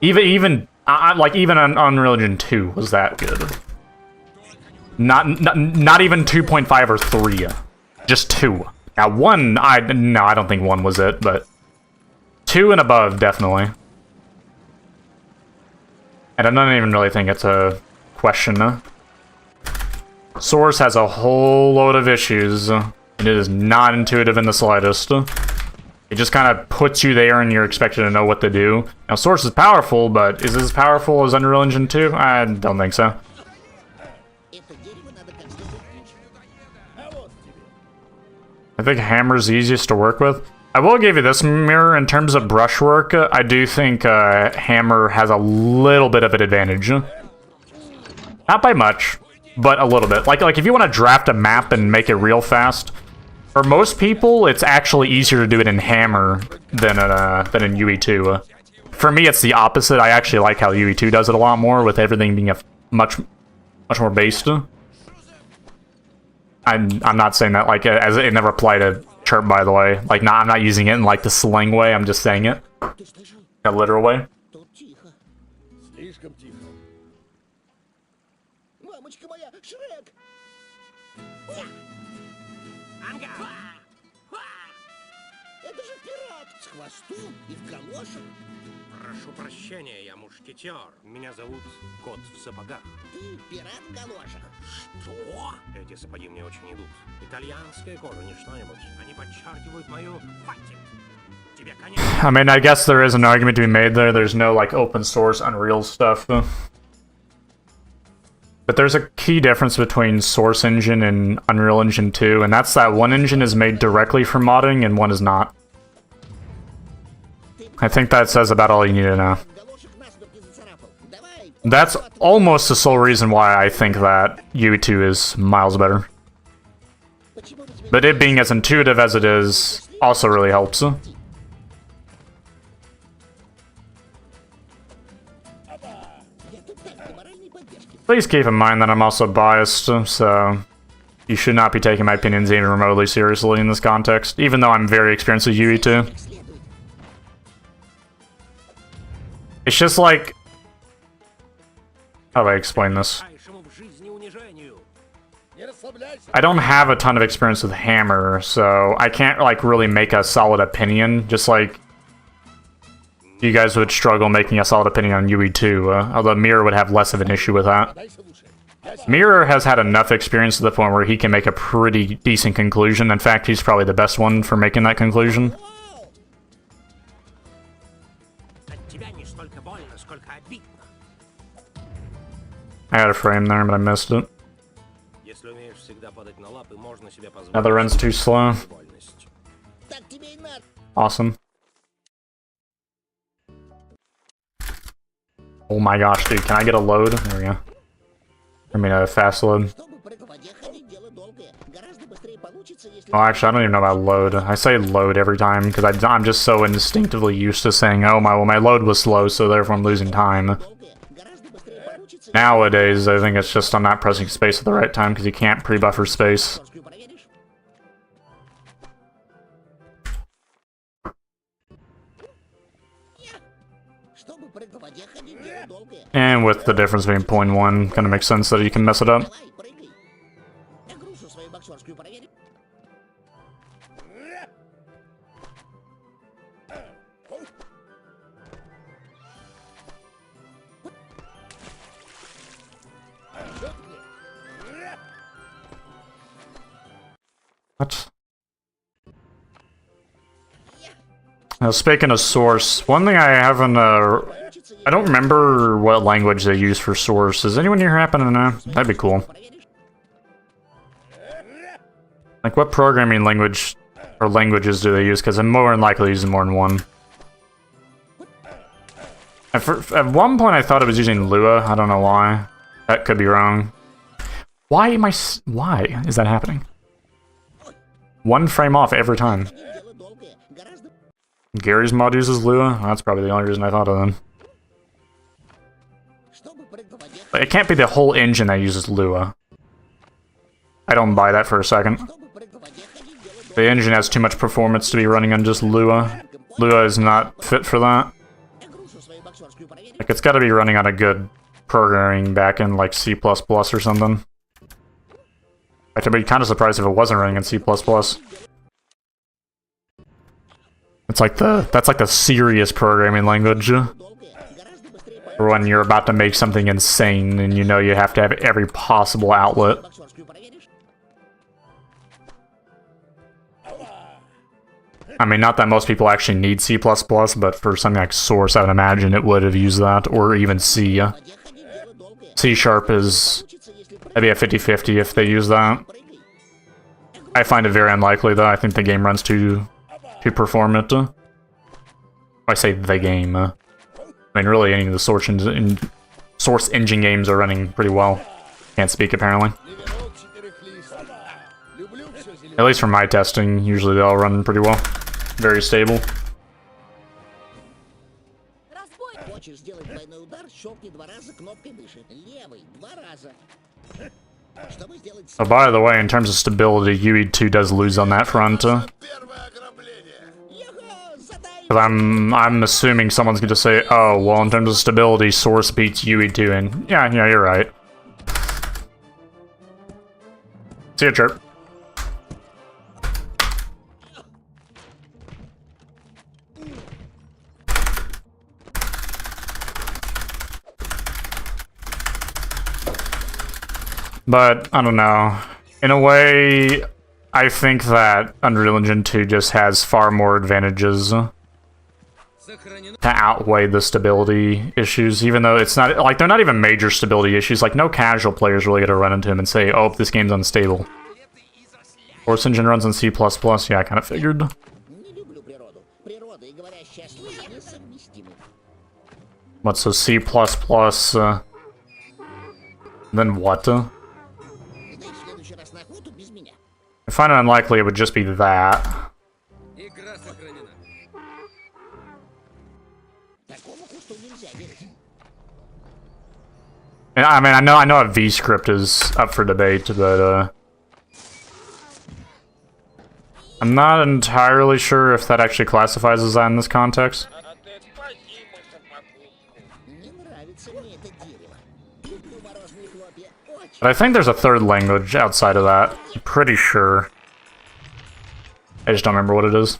A: Even Unreal Engine 2 was that good. Not even 2.5 or 3. Just 2. Now 1, I don't think 1 was it, but 2 and above, definitely. And I don't even really think it's a question. Source has a whole load of issues, and it is not intuitive in the slightest. It just kind of puts you there and you're expected to know what to do. Now, Source is powerful, but is it as powerful as Unreal Engine 2? I don't think so. I think Hammer's easiest to work with. I will give you this, Mirror, in terms of brushwork, I do think Hammer has a little bit of an advantage. Not by much, but a little bit. Like if you want to draft a map and make it real fast, for most people, it's actually easier to do it in Hammer than in UE2. For me, it's the opposite. I actually like how UE2 does it a lot more, with everything being a much more based. I'm not saying that like as it never applied to Chirp, by the way. Like, I'm not using it in like the slang way. I'm just saying it in a literal way.
B: Слишком тихо.
C: Мамочка моя, Шрек! Это же пират с хвостом и в галошах.
E: Прошу прощения, я мушкетер. Меня зовут Кот в сапогах.
C: Ты пират в галошах.
E: Что? Эти сапоги мне очень идут. Итальянская кожа, не что-нибудь. Они подчеркивают мою фатик. Тебе конец.
A: I mean, I guess there is an argument to be made there. There's no, like, open source Unreal stuff. But there's a key difference between Source Engine and Unreal Engine 2, and that's that one engine is made directly for modding and one is not. I think that says about all you need to know. That's almost the sole reason why I think that UE2 is miles better. But it being as intuitive as it is also really helps. Please keep in mind that I'm also biased, so you should not be taking my opinions even remotely seriously in this context, even though I'm very experienced with UE2. It's just like... how do I explain this? I don't have a ton of experience with Hammer, so I can't, like, really make a solid opinion, just like you guys would struggle making a solid opinion on UE2, although Mirror would have less of an issue with that. Mirror has had enough experience to the point where he can make a pretty decent conclusion. In fact, he's probably the best one for making that conclusion. I had a frame there, but I missed it. Now the run's too slow. Awesome. Oh my gosh, dude, can I get a load? There we go. I mean, a fast load. Oh, actually, I don't even know about load. I say load every time, because I'm just so instinctively used to saying, oh, my load was slow, so therefore I'm losing time. Nowadays, I think it's just I'm not pressing space at the right time, because you can't pre-buffer space. And with the difference between 0.1, kind of makes sense that you can mess it up. What? Now, speaking of source, one thing I haven't, I don't remember what language they use for source. Does anyone here happen to know? That'd be cool. Like, what programming language or languages do they use? Because I'm more than likely using more than one. At one point, I thought it was using Lua. I don't know why. That could be wrong. Why is that happening? One frame off every time. Gary's mod uses Lua? That's probably the only reason I thought of them. It can't be the whole engine that uses Lua. I don't buy that for a second. The engine has too much performance to be running on just Lua. Lua is not fit for that. Like, it's gotta be running on a good programming backend like C++ or something. I'd be kind of surprised if it wasn't running in C++. It's like that's like the serious programming language. For when you're about to make something insane and you know you have to have every possible outlet. I mean, not that most people actually need C++, but for something like Source, I would imagine it would have used that, or even C. C# is maybe a 50-50 if they use that. I find it very unlikely, though. I think the game runs too performant. I say the game. I mean, really, any of the Source Engine games are running pretty well. Can't speak, apparently. At least from my testing, usually they all run pretty well. Very stable. Oh, by the way, in terms of stability, UE2 does lose on that front. I'm assuming someone's going to say, oh, well, in terms of stability, Source beats UE2, and yeah, you're right. See ya, Chirp. But, I don't know. In a way, I think that Unreal Engine 2 just has far more advantages to outweigh the stability issues, even though it's not, like, they're not even major stability issues. Like, no casual players really get to run into them and say, oh, this game's unstable. Force Engine runs on C++, yeah, I kind of figured.
C: Не люблю природу. Природа и говорящая слышь несовместимы.
A: What, so C++, then what?
C: Дай в следующий раз на охоту без меня.
A: I find it unlikely it would just be that.
C: Такому кусту нельзя верить.
A: And I mean, I know a V-script is up for debate, but, I'm not entirely sure if that actually classifies as that in this context.
C: Не нравится мне это дерево. Люблю мороженые хлопья. Очень.
A: But I think there's a third language outside of that. I'm pretty sure. I just don't remember what it is.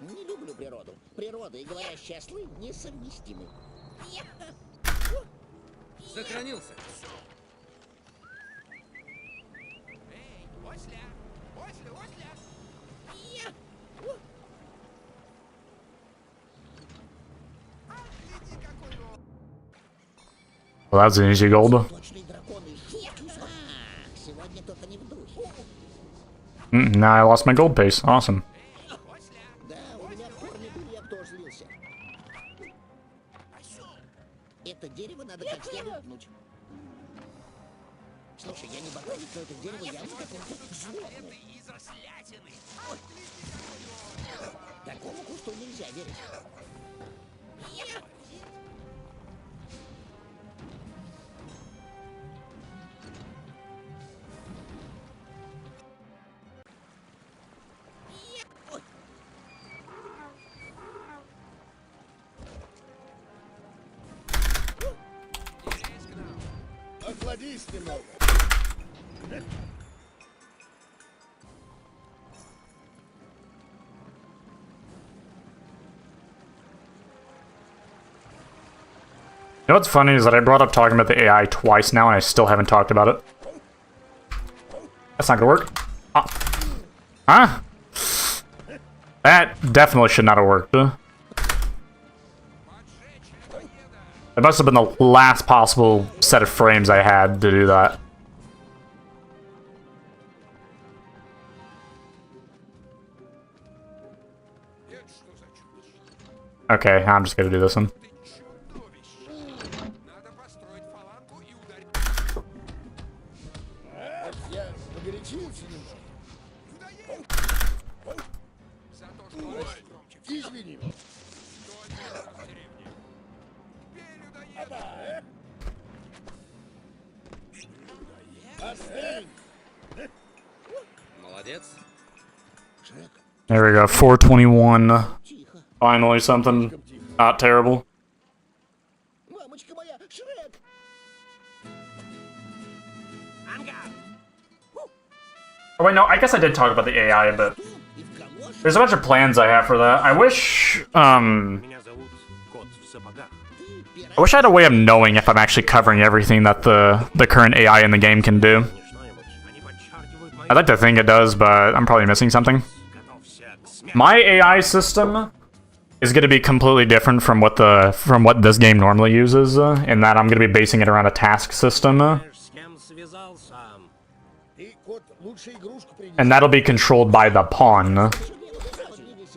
C: Не люблю природу. Природа и говорящая слышь несовместимы.
F: Сохранился.
A: Well, that's an easy gold.
C: Точные драконы. Сегодня кто-то не в духе.
A: Now I lost my gold pace. Awesome.
C: Да, у меня корни были, я тоже злился. Это дерево надо как следует пнуть. Слушай, я не ботаник, но это дерево явно какое-то животное. Такому кусту нельзя верить.
B: Охладись немного.
A: You know what's funny is that I brought up talking about the AI twice now and I still haven't talked about it. That's not gonna work. Huh? That definitely should not have worked. It must have been the last possible set of frames I had to do that. Okay, I'm just gonna do this one.
B: Я погорячился немного. Извини. Остынь.
F: Молодец.
A: There we go, 421.
C: Тихо.
A: Finally, something not terrible.
C: Мамочка моя, Шрек!
A: Oh wait, no, I guess I did talk about the AI, but
C: И в галоши
A: there's a bunch of plans I have for that. I wish
E: Меня зовут Кот в сапогах.
C: ты
A: I wish I had a way of knowing if I'm actually covering everything that the current AI in the game can do.
E: Что-нибудь. Они подчеркивают мою
A: I'd like to think it does, but I'm probably missing something.
E: готовься к смерти.
A: My AI system is going to be completely different from what this game normally uses, in that I'm going to be basing it around a task system,
E: С кем связался?
B: Ты, кот, лучше игрушку принеси.
A: and that'll be controlled by the pawn.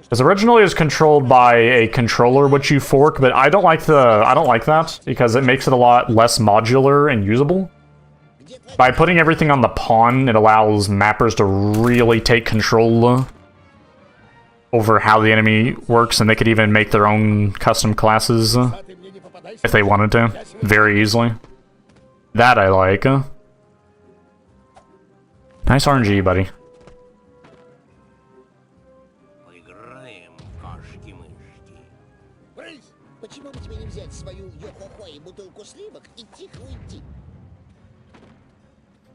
A: Because originally it was controlled by a controller which you fork, but I don't like that because it makes it a lot less modular and usable. By putting everything on the pawn, it allows mappers to really take control over how the enemy works, and they could even make their own custom classes
B: А ты мне не попадайся.
A: if they wanted to, very easily. That I like. Nice RNG, buddy.
E: Поиграем в кошки-мышки.
B: Брысь.
C: Почему бы тебе не взять свою йо-хо-хо и бутылку сливок и тихо уйти?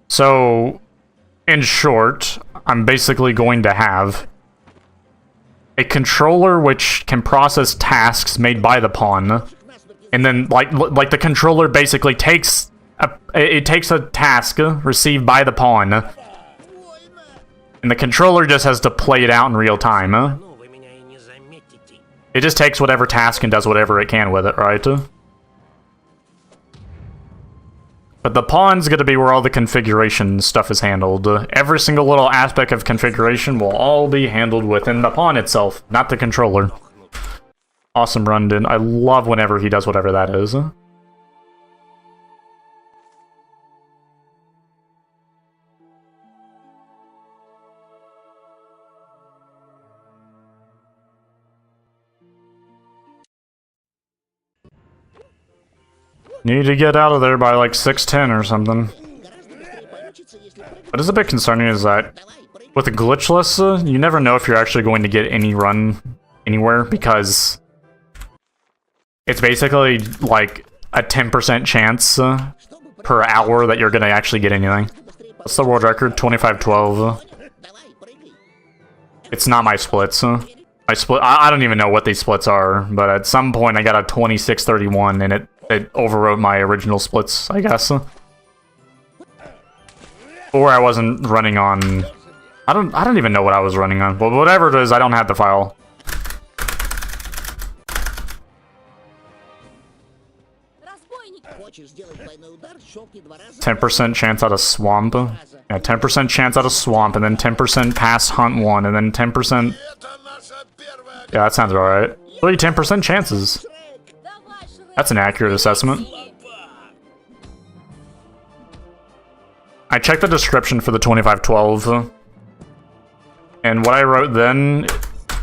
A: So, in short, I'm basically going to have a controller which can process tasks made by the pawn, and then like the controller basically takes it takes a task received by the pawn, and the controller just has to play it out in real time.
E: Ну, вы меня и не заметите.
A: It just takes whatever task and does whatever it can with it, right? But the pawn's gonna be where all the configuration stuff is handled. Every single little aspect of configuration will all be handled within the pawn itself, not the controller. Awesome run, dude. I love whenever he does whatever that is. Need to get out of there by like 6:10 or something. What is a bit concerning is that with the glitchless, you never know if you're actually going to get any run anywhere, because it's basically like a 10% chance per hour that you're going to actually get anything. What's the world record? 25-12. It's not my splits. My split, I don't even know what these splits are, but at some point I got a 26-31 and it overwrote my original splits, I guess. Or I wasn't running on... I don't even know what I was running on. But whatever it is, I don't have the file.
C: Хочешь сделать двойной удар, щелкни 2 раза.
A: 10% chance out of swamp. Yeah, 10% chance out of swamp, and then 10% past hunt 1, and then 10%... Yeah, that sounds alright. Really, 10% chances. That's an accurate assessment. I checked the description for the 25-12, and what I wrote then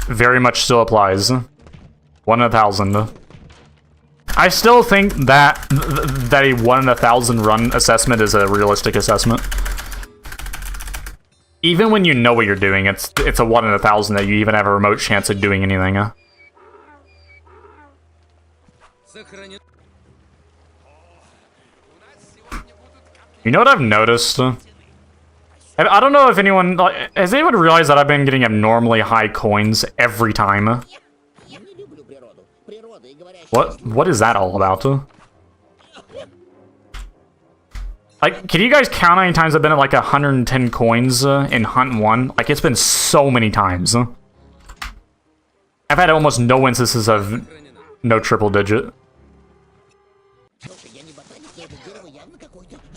A: very much still applies. 1 in 1,000. I still think that a 1 in 1,000 run assessment is a realistic assessment. Even when you know what you're doing, it's a 1 in 1,000 that you even have a remote chance of doing anything. You know what I've noticed? I don't know if anyone... Has anyone realized that I've been getting abnormally high coins every time? What is that all about? Like, can you guys count how many times I've been at like 110 coins in Hunt 1? Like, it's been so many times. I've had almost no instances of no triple digit.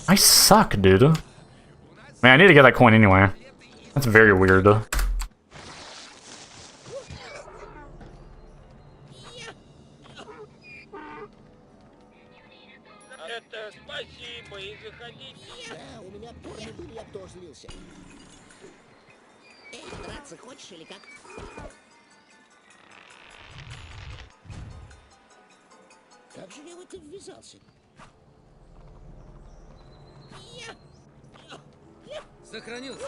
A: I suck, dude. Man, I need to get that coin anyway. That's very weird.
C: Да, у меня тоже были, я тоже злился. Эй, драться хочешь или как? Как же я в это ввязался?
F: Сохранился.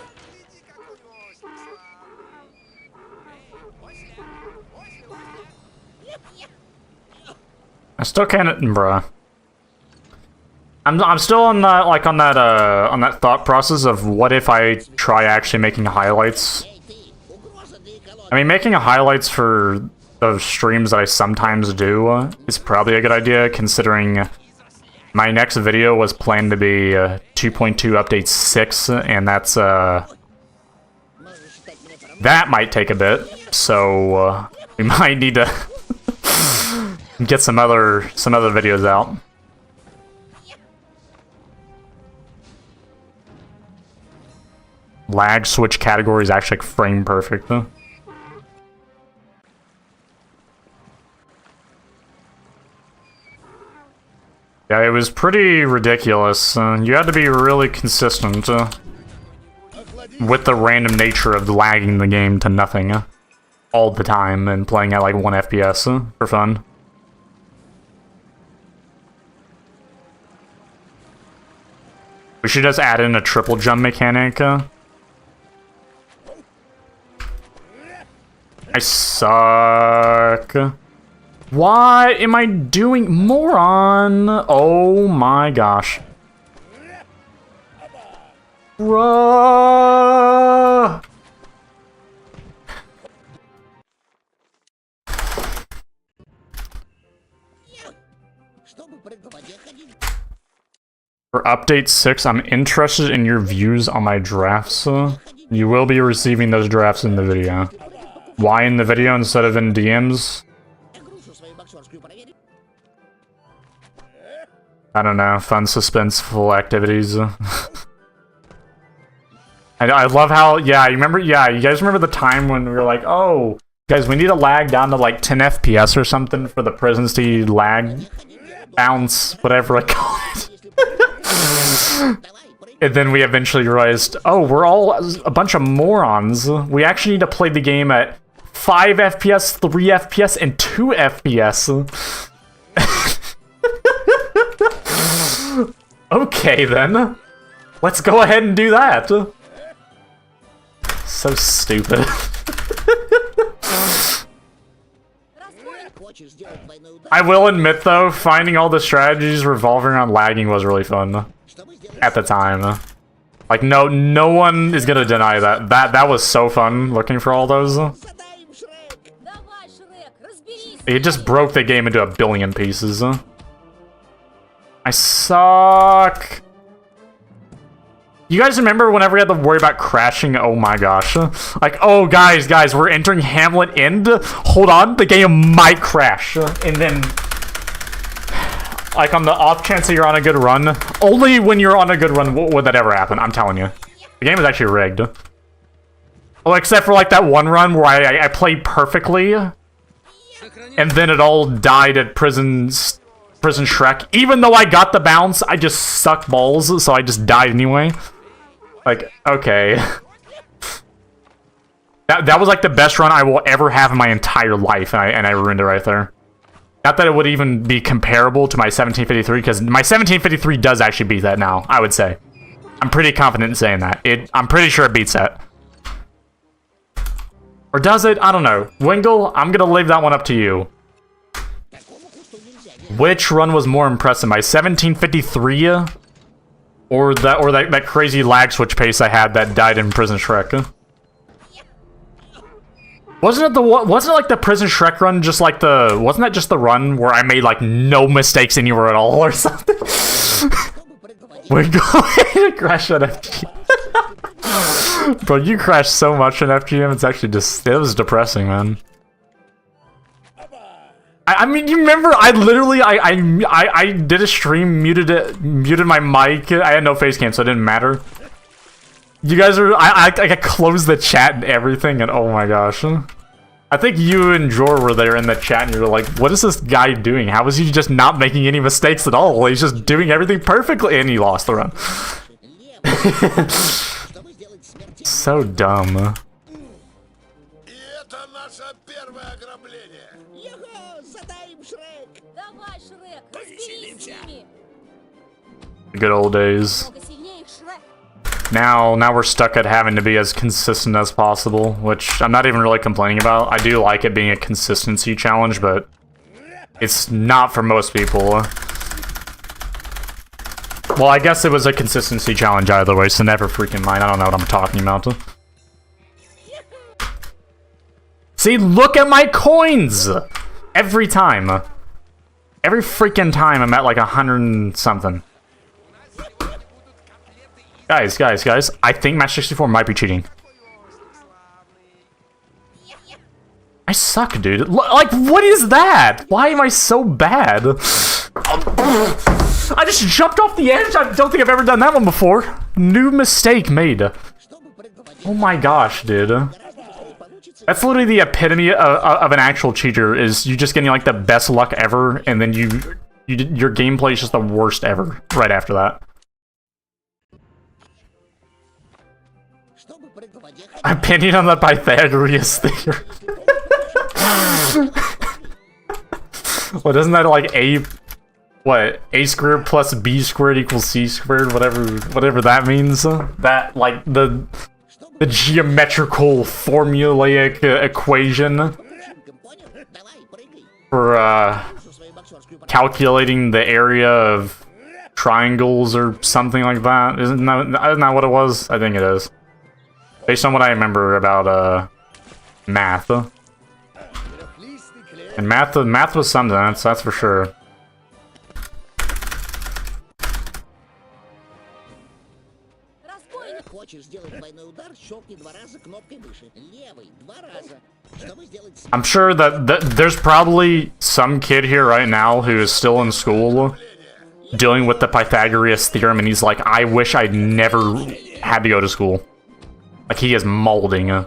A: I still can't, bruh. I'm still on that, like, on that thought process of what if I try actually making highlights. I mean, making highlights for those streams that I sometimes do is probably a good idea, considering my next video was planned to be 2.2 update 6, and that's that might take a bit, so we might need to get some other videos out. Lag switch categories actually frame perfect though. Yeah, it was pretty ridiculous. You had to be really consistent with the random nature of lagging the game to nothing all the time and playing at like 1 FPS for fun. We should just add in a triple jump mechanic. I suck. What am I doing? Moron! Oh my gosh. Bruh! For update 6, I'm interested in your views on my drafts. You will be receiving those drafts in the video. Why in the video instead of in DMs? I don't know, fun suspenseful activities. I love how, yeah, you guys remember the time when we were like, oh, guys, we need to lag down to like 10 FPS or something for the prisons to lag, bounce, whatever I call it. And then we eventually realized, oh, we're all a bunch of morons. We actually need to play the game at 5 FPS, 3 FPS, and 2 FPS. Okay, then. Let's go ahead and do that. So stupid. I will admit, though, finding all the strategies revolving around lagging was really fun. At the time. Like, no one is gonna deny that. That was so fun, looking for all those. It just broke the game into a billion pieces. I suck. You guys remember whenever we had to worry about crashing? Oh my gosh. Like, oh guys, we're entering Hamlet End. Hold on, the game might crash. And then, like, on the off chance that you're on a good run, only when you're on a good run would that ever happen, I'm telling you. The game is actually rigged. Well, except for like that one run where I played perfectly, and then it all died at Prison Shrek. Even though I got the bounce, I just suck balls, so I just died anyway. Like, okay. That was like the best run I will ever have in my entire life, and I ruined it right there. Not that it would even be comparable to my 1753, because my 1753 does actually beat that now, I would say. I'm pretty confident in saying that. I'm pretty sure it beats that. Or does it? I don't know. Wingle, I'm gonna leave that one up to you. Which run was more impressive, my 1753 or that crazy lag switch pace I had that died in Prison Shrek? Wasn't it like the Prison Shrek run, just like wasn't that just the run where I made like no mistakes anywhere at all or something? We're going to crash at FGM. Bro, you crashed so much in FGM, it's actually just, it was depressing, man. I mean, you remember, I literally, I did a stream, muted my mic, I had no face cam, so it didn't matter. You guys are, I closed the chat and everything, and oh my gosh. I think you and Jor were there in the chat, and you were like, what is this guy doing? How is he just not making any mistakes at all? He's just doing everything perfectly, and he lost the run. So dumb. Good old days. Now we're stuck at having to be as consistent as possible, which I'm not even really complaining about. I do like it being a consistency challenge, but it's not for most people. Well, I guess it was a consistency challenge either way, so never freaking mind. I don't know what I'm talking about. See, look at my coins! Every time. Every freaking time I'm at like 100 and something. Guys, I think Match 64 might be cheating. I suck, dude. Like, what is that? Why am I so bad? I just jumped off the edge. I don't think I've ever done that one before. New mistake made. Oh my gosh, dude. That's literally the epitome of an actual cheater, is you just getting like the best luck ever, and then your gameplay is just the worst ever right after that. Opinion on the Pythagorean theorem. What, isn't that like a squared plus b squared equals c squared, whatever that means? That, like, the geometrical formulaic equation for calculating the area of triangles or something like that. Isn't that what it was? I think it is. Based on what I remember about math. And math was something, that's for sure.
C: сделать двойной удар, щелкни 2 раза кнопкой мыши. Левый 2 раза. Чтобы сделать
A: I'm sure that there's probably some kid here right now who is still in school dealing with the Pythagoras theorem, and he's like, I wish I'd never had to go to school. Like, he is molding. And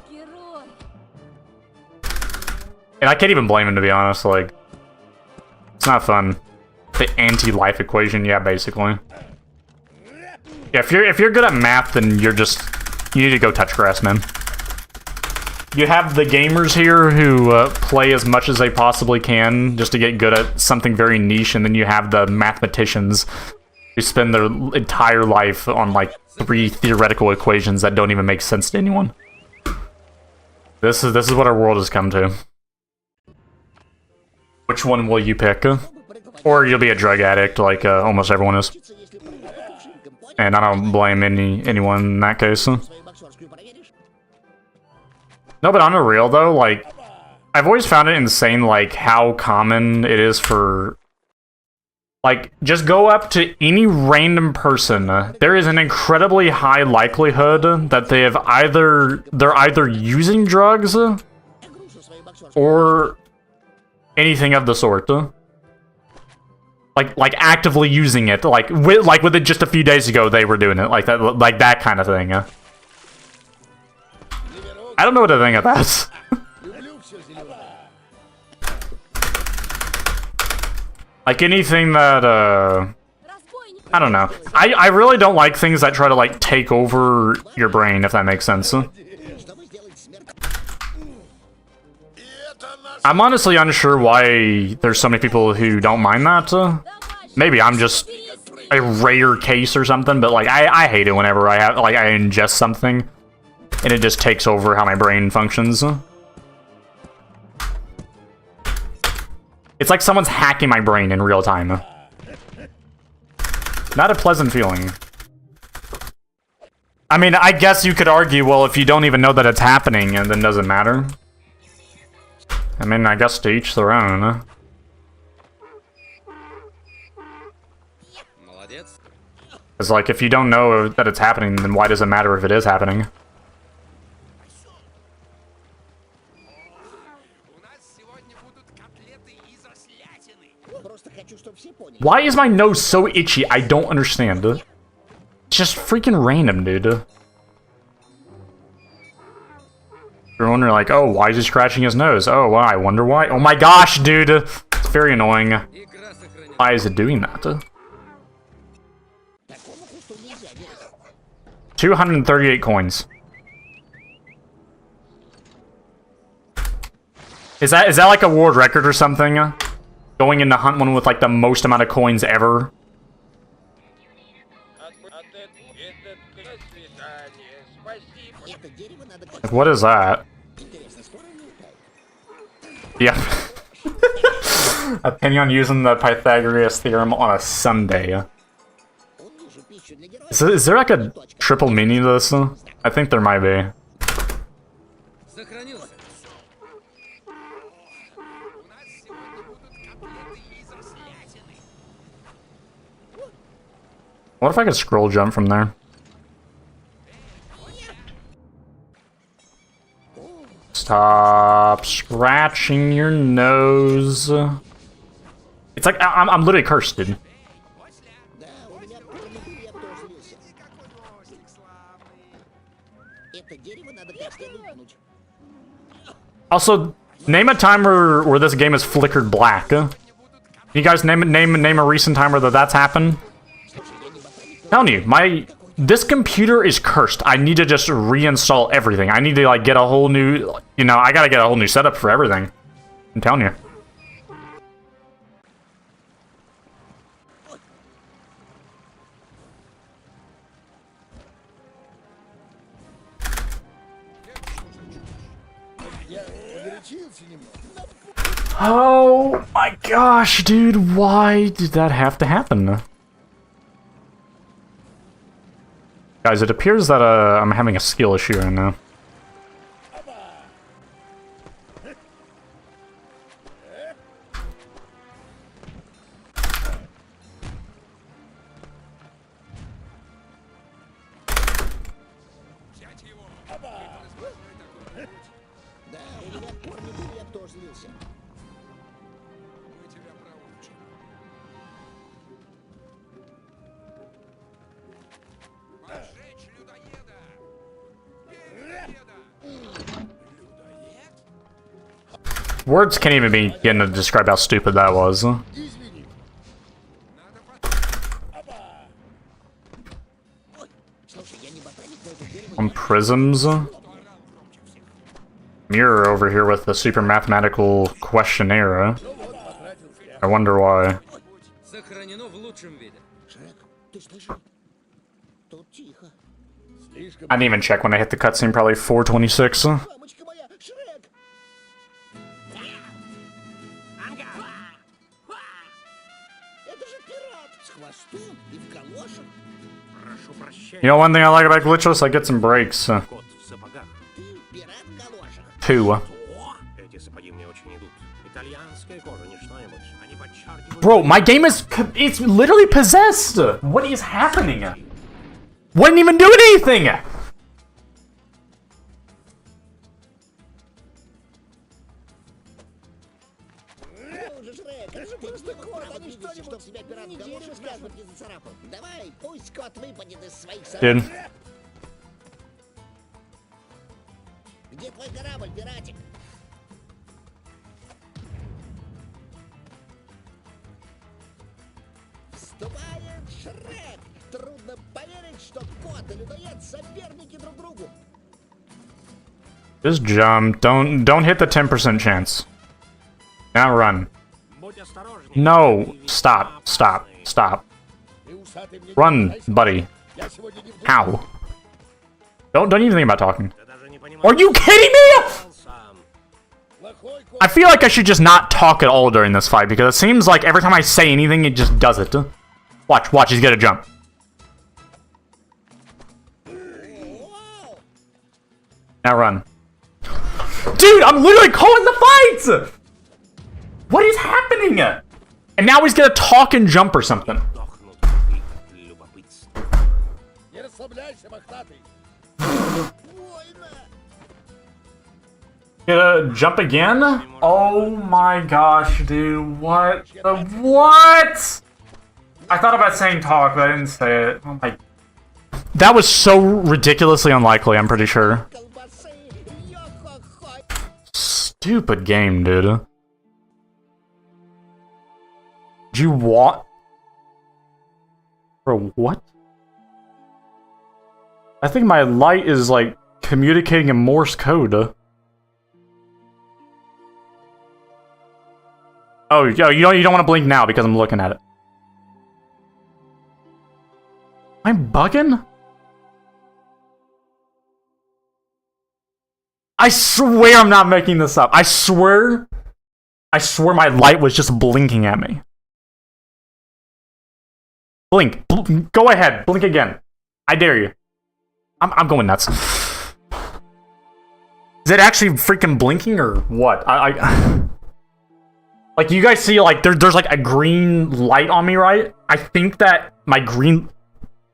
A: I can't even blame him, to be honest. Like, it's not fun. The anti-life equation, yeah, basically. Yeah, if you're good at math, then you need to go touch grass, man. You have the gamers here who play as much as they possibly can just to get good at something very niche, and then you have the mathematicians who spend their entire life on like 3 theoretical equations that don't even make sense to anyone. This is what our world has come to. Which one will you pick? Or you'll be a drug addict like almost everyone is. And I don't blame anyone in that case. No, but on a real though, like, I've always found it insane, like, how common it is for, like, just go up to any random person. There is an incredibly high likelihood that they're either using drugs or anything of the sort. Like actively using it, like within just a few days ago they were doing it, like that kind of thing. I don't know what to think of that. Like anything that I don't know. I really don't like things that try to like take over your brain, if that makes sense. I'm honestly unsure why there's so many people who don't mind that. Maybe I'm just a rare case or something, but like I hate it whenever I ingest something and it just takes over how my brain functions. It's like someone's hacking my brain in real time. Not a pleasant feeling. I mean, I guess you could argue, well, if you don't even know that it's happening, then it doesn't matter. I mean, I guess to each their own, huh? It's like, if you don't know that it's happening, then why does it matter if it is happening? Why is my nose so itchy? I don't understand. It's just freaking random, dude. You're wondering, like, oh, why is he scratching his nose? Oh, well, I wonder why. Oh my gosh, dude! It's very annoying. Why is it doing that? 238 coins. Is that like a world record or something? Going in to hunt one with like the most amount of coins ever? Like, what is that? Yeah. A penny on using the Pythagoras theorem on a Sunday. Is there like a triple meaning to this? I think there might be. What if I could scroll jump from there? Stop scratching your nose. It's like I'm literally cursed, dude. Also, name a time where this game has flickered black. You guys name a recent time where that's happened? I'm telling you, this computer is cursed. I need to just reinstall everything. I need to like get a whole new, you know, I gotta get a whole new setup for everything. I'm telling you. Oh my gosh, dude, why did that have to happen? Guys, it appears that I'm having a skill issue right now.
C: Да, у меня корни были, я тоже злился.
F: Мы тебя проучим. Пожечь людоеда! Бей людоеда!
A: Words can't even begin to describe how stupid that was.
B: Извини.
C: Ой, слушай, я не ботаник, но это дерево...
A: On prisms. Mirror over here with the super mathematical questionnaire. I wonder why.
F: Сохранено в лучшем виде.
C: Шрек, ты слышал? Тут тихо.
B: Слишком...
A: I didn't even check when I hit the cutscene, probably 426.
C: Мамочка моя, Шрек! Это же пират с хвостом и в галошах.
E: Прошу прощения.
A: You know one thing I like about Glitchless? I get some breaks.
E: Кот в сапогах.
C: Ты пират в галошах.
A: 2.
E: О, эти сапоги мне очень идут. Итальянская кожа, не что-нибудь. Они подчеркивают...
A: Bro, my game is... It's literally possessed! What is happening? Wasn't even doing anything!
C: Ну же, Шрек, это же просто кот, а не что-нибудь, чтоб себя пират в галошах скажут не зацарапал. Давай, пусть кот выпадет из своих
A: Dude.
C: сапог. Где твой корабль, пиратик? Вступает Шрек! Трудно поверить, что кот и людоед соперники друг другу.
A: Just jump. Don't hit the 10% chance. Now run.
E: Будь осторожней.
A: No. Stop. Stop. Stop.
B: Ты усатый мне не
A: Run,
B: попадайся.
A: buddy.
B: Я сегодня не в духе.
A: How? Don't even think about talking.
E: Ты даже не понимаешь,
A: Are you kidding me?
B: Плохой кот.
A: I feel like I should just not talk at all during this fight because it seems like every time I say anything, it just does it. Watch, he's gonna jump.
C: Вау!
A: Now run. Dude, I'm literally calling the fights! What is happening? And now he's gonna talk and jump or something.
E: дохнут от любопытства.
B: Не расслабляйся, мохнатый.
C: Больно!
A: Gonna jump again? Oh my gosh, dude. What? What? I thought about saying talk, but I didn't say it. Oh my. That was so ridiculously unlikely, I'm pretty sure.
C: Колбасы! Йо-хо-хо!
A: Stupid game, dude. Do you want... Bro, what? I think my light is, like, communicating in Morse code. Oh, yo, you don't want to blink now because I'm looking at it. I'm bugging? I swear I'm not making this up. I swear my light was just blinking at me. Blink. Go ahead. Blink again. I dare you. I'm going nuts. Is it actually freaking blinking or what? Like, you guys see, like, there's like a green light on me, right? I think that my green...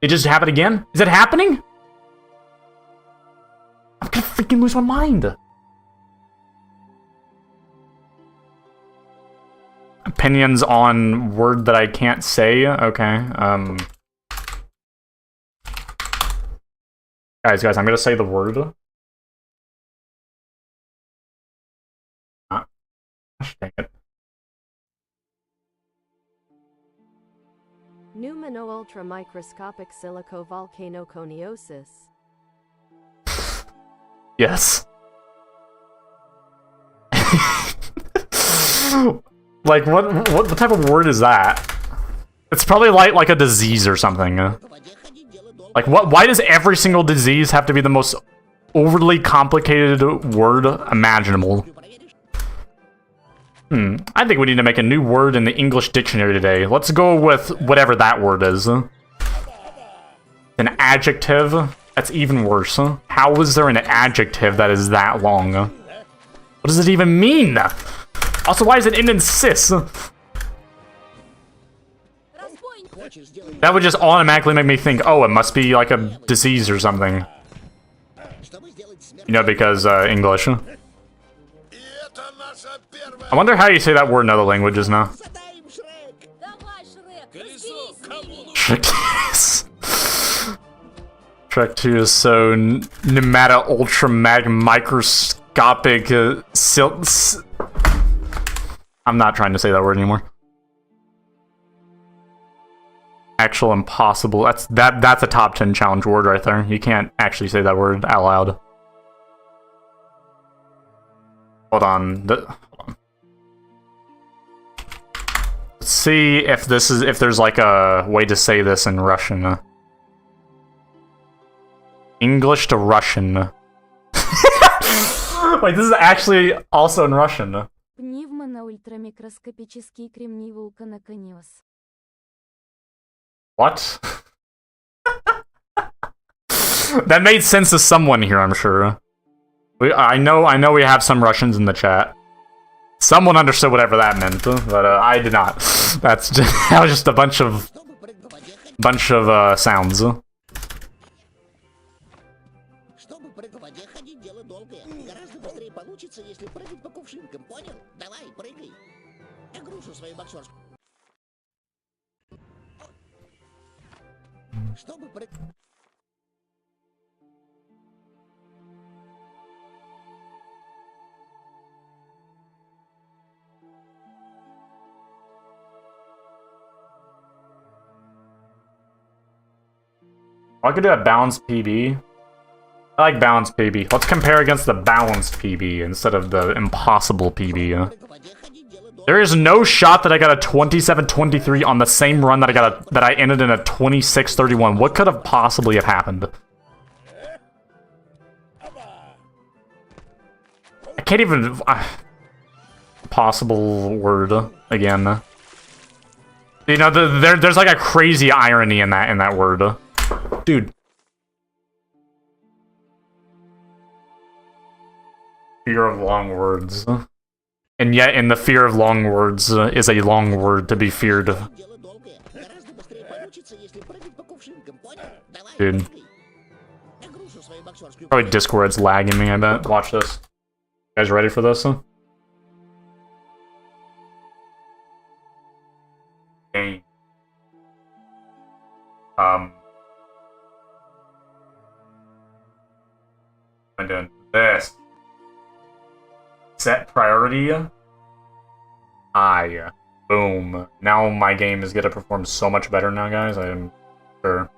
A: It just happened again? Is it happening? I'm gonna freaking lose my mind. Opinions on word that I can't say? Okay, Guys, I'm gonna say the word. Gosh, dang it.
G: Pneumano-ultramicroscopic silicovolcanoconiosis.
A: Yes. Like, what type of word is that? It's probably like a disease or something.
C: По воде ходить дело долго.
A: Like, why does every single disease have to be the most overly complicated word imaginable?
C: Проверишь?
A: I think we need to make a new word in the English dictionary today. Let's go with whatever that word is. An adjective? That's even worse. How is there an adjective that is that long? What does it even mean? Also, why is it in cis?
D: Разбойник!
C: Хочешь сделать...
A: That would just automatically make me think, oh, it must be like a disease or something.
C: чтобы сделать
A: You know, because English.
B: И это наша первая...
A: I wonder how you say that word in other languages now.
C: Задай им, Шрек!
D: Давай, Шрек,
B: Колесо,
D: разберись с
B: кому
D: ними.
B: нужно?
A: Shrek 2 is so pneumatic, ultra microscopic. I'm not trying to say that word anymore. Actual impossible. That's a top 10 challenge word right there. You can't actually say that word out loud. Hold on. Hold on. Let's see if there's like a way to say this in Russian. English to Russian. Wait, this is actually also in Russian.
G: Пневмоно-ультрамикроскопический кремний вулканокониоз.
A: What? That made sense to someone here, I'm sure. I know we have some Russians in the chat. Someone understood whatever that meant, but I did not. That was just a bunch of sounds.
C: Чтобы прыг в воде ходить, дело долгое. Гораздо быстрее получится, если прыгать по кувшинкам, понял? Давай, прыгай. Я грушу свою боксерскую. Чтобы прыг...
A: I could do a balanced PB. I like balanced PB. Let's compare against the balanced PB instead of the impossible PB. There is no shot that I got a 27-23 on the same run that I ended in a 26-31. What could have possibly have happened? I can't even... possible word again. You know, there's like a crazy irony in that word. Dude. Fear of long words. And yet, in the fear of long words is a long word to be feared. Dude. Probably Discord's lagging me, I bet. Watch this. You guys ready for this? Game. I'm doing this. Set priority. Boom. Now my game is gonna perform so much better now, guys. I am sure.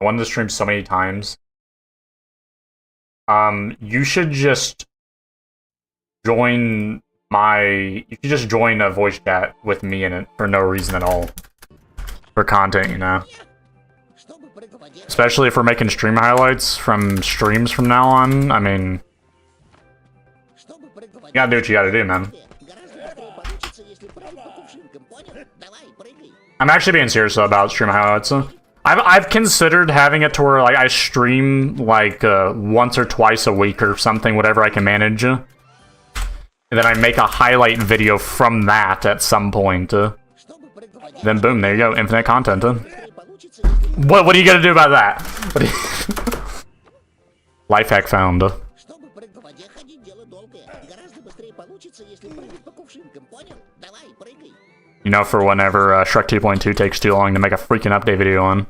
A: I wanted to stream so many times. You should just join you should just join a voice chat with me in it for no reason at all. For content, you know? Especially if we're making stream highlights from streams from now on, I mean... You gotta do what you gotta do, man. I'm actually being serious about stream highlights. I've considered having it to where like I stream like once or twice a week or something, whatever I can manage. And then I make a highlight video from that at some point. Then boom, there you go, infinite content. What are you gonna do about that? Life hack found. You know, for whenever Shrek 2.2 takes too long to make a freaking update video on.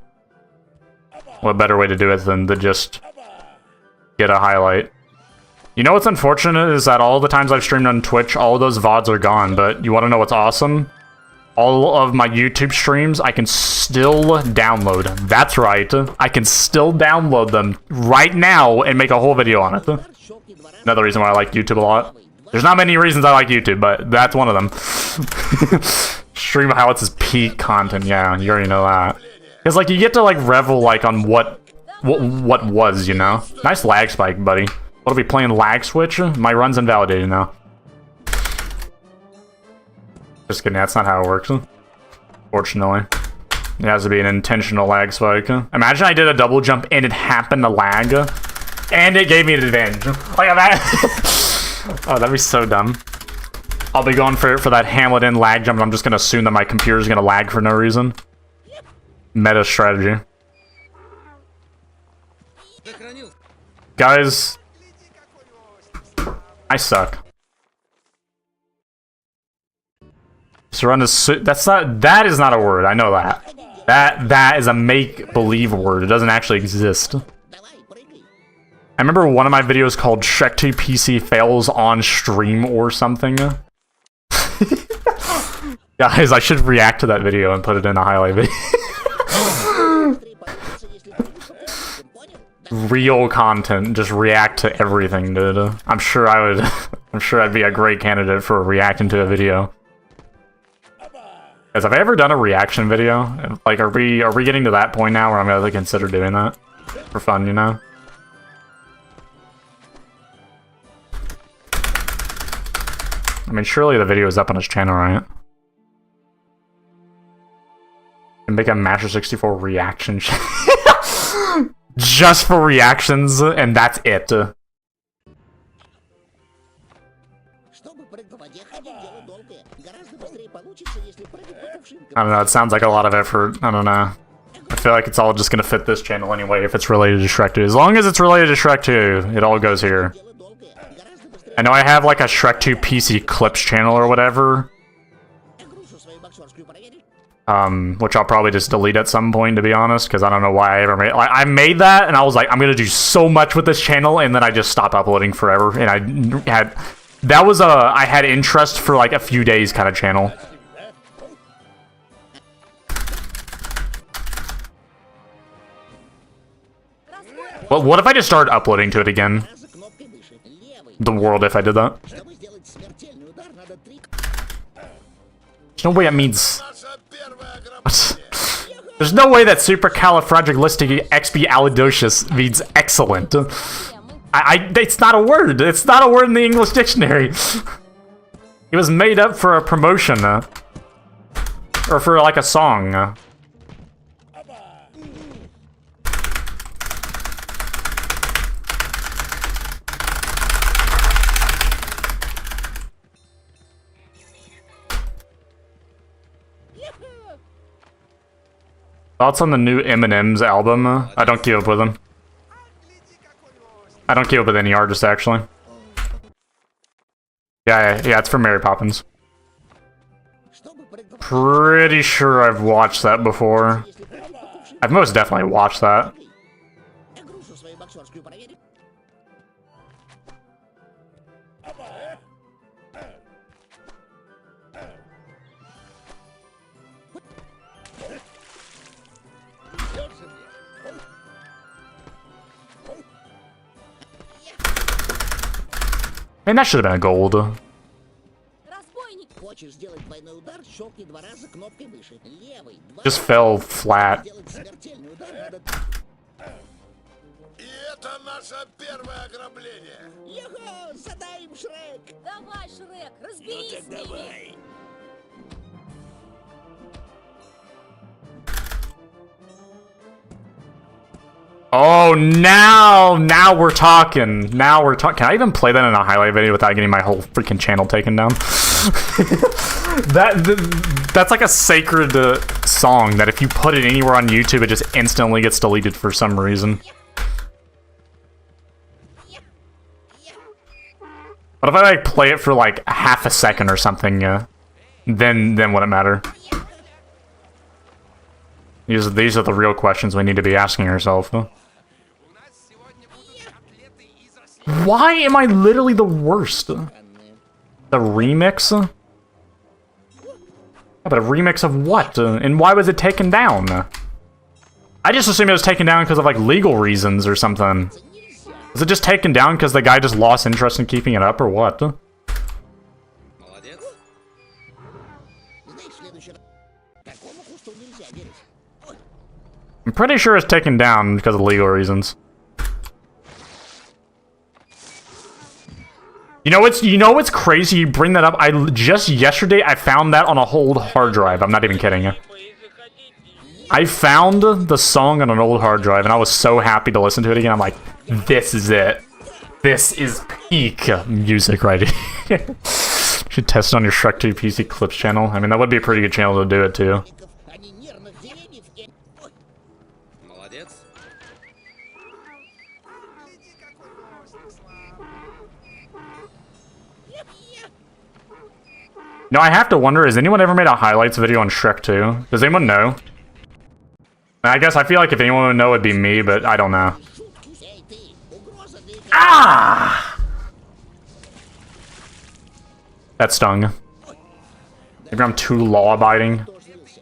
A: What better way to do it than to just get a highlight? You know what's unfortunate is that all the times I've streamed on Twitch, all of those VODs are gone, but you want to know what's awesome? All of my YouTube streams, I can still download. That's right, I can still download them right now and make a whole video on it. Another reason why I like YouTube a lot. There's not many reasons I like YouTube, but that's one of them. Stream highlights is peak content, yeah, you already know that. Because, like, you get to, like, revel, like, on what was, you know? Nice lag spike, buddy. What are we playing, lag switch? My run's invalidated now. Just kidding, that's not how it works. Fortunately. It has to be an intentional lag spike. Imagine I did a double jump and it happened to lag. And it gave me an advantage. Like that. Oh, that'd be so dumb. I'll be going for that Hamlet in lag jump, and I'm just gonna assume that my computer's gonna lag for no reason. Meta strategy.
F: Сохранил.
A: Guys, I suck. Surrender. That is not a word. I know that. That is a make-believe word. It doesn't actually exist. I remember one of my videos called Shrek 2 PC fails on stream or something. Guys, I should react to that video and put it in a highlight video. Real content, just react to everything, dude. I'm sure I would. I'm sure I'd be a great candidate for reacting to a video. Guys, have I ever done a reaction video? Like, are we getting to that point now where I'm gonna consider doing that for fun? You know. I mean, surely the video is up on his channel, right? And make a Master 64 reaction just for reactions, and that's it. I don't know, it sounds like a lot of effort. I don't know. I feel like it's all just gonna fit this channel anyway if it's related to Shrek 2. As long as it's related to Shrek 2, it all goes here. I know I have like a Shrek 2 PC clips channel or whatever. Which I'll probably just delete at some point, to be honest, because I don't know why I ever made. Like, I made that, and I was like, I'm gonna do so much with this channel, and then I just stopped uploading forever. And I had interest for like a few days kind of channel. Well, what if I just started uploading to it again? The world if I did that. There's no way it means. What? There's no way that 𝙎𝙪𝙥𝙧𝙩 means excellent. It's not a word. It's not a word in the English dictionary. It was made up for a promotion, or for like a song. Thoughts on the new Eminem's album? I don't keep up with him. I don't keep up with any artists, actually. Yeah, it's from Mary Poppins. Pretty sure I've watched that before. I've most definitely watched that. Man, that should have been a gold. Just fell flat.
D: Давай, Шрек, разберись с ними.
A: Oh, now we're talking. Now we're talking. Can I even play that in a highlight video without getting my whole freaking channel taken down? That's like a sacred song that if you put it anywhere on YouTube, it just instantly gets deleted for some reason. What if I like play it for like half a second or something? Then would it matter? These are the real questions we need to be asking ourselves. Why am I literally the worst? The remix? Yeah, but a remix of what? And why was it taken down? I just assumed it was taken down because of like legal reasons or something. Was it just taken down because the guy just lost interest in keeping it up or what? I'm pretty sure it's taken down because of legal reasons. You know what's crazy? You bring that up. Just yesterday I found that on a old hard drive. I'm not even kidding you. I found the song on an old hard drive and I was so happy to listen to it again. I'm like, this is it. This is peak music right here. Just Should test it on your Shrek 2 PC Clips channel. I mean, that would be a pretty good channel to do it too.
C: Они нервных деревьев и... Ой,
F: Молодец.
A: No, I have to wonder, has anyone ever made a highlights video on Shrek 2? Does anyone know? I guess I feel like if anyone would know, it'd be me, but I don't know.
C: шутки. Эй, ты, угроза для игры.
A: Ah! That stung. Maybe I'm too law-abiding.
C: Кто злился?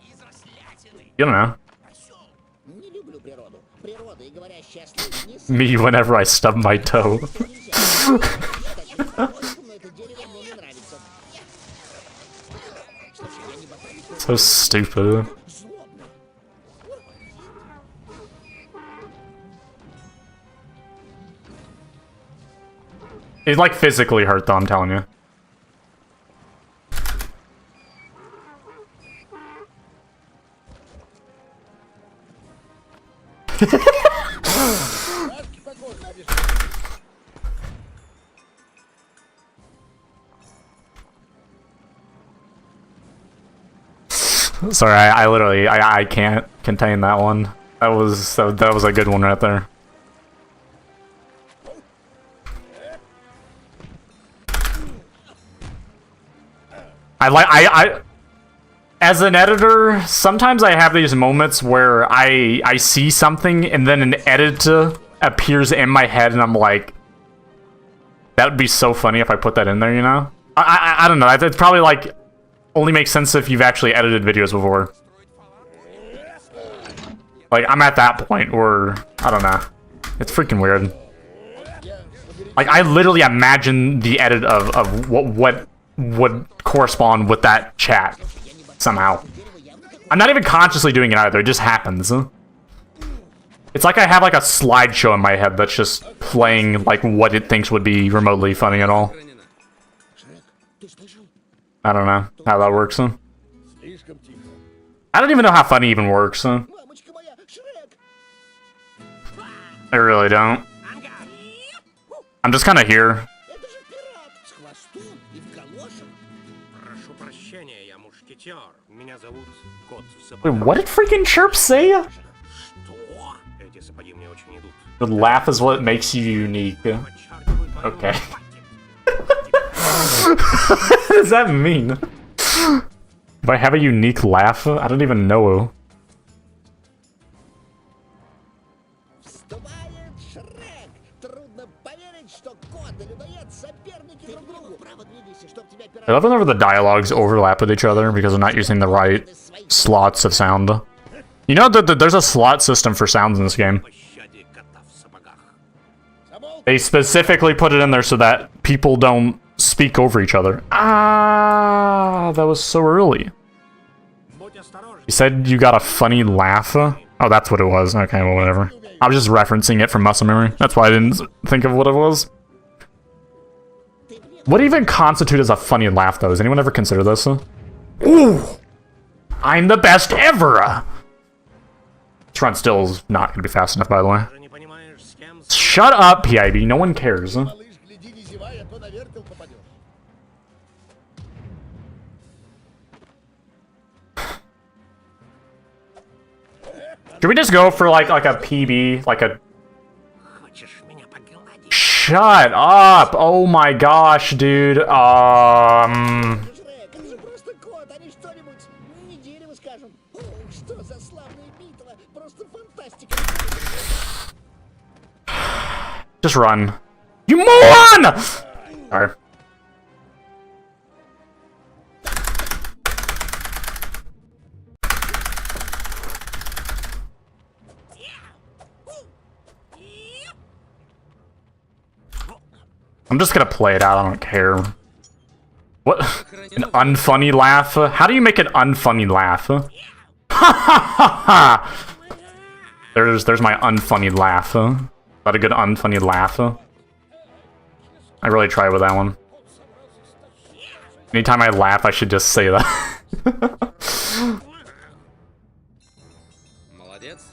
A: You don't know.
C: Не люблю природу. Природа и говорящая слышь не с...
A: Me whenever I stub my toe.
C: Нельзя. Но это дерево мне не нравится. Слушай, я не ботаник.
A: So stupid.
C: Злобно.
A: He's like physically hurt though, I'm telling you. Sorry, I literally I can't contain that one. That was a good one right there. I as an editor, sometimes I have these moments where I see something and then an edit appears in my head and I'm like, that would be so funny if I put that in there, you know? I don't know. It's probably like only makes sense if you've actually edited videos before. Like, I'm at that point where, I don't know. It's freaking weird. Like, I literally imagine the edit of what would correspond with that chat somehow. I'm not even consciously doing it either, it just happens. It's like I have like a slideshow in my head that's just playing like what it thinks would be remotely funny at all.
F: Сохранено.
C: Шрек, ты слышал?
A: I don't know how that works.
B: Слишком тихо.
A: I don't even know how funny even works. I
C: Мамочка моя, Шрек!
A: really don't. I'm just kind of here.
C: Это же пират! С хвостом и в калошах.
E: Прошу прощения, я мушкетер. Меня зовут Кот в
A: Wait,
E: сапогах.
A: what did freaking Chirp say?
E: Что? Эти сапоги мне очень идут.
A: The laugh is what makes you unique.
E: Подчеркивают мою
A: Okay.
E: фатик.
A: What does that mean? If I have a unique laugh, I don't even know.
C: Вступает Шрек! Трудно поверить, что кот и людоед соперники друг другу. Право двигайся, чтоб тебя
A: I love whenever the dialogues overlap with each other because I'm not using the right slots of sound. You know that there's a slot system for sounds in this game.
E: Пощаде кота в сапогах.
A: They specifically put it in there so that people don't speak over each other. Ah, that was so early.
E: Будь осторожен.
A: You said you got a funny laugh? Oh, that's what it was. Okay, well, whatever. I was just referencing it from muscle memory. That's why I didn't think of what it was. What even constitutes as a funny laugh, though? Has anyone ever considered this? Ooh! I'm the best ever! This run still is not going to be fast enough, by the way.
E: Даже не понимаешь, с кем
A: Shut up, PIB. No one cares.
B: Малыш, гляди, не зевай, а то на вертел попадешь.
A: Should we just go for like a PB, like a...
E: хочешь меня погладить?
A: Shut up! Oh my gosh, dude.
C: Шрек, это же просто кот, а не что-нибудь. Не дерево, скажем. О, что за славная битва. Просто фантастика.
A: Just run. You moron! Sorry. I'm just gonna play it out, I don't care. What? An unfunny laugh? How do you make an unfunny laugh? Ha ha ha ha! There's my unfunny laugh. That a good unfunny laugh? I really try with that one. Anytime I laugh, I should just say that.
F: Молодец.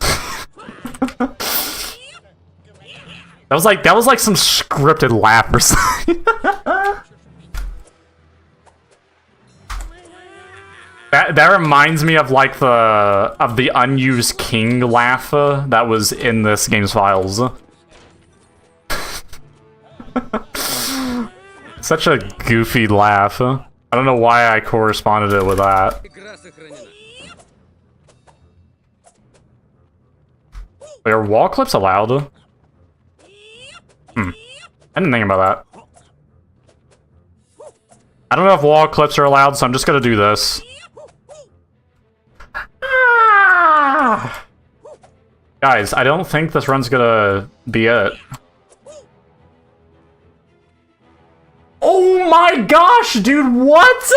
A: That was like some scripted laugh or something. That reminds me of like the unused king laugh that was in this game's files. Such a goofy laugh. I don't know why I corresponded it with that.
F: Игра сохранена.
A: Wait, are wall clips allowed? I didn't think about that. I don't know if wall clips are allowed, so I'm just gonna do this. Ah! Guys, I don't think this run's gonna be it. Oh my gosh, dude, what?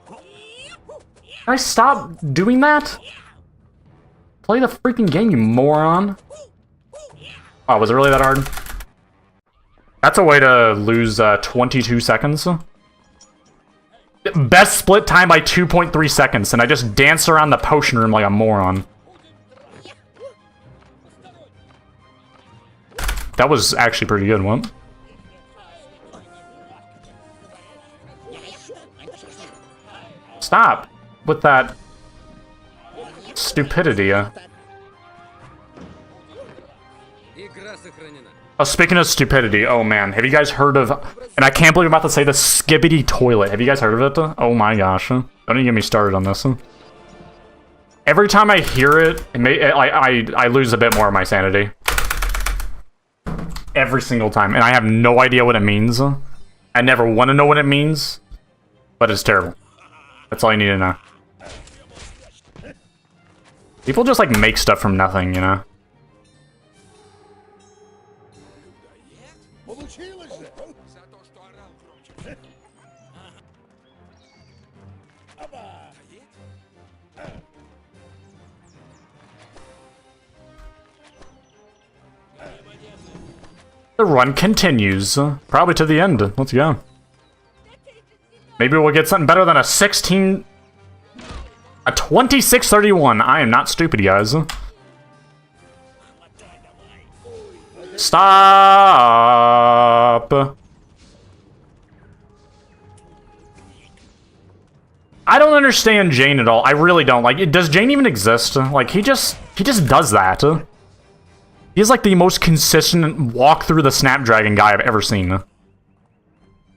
A: Can I stop doing that? Play the freaking game, you moron. Oh, was it really that hard? That's a way to lose 22 seconds. Best split time by 2.3 seconds, and I just danced around the potion room like a moron. That was actually pretty good, what? Stop with that stupidity.
F: Игра сохранена.
A: Oh, speaking of stupidity, oh man, have you guys heard of, and I can't believe I'm about to say the skibbity toilet. Have you guys heard of it? Oh my gosh. Don't even get me started on this. Every time I hear it, I lose a bit more of my sanity. Every single time, and I have no idea what it means. I never want to know what it means, but it's terrible. That's all you need to know. People just like make stuff from nothing, you know?
B: Получилось же!
F: За то, что орал громче.
A: The run continues. Probably to the end. Let's go. Maybe we'll get something better than a 26-31. I am not stupid, guys. Stop. I don't understand Jane at all. I really don't. Like, does Jane even exist? Like, he just does that. He's like the most consistent walk through the Snapdragon guy I've ever seen.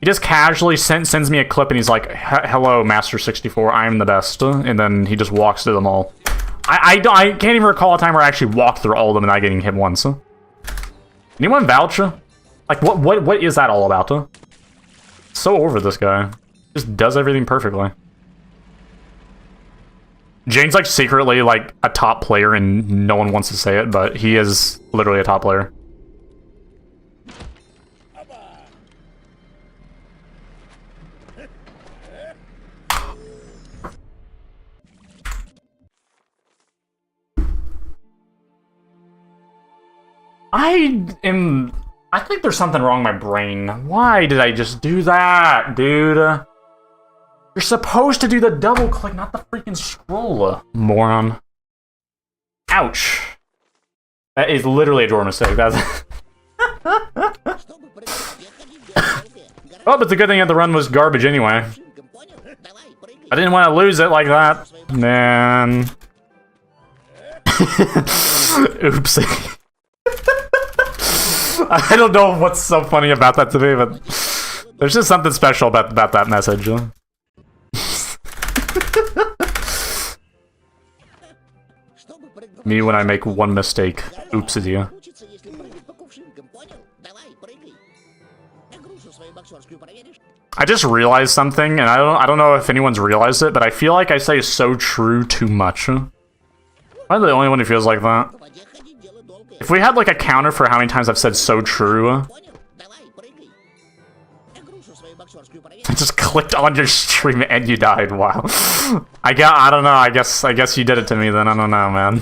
A: He just casually sends me a clip and he's like, "Hello, Master 64, I am the best," and then he just walks through them all. I can't even recall a time where I actually walked through all of them and not getting hit once. Anyone vouch? Like, what is that all about? So over this guy. Just does everything perfectly. Jane's like secretly like a top player and no one wants to say it, but he is literally a top player. I think there's something wrong with my brain. Why did I just do that, dude? You're supposed to do the double click, not the freaking scroll, moron. Ouch. That is literally a drawer mistake. That's oh, but the good thing that the run was garbage anyway. I didn't want to lose it like that. Man. Oopsie. I don't know what's so funny about that to me, but there's just something special about that message. Me when I make one mistake. Oopsie. I just realized something, and I don't know if anyone's realized it, but I feel like I say "so true" too much. Am I the only one who feels like that? If we had like a counter for how many times I've said "so true," I just clicked on your stream and you died. Wow. I don't know. I guess you did it to me then. I don't know, man.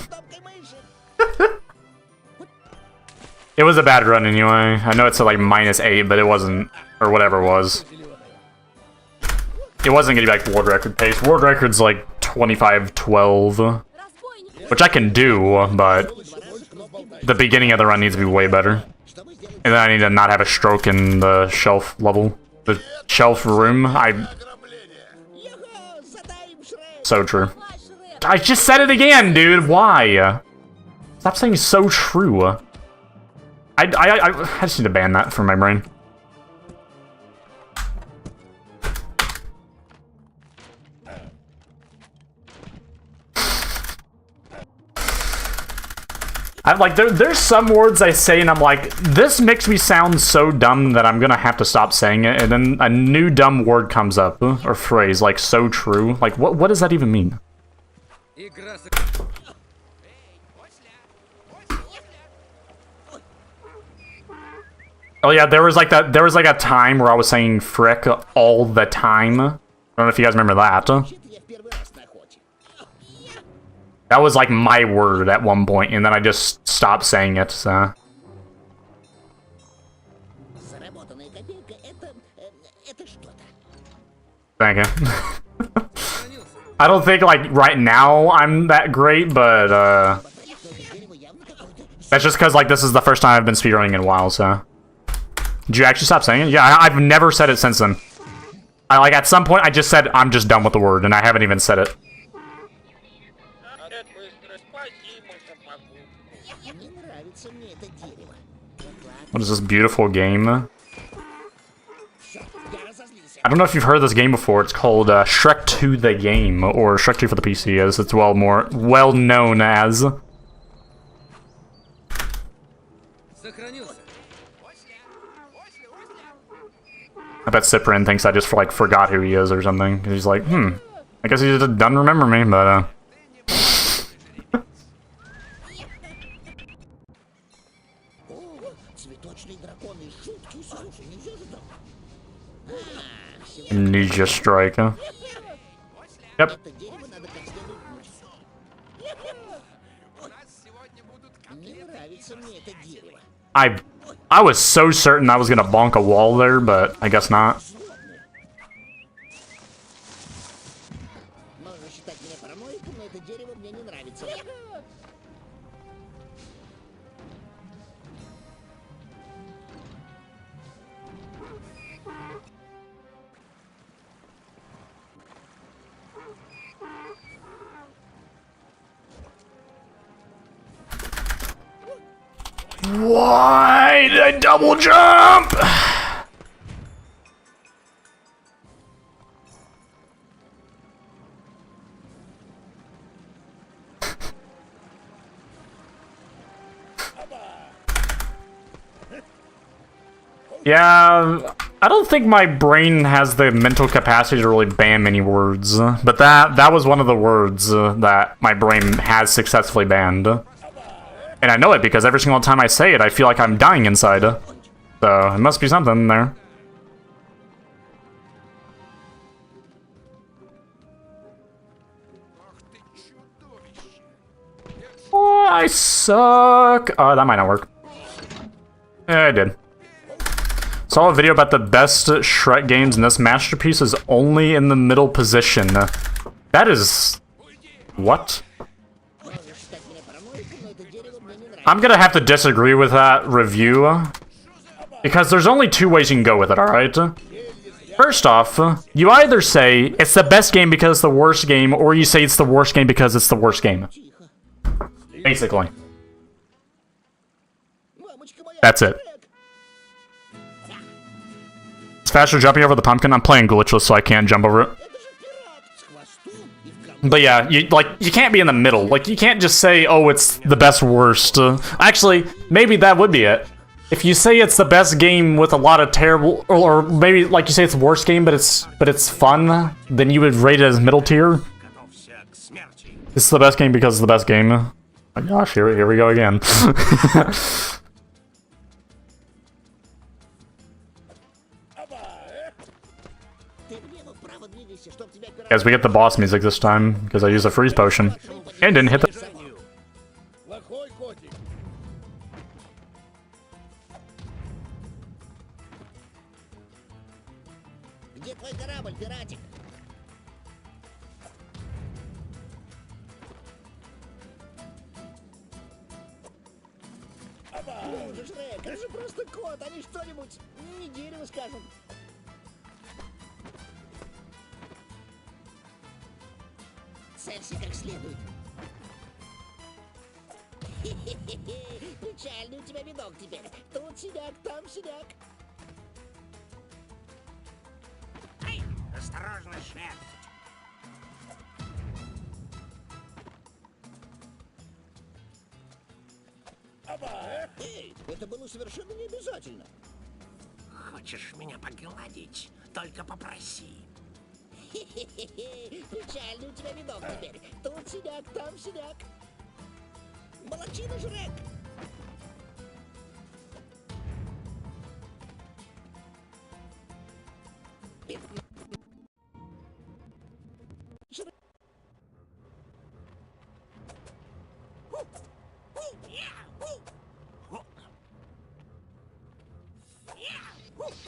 A: It was a bad run anyway. I know it's like -8, but it wasn't, or whatever it was. It wasn't gonna be like world record pace. World record's like 25:12, which I can do, but the beginning of the run needs to be way better. And then I need to not have a stroke in the shelf level. The shelf room, So true.
D: Давай, Шрек.
A: I just said it again, dude. Why? Stop saying so true. I just need to ban that from my brain. There's some words I say and I'm like, this makes me sound so dumb that I'm gonna have to stop saying it, and then a new dumb word comes up, or phrase, like so true. Like, what does that even mean?
F: Игра с...
A: Oh yeah, there was like a time where I was saying frick all the time. I don't know if you guys remember that.
C: Вообще-то я в первый раз на охоте.
A: That was like my word at one point, and then I just stopped saying it, so.
C: Заработанная копейка это что-то.
A: Thank you. I don't think, like, right now I'm that great, but,
C: Дерево явно какое-то.
A: that's just because, like, this is the first time I've been speedrunning in a while, so. Did you actually stop saying it? Yeah, I've never said it since then. Like, at some point, I just said, I'm just done with the word, and I haven't even said it.
C: Не нравится мне это дерево.
A: What is this beautiful game?
C: Всё, я разозлился.
A: I don't know if you've heard of this game before. It's called Shrek 2 the Game, or Shrek 2 for the PC, as it's well known as.
F: Сохранился.
A: I bet Cyprian thinks I just like forgot who he is or something. He's like, I guess he just doesn't remember me, but
C: О, цветочные драконы, шутки, слушай, нельзя же так.
A: Ninja Strike. Huh? Yep.
C: Это дерево надо как следует мыть. Не нравится мне это дерево.
A: I was so certain I was gonna bonk a wall there, but I guess not.
C: Можно считать меня параноиком, но это дерево мне не нравится.
A: Why did I double jump? Yeah, I don't think my brain has the mental capacity to really ban many words, but that was one of the words that my brain has successfully banned. And I know it because every single time I say it, I feel like I'm dying inside. So, it must be something there. Oh, I suck. Oh, that might not work. Yeah, I did. Saw a video about the best Shrek games, and this masterpiece is only in the middle position. That is... what?
C: Можно считать меня параноиком, но это дерево мне не нравится.
A: I'm gonna have to disagree with that review, because there's only two ways you can go with it, alright? First off, you either say it's the best game because it's the worst game, or you say it's the worst game because it's the worst game. Basically.
C: Мамочка моя,
A: That's it. It's faster jumping over the pumpkin. I'm playing glitchless, so I can't jump over it.
C: это же пират с хвостом и в камне.
A: But yeah, you can't be in the middle. Like, you can't just say, oh, it's the best worst. Actually, maybe that would be it. If you say it's the best game with a lot of terrible, or maybe like you say it's the worst game, but it's fun, then you would rate it as middle tier.
E: Готовься к смерти.
A: This is the best game because it's the best game. Oh my gosh, here we go again.
C: Ты влево, вправо двигайся, чтоб тебя пират...
A: Guys, we get the boss music this time because I used a freeze potion and didn't hit the.
B: Плохой котик.
C: Где твой корабль, пиратик? Ну же, Шрек, это же просто кот, они что-нибудь не дерево скажут. Прицелься как следует. Хе-хе-хе-хе. Печальный у тебя видок теперь. Тут синяк, там синяк.
E: Эй, осторожно, шеф.
C: Эй, это было совершенно не обязательно.
E: Хочешь меня погладить? Только попроси.
C: Хе-хе-хе-хе. Печальный у тебя видок теперь. Тут синяк, там синяк. Молодчина, Жрек.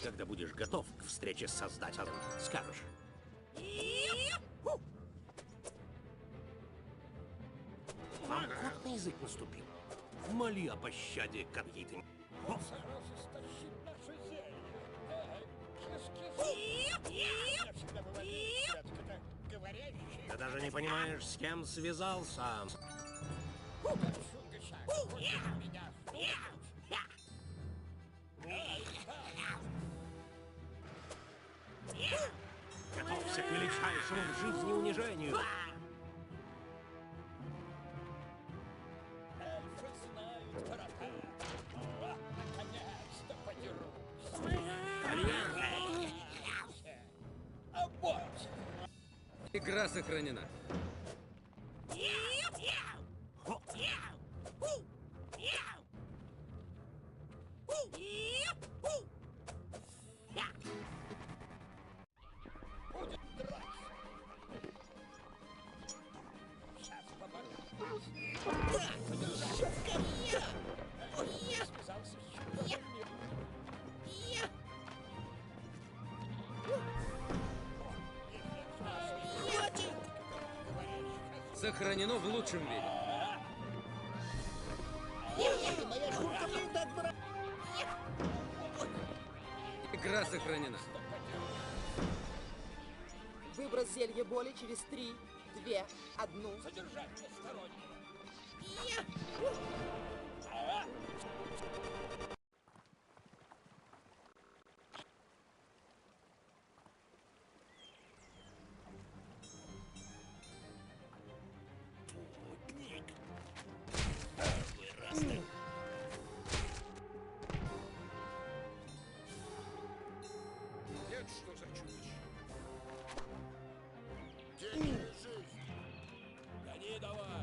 E: Когда будешь готов к встрече с Создателем, скажешь. Вам кот на язык наступил. Моли о пощаде, какие-то...
B: Стащить наше зелье. Кис-кис. Я всегда говорил, ребятки, это говорящие.
E: Ты даже не понимаешь, с кем связался.
B: Чунгача, хочешь меня слушать?
E: Готовься к величайшему в жизни унижению.
B: Эльфы знают карате. О, наконец-то подерусь. А вот.
F: Игра сохранена.
B: Будет драться. Сейчас побору. Я связался с чудом.
F: Сохранено в лучшем виде.
C: Моя шутка мне и так дорога.
F: Игра сохранена.
H: Выброс зелья боли через 3, 2, 1.
B: Задержать постороннего. Нет, что за чудище? День жизнь. Гони давай.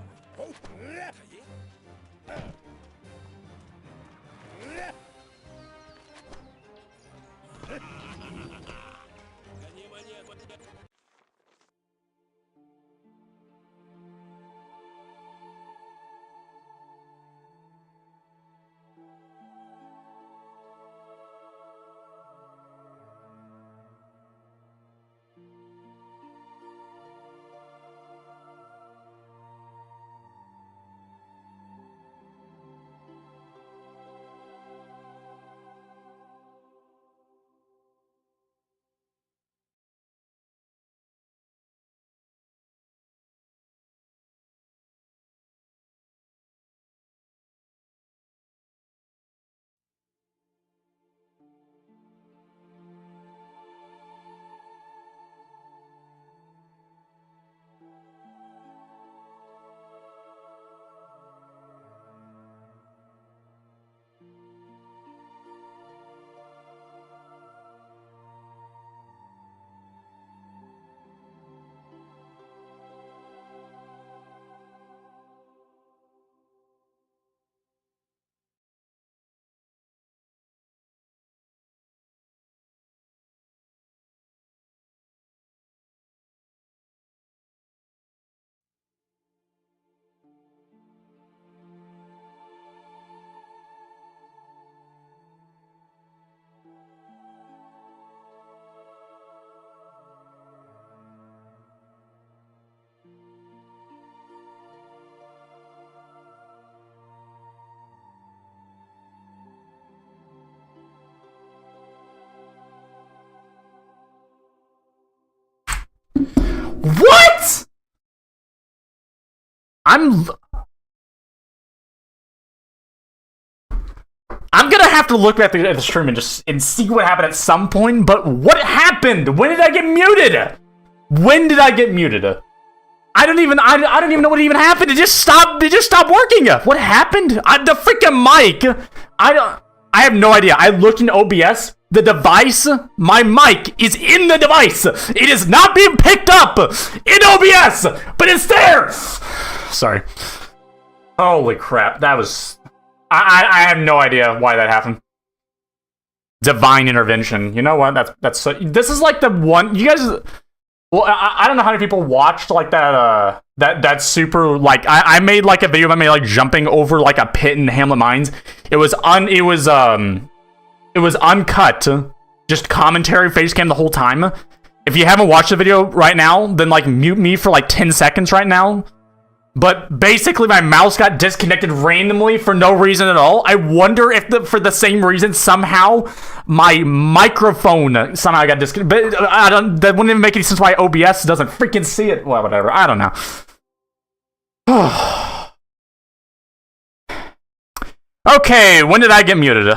A: I'm gonna have to look back at the stream and see what happened at some point, but what happened? When did I get muted? When did I get muted? I don't even know what even happened. It just stopped working. What happened? The freaking mic. I have no idea. I looked in OBS. The device, my mic is in the device. It is not being picked up in OBS, but it's there. Sorry. Holy crap. That was... I have no idea why that happened. Divine intervention. You know what? That's so, this is like the one... You guys... Well, I don't know how many people watched like that that super like I made like a video of me like jumping over like a pit in Hamlet Mines. It was uncut, just commentary face cam the whole time. If you haven't watched the video right now, then like mute me for like 10 seconds right now. But basically my mouse got disconnected randomly for no reason at all. I wonder if for the same reason somehow my microphone somehow got disconnected. But that wouldn't even make any sense why OBS doesn't freaking see it. Well, whatever. I don't know. Okay, when did I get muted?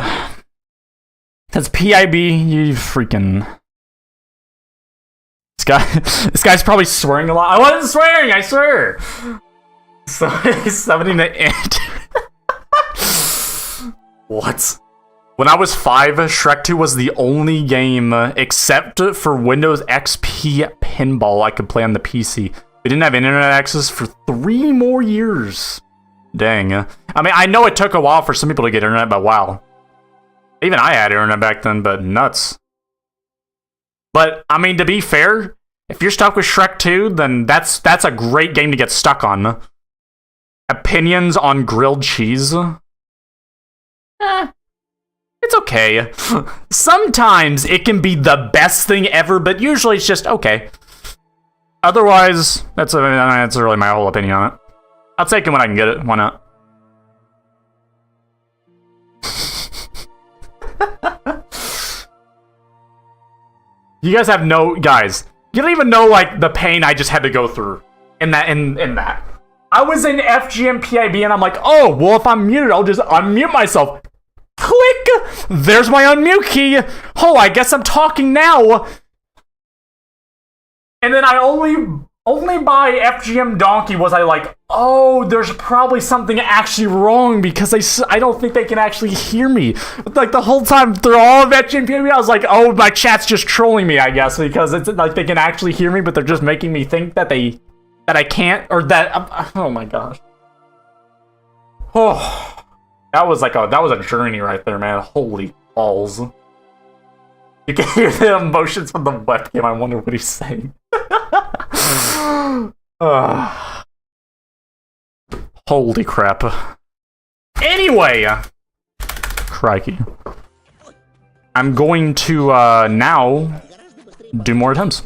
A: That's PIB, you freaking... This guy's probably swearing a lot. I wasn't swearing, I swear! So, somebody to end. What? When I was 5, Shrek 2 was the only game, except for Windows XP Pinball, I could play on the PC. We didn't have internet access for 3 more years. Dang. I mean, I know it took a while for some people to get internet, but wow. Even I had internet back then, but nuts. But, I mean, to be fair, if you're stuck with Shrek 2, then that's a great game to get stuck on. Opinions on grilled cheese? It's okay. Sometimes it can be the best thing ever, but usually it's just okay. Otherwise, that's really my whole opinion on it. I'll take it when I can get it. Why not? You guys have no... Guys, you don't even know, like, the pain I just had to go through in that. I was in FGM PIB and I'm like, oh, well, if I'm muted, I'll just unmute myself. Click! There's my unmute key. Oh, I guess I'm talking now. And then I only by FGM Donkey was I like, oh, there's probably something actually wrong because I don't think they can actually hear me. Like the whole time through all of FGM PIB, I was like, oh, my chat's just trolling me, I guess, because it's like they can actually hear me, but they're just making me think that I can't, or that, oh my gosh. Oh, that was a journey right there, man. Holy balls. You can hear the emotions from the webcam. I wonder what he's saying. Holy crap. Anyway, crikey. I'm going to now do more attempts.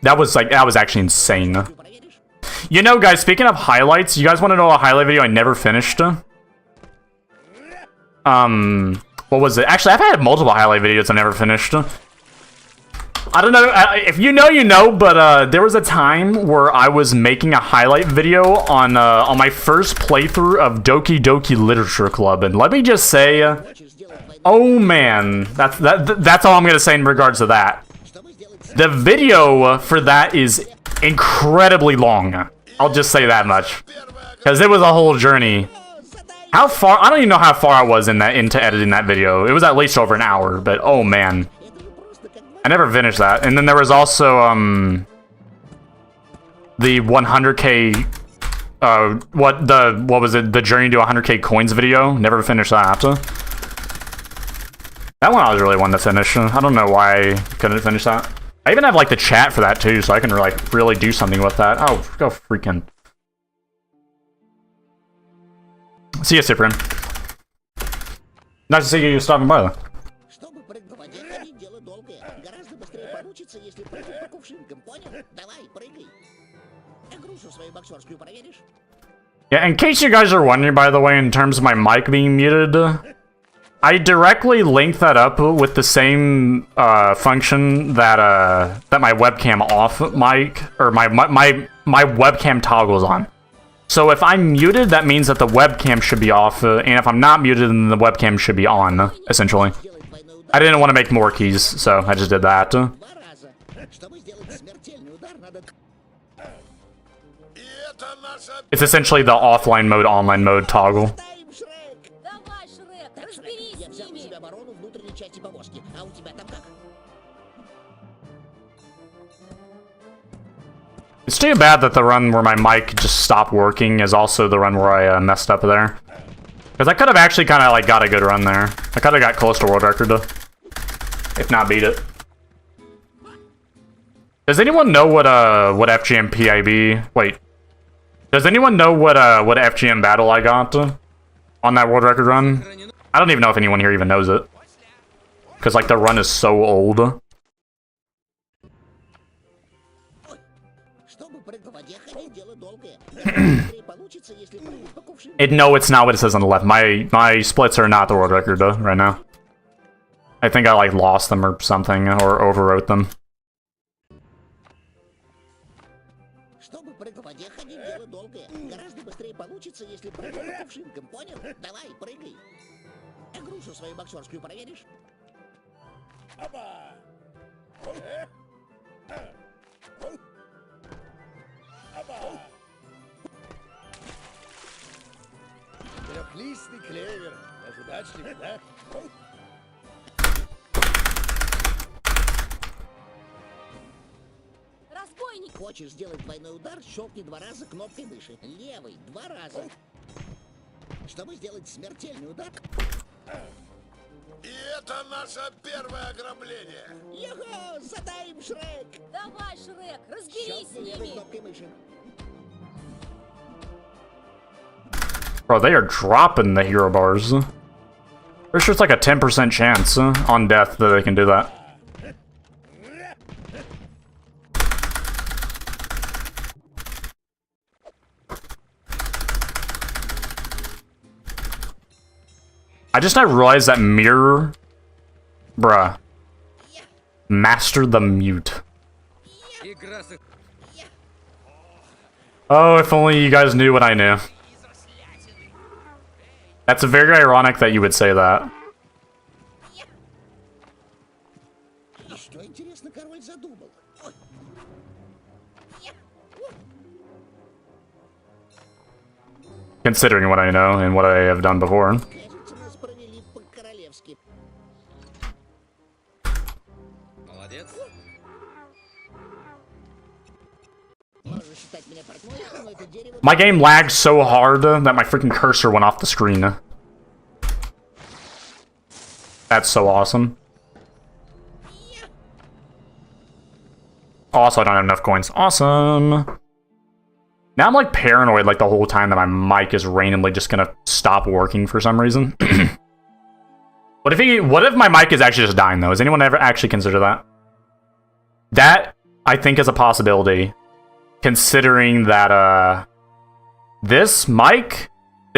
A: That was actually insane. You know, guys, speaking of highlights, you guys want to know a highlight video I never finished? What was it? Actually, I've had multiple highlight videos I never finished. I don't know, if you know, you know, but there was a time where I was making a highlight video on my first playthrough of Doki Doki Literature Club, and let me just say, oh man, that's all I'm gonna say in regards to that. The video for that is incredibly long. I'll just say that much, because it was a whole journey. How far? I don't even know how far I was into editing that video. It was at least over an hour, but oh man. I never finished that. And then there was also, the 100k, what was it? The Journey to 100k Coins video. Never finished that. That one I was really wanting to finish. I don't know why I couldn't finish that. I even have, like, the chat for that, too, so I can, like, really do something with that. Oh, go freaking. See ya, Cyprian. Nice to see you stopping by, though. Yeah, in case you guys are wondering, by the way, in terms of my mic being muted, I directly link that up with the same function that that my webcam off mic or my webcam toggles on. So if I'm muted, that means that the webcam should be off, and if I'm not muted, then the webcam should be on. Essentially, I didn't want to make more keys, so I just did that.
C: Два раза. Чтобы сделать смертельный удар, надо...
A: It's essentially the offline mode, online mode toggle.
C: Дай им, Шрек!
D: Давай, Шрек, разберись
C: Я
D: с
C: взял на
D: ними.
C: себя оборону внутренней части повозки. А у тебя там как?
A: It's too bad that the run where my mic just stopped working is also the run where I messed up there. Because I could have actually kind of like got a good run there. I could have got close to world record, if not beat it. Does anyone know what FGM PIB? Wait. Does anyone know what FGM battle I got on that world record run? I don't even know if anyone here even knows it. Because like the run is so old. No, it's not what it says on the left. My splits are not the world record right now. I think I like lost them or something or overwrote them.
C: Чтобы прыгать в воде ходить, дело долгое. Гораздо быстрее получится, если прыгать по кувшинкам, понял? Давай, прыгай. Грушу свою боксерскую проверишь?
B: Оба! Трехлистный клевер. Даже удачливый, да?
D: Разбойник.
C: Хочешь сделать двойной удар, щелкни 2 раза кнопкой мыши. Левой 2 раза. Чтобы сделать смертельный удар...
B: И это наше первое ограбление.
C: Його! Задай им, Шрек!
D: Давай, Шрек, разберись с
C: Щелкни левой
D: ними.
C: кнопкой мыши.
A: Bro, they are dropping the hero bars. There's just like a 10% chance on death that they can do that. I just now realized that mirror, bruh, master the mute.
F: Игра с...
A: Oh, if only you guys knew what I knew. That's very ironic that you would say that.
C: И что интересно, король задумал? Ой.
A: Considering what I know and what I have done before.
C: Кажется, нас провели по-королевски.
F: Молодец.
C: Можешь считать меня партнером, но это дерево...
A: My game lagged so hard that my freaking cursor went off the screen. That's so awesome. Also, I don't have enough coins. Awesome. Now I'm like paranoid like the whole time that my mic is randomly just gonna stop working for some reason. What if my mic is actually just dying though? Has anyone ever actually considered that? That I think is a possibility. Considering that this mic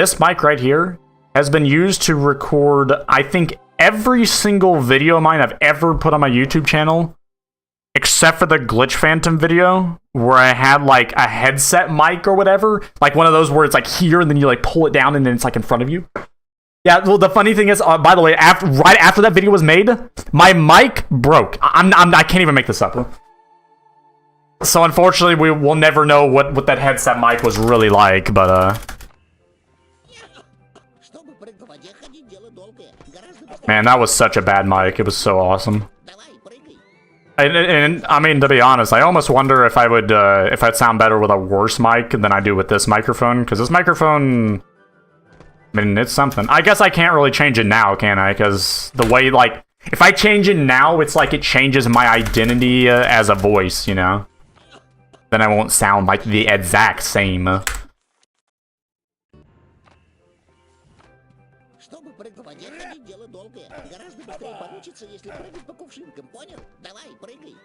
A: right here has been used to record, I think, every single video of mine I've ever put on my YouTube channel, except for the Glitch Phantom video, where I had like a headset mic or whatever, like one of those where it's like here and then you like pull it down and then it's like in front of you. Yeah, well, the funny thing is, by the way, right after that video was made, my mic broke. I can't even make this up. So unfortunately, we will never know what that headset mic was really like, but
C: Чтобы прыгать в воде ходить, дело долгое. Гораздо быстрее...
A: man, that was such a bad mic. It was so awesome.
C: Давай, прыгай.
A: And I mean, to be honest, I almost wonder if I'd sound better with a worse mic than I do with this microphone, because this microphone, I mean, it's something. I guess I can't really change it now, can I? Because the way, like, if I change it now, it's like it changes my identity as a voice, you know? Then I won't sound like the exact same.
C: Чтобы прыгать в воде ходить, дело долгое. Гораздо быстрее получится, если прыгать по кувшинкам, понял? Давай, прыгай.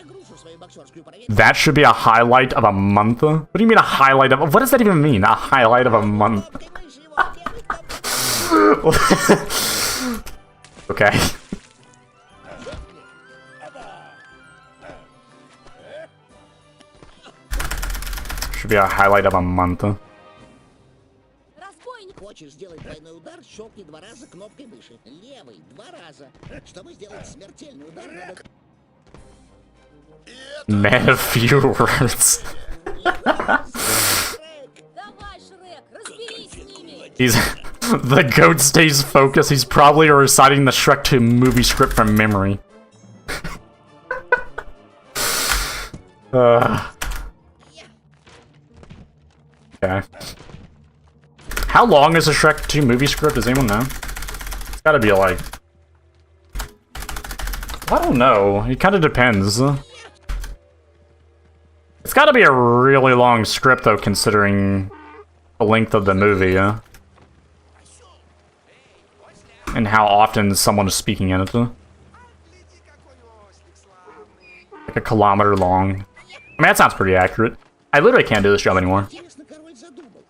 C: Грушу свою боксерскую проверь.
A: That should be a highlight of a month? What do you mean a highlight of... What does that even mean? A highlight of a month?
C: Кнопкой мыши его, левой кнопкой.
A: Okay. Should be a highlight of a month.
D: Разбойник!
C: Хочешь сделать двойной удар, щелкни 2 раза кнопкой мыши. Левый 2 раза. Чтобы сделать смертельный удар, надо...
A: Man of few words.
D: Давай, Шрек, разберись с ними!
A: He's the goat stays focused. He's probably reciting the Shrek 2 movie script from memory. Okay. How long is the Shrek 2 movie script? Does anyone know? It's gotta be like... I don't know. It kind of depends. It's gotta be a really long script, though, considering the length of the movie, and how often someone is speaking in it. Like a kilometer long. I mean, that sounds pretty accurate. I literally can't do this job anymore.
C: Интересно, король задумал.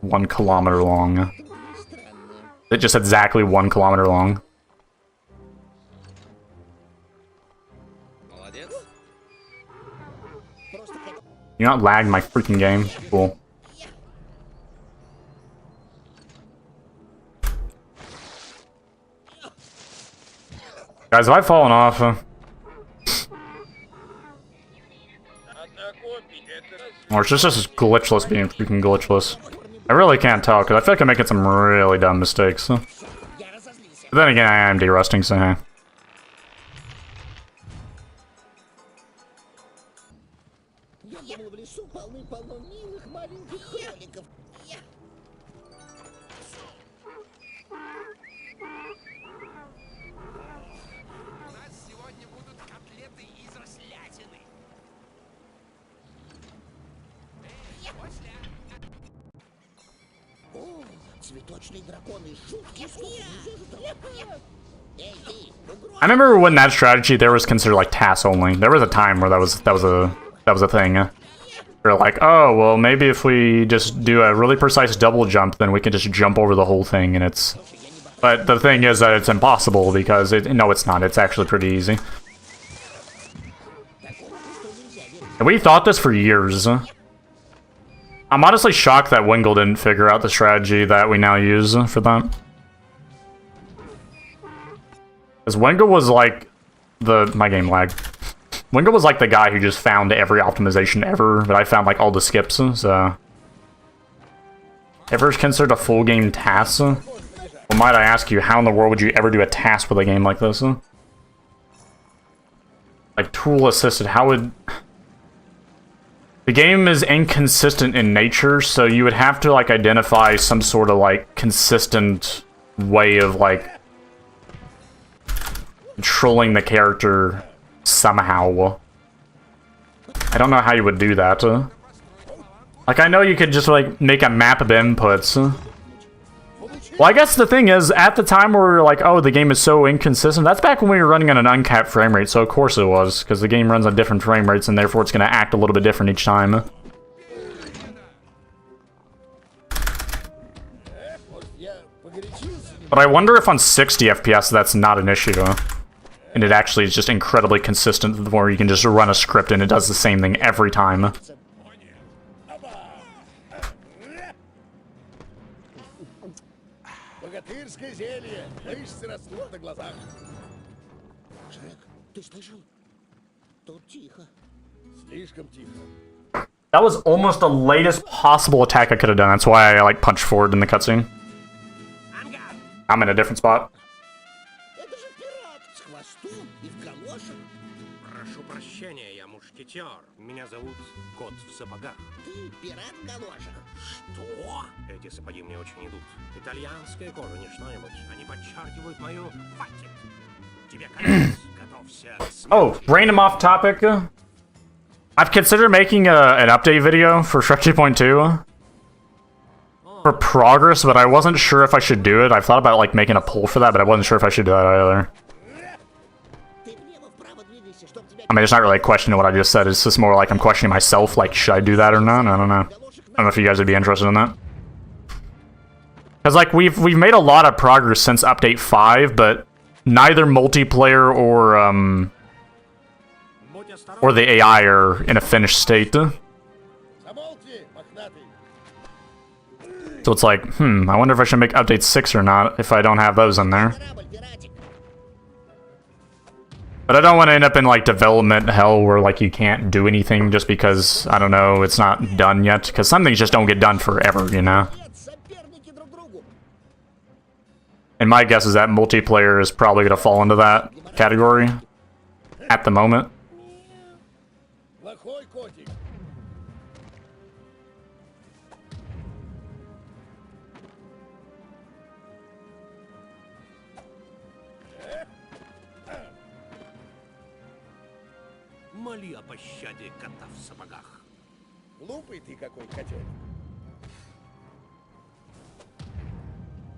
A: 1 kilometer long. It just exactly 1 kilometer long.
F: Молодец.
A: You not lag my freaking game. Cool. Guys, have I fallen off? Or it's just glitchless being freaking glitchless. I really can't tell, because I feel like I'm making some really dumb mistakes. But then again, I am derusting, so hey.
C: Я думал, в лесу полны-полно милых маленьких кроликов. О, цветочные драконы, жуткие штуки. Эй, ты, угроза.
A: I remember when that strategy there was considered like TAS only. There was a time where that was a thing. They're like, oh well, maybe if we just do a really precise double jump, then we can just jump over the whole thing, and it's. But the thing is that it's impossible because no, it's not. It's actually pretty easy. And we thought this for years. I'm honestly shocked that Wingle didn't figure out the strategy that we now use for that. Because Wingle was like my game lagged. Wingle was like the guy who just found every optimization ever, but I found like all the skips, so... Ever considered a full game task? Well, might I ask you, how in the world would you ever do a task with a game like this? Like tool assisted, how would... The game is inconsistent in nature, so you would have to like identify some sort of like consistent way of like controlling the character somehow. I don't know how you would do that. Like I know you could just like make a map of inputs. Well, I guess the thing is, at the time where we were like, oh, the game is so inconsistent, that's back when we were running on an uncapped frame rate, so of course it was, because the game runs on different frame rates, and therefore it's going to act a little bit different each time. But I wonder if on 60 FPS that's not an issue, and it actually is just incredibly consistent, where you can just run a script and it does the same thing every time.
B: Богатырское зелье. Мышцы растут на глазах.
C: Шрек, ты слышал? Тут тихо.
B: Слишком тихо.
A: That was almost the latest possible attack I could have done. That's why I like punched forward in the cutscene. I'm in a different spot.
C: Это же пират с хвостом и в галошах.
E: Прошу прощения, я мушкетер. Меня зовут Кот в сапогах.
C: Ты пират в галошах.
E: Что? Эти сапоги мне очень идут. Итальянская кожа, не что-нибудь. Они подчеркивают мою фатик. Тебе конец. Готовься к смерти.
A: Oh, random off topic. I've considered making an update video for Shrek 2.2 for progress, but I wasn't sure if I should do it. I've thought about like making a poll for that, but I wasn't sure if I should do that either.
C: Ты влево-вправо двигайся Постарайся, чтоб тебя...
A: I mean, it's not really a question of what I just said. It's just more like I'm questioning myself. Like, should I do that or not? I don't know. I don't know if you guys would be interested in that. Because, like, we've made a lot of progress since Update 5, but neither multiplayer or the AI are in a finished state. So it's like, I wonder if I should make Update 6 or not, if I don't have those in there.
C: Корабль, пиратик.
A: But I don't want to end up in, like, development hell where, like, you can't do anything just because, I don't know, it's not done yet. Because some things just don't get done forever, you know?
C: Нет, соперники друг другу.
A: And my guess is that multiplayer is probably going to fall into that category at the moment.
B: Плохой котик.
E: Моли о пощаде кота в сапогах.
B: Глупый ты какой котенок.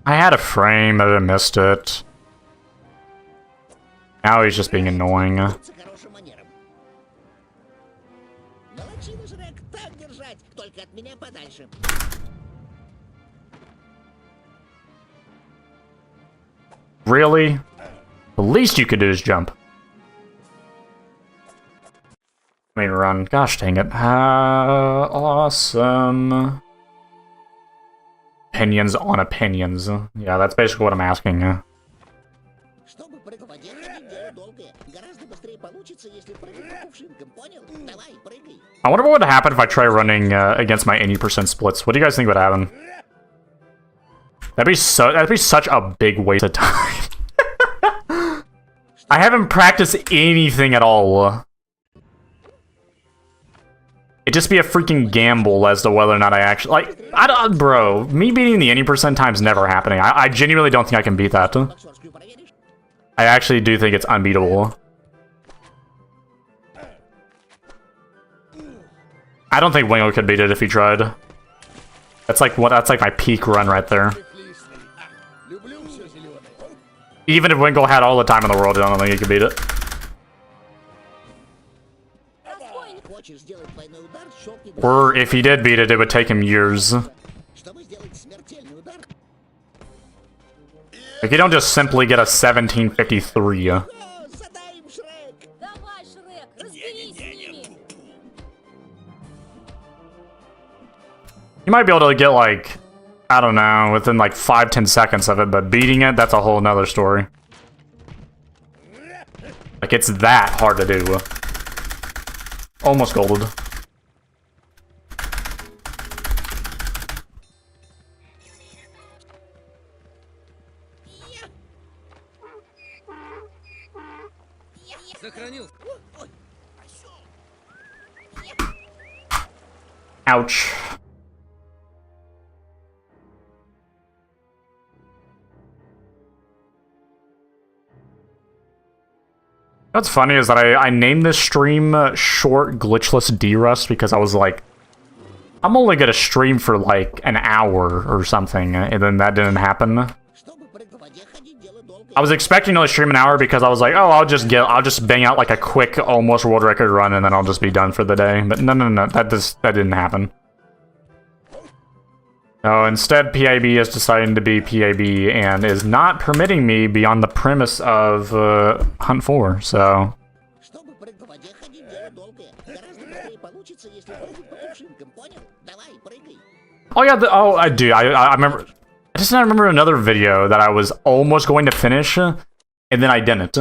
A: I had a frame, but I missed it. Now he's just being annoying.
C: Учиться хорошим манерам. Молодчина, Шрек, так держать, только от меня подальше.
A: Really? The least you could do is jump. I mean, run. Gosh dang it. Awesome. Opinions on opinions. Yeah, that's basically what I'm asking.
C: Чтобы прыгать в воде, ходить дело долгое. Гораздо быстрее получится, если прыгать по кувшинкам, понял? Давай, прыгай.
A: I wonder what would happen if I try running against my 80% splits. What do you guys think would happen? That'd be such a big waste of time. I haven't practiced anything at all. It'd just be a freaking gamble as to whether or not I actually... Like, bro, me beating the 80% time's never happening. I genuinely don't think I can beat that.
C: Боксерскую проверишь?
A: I actually do think it's unbeatable. I don't think Wingo could beat it if he tried. That's like my peak run right there.
B: Лисный. Люблю все зеленое.
A: Even if Wingo had all the time in the world, I don't think he could beat it.
C: Хочешь сделать двойной удар, щелкни
A: Or if he did beat it, it would take him years.
C: Чтобы сделать смертельный удар,
A: Like, you don't just simply get a 1753.
C: о, задай им, Шрек.
D: Давай, Шрек, разберись с ними.
A: You might be able to get, like, I don't know, within like 5-10 seconds of it, but beating it, that's a whole nother story. Like, it's that hard to do. Almost golded.
F: Сохранил.
A: Ouch. What's funny is that I named this stream Short Glitchless Derust because I was like, I'm only gonna stream for like an hour or something, and then that didn't happen.
C: Чтобы прыгать в воде, ходить дело долгое.
A: I was expecting to only stream an hour because I was like, oh, I'll just bang out like a quick almost world record run and then I'll just be done for the day. But no, that didn't happen. No, instead PIB is deciding to be PIB and is not permitting me beyond the premise of Hunt 4, so...
C: Чтобы прыгать в воде, ходить дело долгое. Гораздо быстрее получится, если прыгать по кувшинкам, понял? Давай, прыгай.
A: Oh yeah, I do. I remember. I just remember another video that I was almost going to finish, and then I didn't.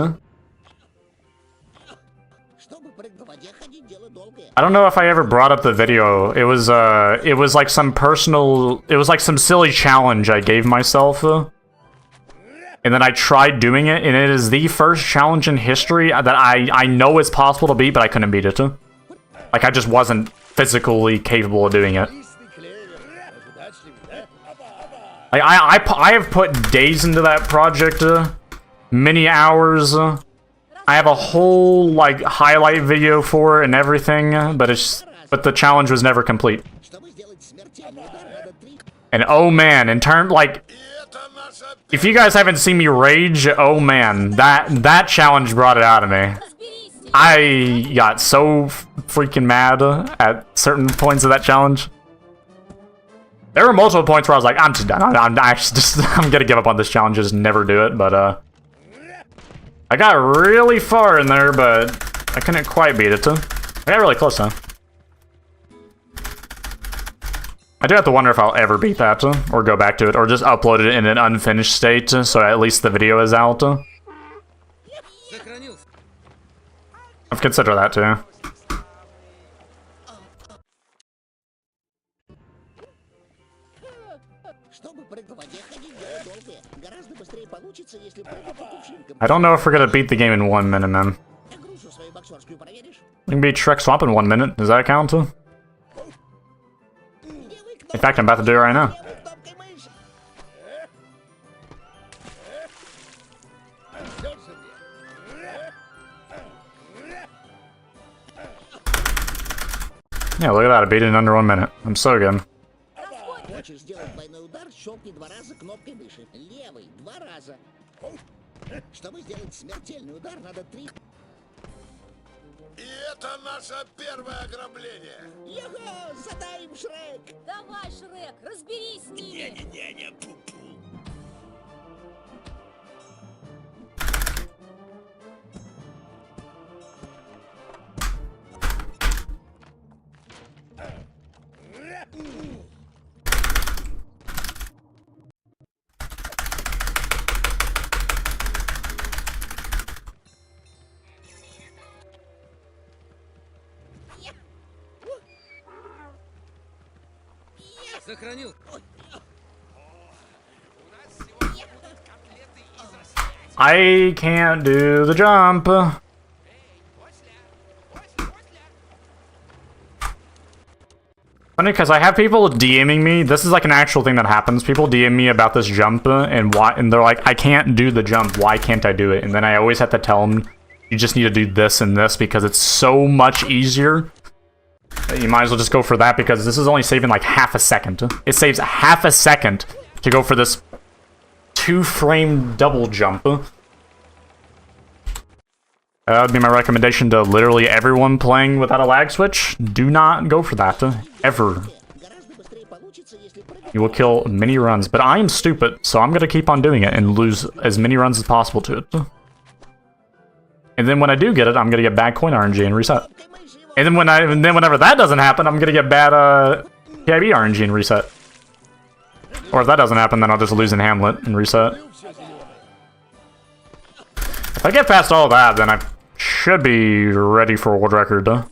C: Чтобы прыгать в воде, ходить дело долгое.
A: I don't know if I ever brought up the video. It was like some silly challenge I gave myself, and then I tried doing it, and it is the first challenge in history that I know it's possible to beat, but I couldn't beat it. Like, I just wasn't physically capable of doing it.
B: Лисный клевер. Удачливый, да?
A: Like, I have put days into that project, many hours. I have a whole like highlight video for it and everything, but the challenge was never complete.
C: Чтобы сделать смертельный удар, надо 3...
A: And oh man, if you guys haven't seen me rage, oh man, that challenge brought it out of me.
D: Разберись с ними.
A: I got so freaking mad at certain points of that challenge. There were multiple points where I was like, I'm just done. I'm actually just, I'm gonna give up on this challenge, just never do it. But I got really far in there, but I couldn't quite beat it. I got really close though. I do have to wonder if I'll ever beat that, or go back to it, or just upload it in an unfinished state, so at least the video is out. I've considered that too. I don't know if we're gonna beat the game in 1 minute, man. We can beat Shrek Swamp in 1 minute. Does that count too? In fact, I'm about to do it right now. Yeah, look at that. I beat it in under 1 minute. I'm so good.
C: Хочешь сделать двойной удар, щелкни 2 раза кнопкой выше. Левый 2 раза. Чтобы сделать смертельный удар, надо 3.
B: И это наше первое ограбление.
C: Його, задай им, Шрек.
D: Давай, Шрек, разберись с ними.
B: Не-не-не, пу-пу.
F: Сохранил.
A: I can't do the jump. Funny, because I have people DMing me. This is like an actual thing that happens. People DM me about this jump, and they're like, I can't do the jump. Why can't I do it? And then I always have to tell them, you just need to do this and this because it's so much easier. You might as well just go for that because this is only saving like half a second. It saves half a second to go for this 2-frame double jump. That would be my recommendation to literally everyone playing without a lag switch. Do not go for that, ever. You will kill many runs, but I am stupid, so I'm gonna keep on doing it and lose as many runs as possible to it. And then when I do get it, I'm gonna get bad coin RNG and reset. And then whenever that doesn't happen, I'm gonna get bad PIB RNG and reset. Or if that doesn't happen, then I'll just lose in Hamlet and reset. If I get past all that, then I should be ready for a world record. As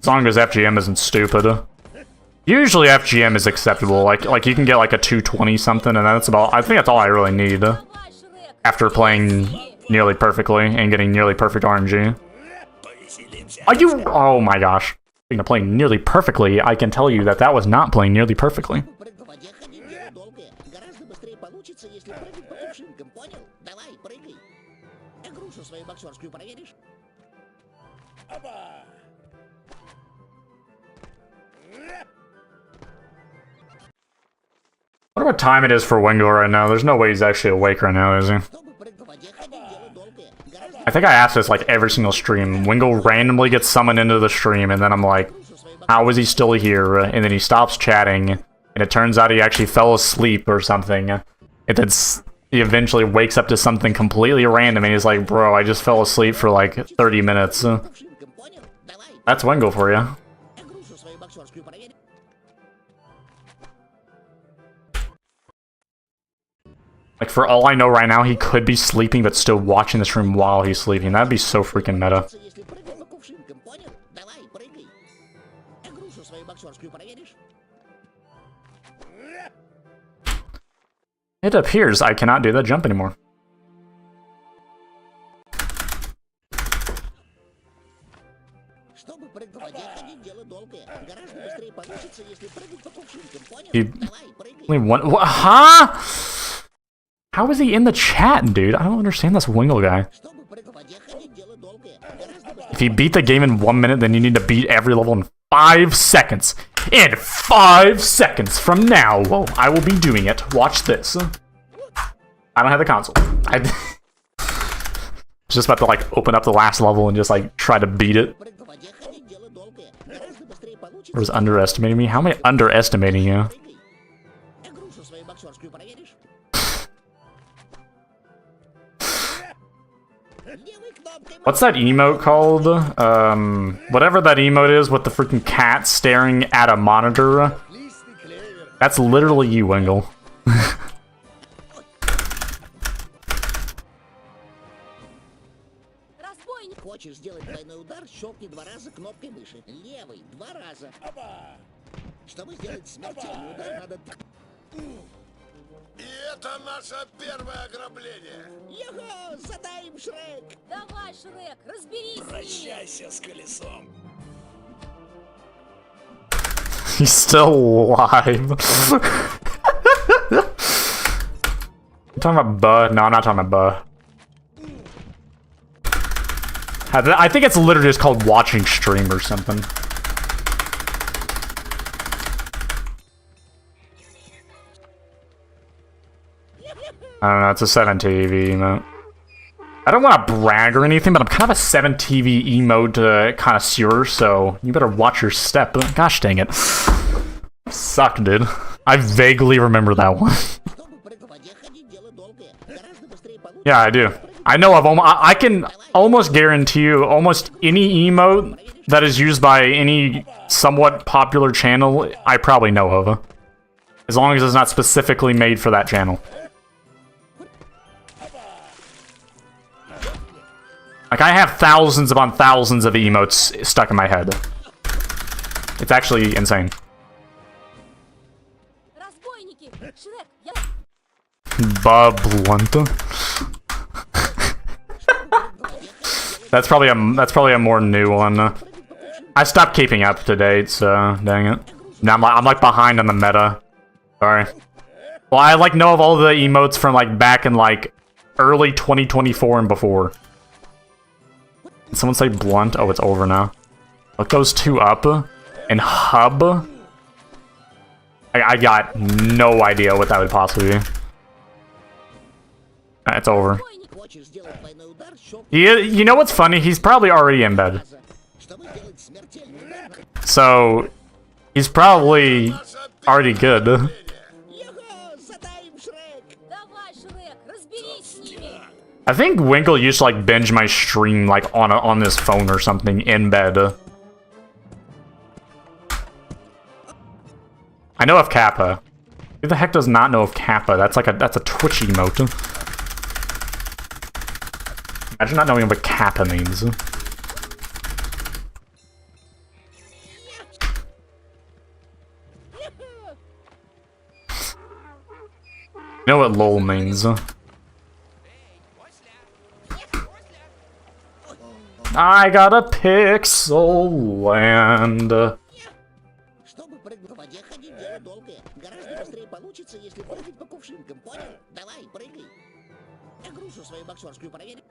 A: long as FGM isn't stupid. Usually FGM is acceptable. Like you can get like a 220 something, and that's about. I think that's all I really need. After playing nearly perfectly and getting nearly perfect RNG. Are you? Oh my gosh. Speaking of playing nearly perfectly, I can tell you that that was not playing nearly perfectly. I wonder what time it is for Wingo right now. There's no way he's actually awake right now, is he? I think I asked this like every single stream. Wingo randomly gets summoned into the stream, and then I'm like, how is he still here? And then he stops chatting, and it turns out he actually fell asleep or something. And then he eventually wakes up to something completely random, and he's like, bro, I just fell asleep for like 30 minutes. That's Wingo for you. Like, for all I know right now, he could be sleeping, but still watching the stream while he's sleeping. That'd be so freaking meta. It appears I cannot do that jump anymore. Only one. Huh? How is he in the chat, dude? I don't understand this Wingle guy. If you beat the game in 1 minute, then you need to beat every level in 5 seconds. In 5 seconds from now, I will be doing it. Watch this. I don't have the console. I was just about to like open up the last level and just like try to beat it.
C: Прыг по воде ходить дело долгое. Гораздо быстрее получится.
A: Or was underestimating me? How am I underestimating you?
C: Прыгай. Грушу свою боксерскую проверишь? Левой кнопкой
A: What's that emote called? Whatever that emote is with the freaking cat staring at a monitor. That's literally you, Wingle.
D: Разбойник!
C: Хочешь сделать двойной удар, щелкни 2 раза кнопкой мыши. Левой 2 раза. Чтобы сделать смертельный удар, надо...
B: И это наше первое ограбление.
C: Його, задай им, Шрек!
D: Давай, Шрек, разберись с ними!
B: Прощайся с колесом.
A: He's still alive. You talking about Buh? No, I'm not talking about Buh. I think it's literally just called watching stream or something. I don't know, it's a 7 TV emote. I don't want to brag or anything, but I'm kind of a 7 TV emote connoisseur, so you better watch your step. Gosh dang it. Suck, dude. I vaguely remember that one.
C: Чтобы прыг по воде ходить дело долгое. Гораздо быстрее получится.
A: Yeah, I do. I know of I can almost guarantee you almost any emote that is used by any somewhat popular channel, I probably know of. As long as it's not specifically made for that channel. Like, I have thousands upon thousands of emotes stuck in my head. It's actually insane.
D: Разбойники! Шрек, я...
A: Blunt. That's probably a more new one. I stopped keeping up to date, so dang it. Now I'm like behind on the meta. Sorry. Well, I like know of all the emotes from like back in like early 2024 and before. Did someone say blunt? Oh, it's over now. Look those two up. And hub. I got no idea what that would possibly be. It's over.
C: Хочешь сделать двойной удар, щелкни
A: You know what's funny? He's probably already in bed.
C: раза. Чтобы сделать смертельный удар,
A: So, he's probably already good.
C: Його, задай им, Шрек!
D: Давай, Шрек, разберись с ними!
A: I think Winkle used to like binge my stream like on this phone or something in bed. I know of Kappa. Who the heck does not know of Kappa? That's a Twitch emote. Imagine not knowing what Kappa means. You know what LOL means. I got a pixel land.
C: Чтобы прыгать по воде ходить дело долгое. Гораздо быстрее получится, если прыгать по кувшинкам, понял? Давай, прыгай. Грушу свою боксерскую проверь.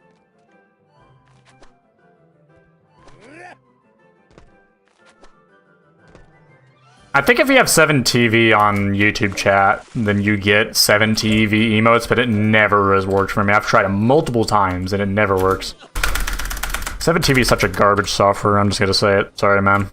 A: I think if you have 7 TV on YouTube chat, then you get 7 TV emotes, but it never has worked for me. I've tried it multiple times and it never works. 7 TV is such a garbage software, I'm just gonna say it. Sorry, man.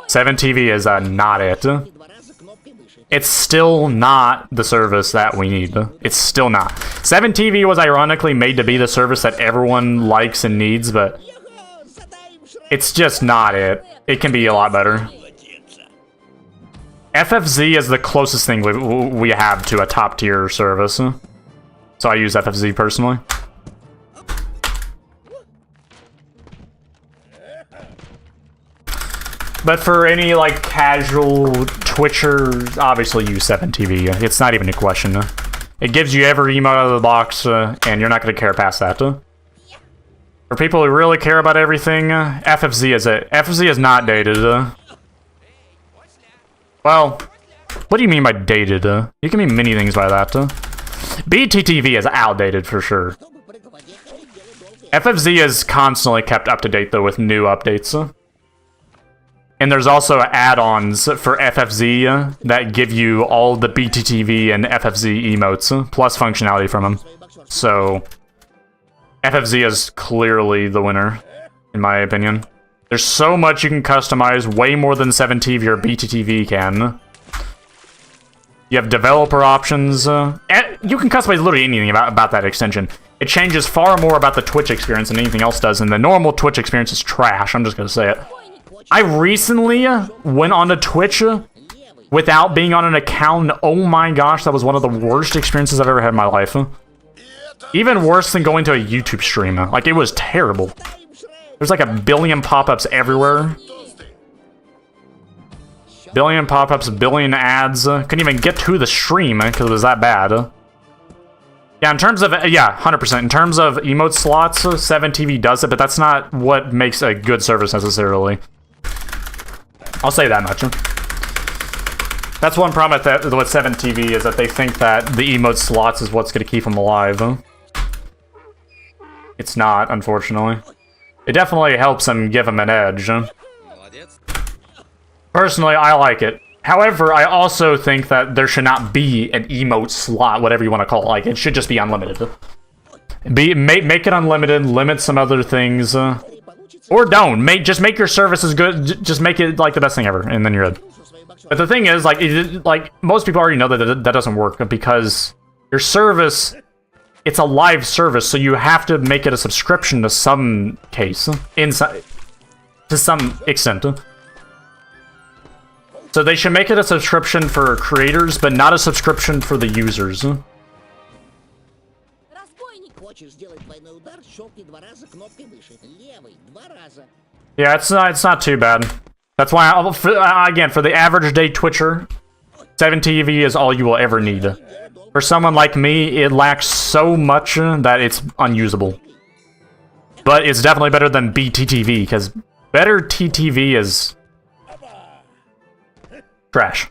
A: 7 TV is not it.
C: 2 раза кнопкой мыши.
A: It's still not the service that we need. It's still not. 7 TV was ironically made to be the service that everyone likes and needs, but
C: Його, задай им, Шрек!
A: it's just not it. It can be a lot better. FFZ is the closest thing we have to a top tier service. So I use FFZ personally. But for any like casual Twitcher, obviously use 7TV. It's not even a question. It gives you every emote out of the box, and you're not going to care past that. For people who really care about everything, FFZ is it. FFZ is not dated. Well, what do you mean by dated? You can mean many things by that. BTTV is outdated for sure.
C: Чтобы прыгать по воде ходить дело долгое.
A: FFZ is constantly kept up to date though with new updates. And there's also add-ons for FFZ that give you all the BTTV and FFZ emotes, plus functionality from them.
C: Свою боксерскую
A: So FFZ is clearly the winner, in my opinion. There's so much you can customize, way more than 7TV or BTTV can. You have developer options. And you can customize literally anything about that extension. It changes far more about the Twitch experience than anything else does, and the normal Twitch experience is trash. I'm just gonna say it. I recently went onto Twitch without being on an account, and oh my gosh, that was one of the worst experiences I've ever had in my life. Even worse than going to a YouTube stream. Like, it was terrible. There's like a billion pop-ups everywhere. Billion pop-ups, billion ads. Couldn't even get to the stream because it was that bad. Yeah, in terms of, yeah, 100%. In terms of emote slots, 7TV does it, but that's not what makes a good service necessarily. I'll say that much. That's one problem with 7TV is that they think that the emote slots is what's going to keep them alive. It's not, unfortunately. It definitely helps them give them an edge. Personally, I like it. However, I also think that there should not be an emote slot, whatever you want to call it. Like, it should just be unlimited. Make it unlimited, limit some other things. Or don't. Just make your services good. Just make it, like, the best thing ever, and then you're good. But the thing is, like most people already know that that doesn't work, because your service, it's a live service, so you have to make it a subscription to some case, to some extent. So they should make it a subscription for creators, but not a subscription for the users. Yeah, it's not too bad. That's why, again, for the average day Twitcher, 7TV is all you will ever need. For someone like me, it lacks so much that it's unusable. But it's definitely better than BTTV, because better TTV is trash.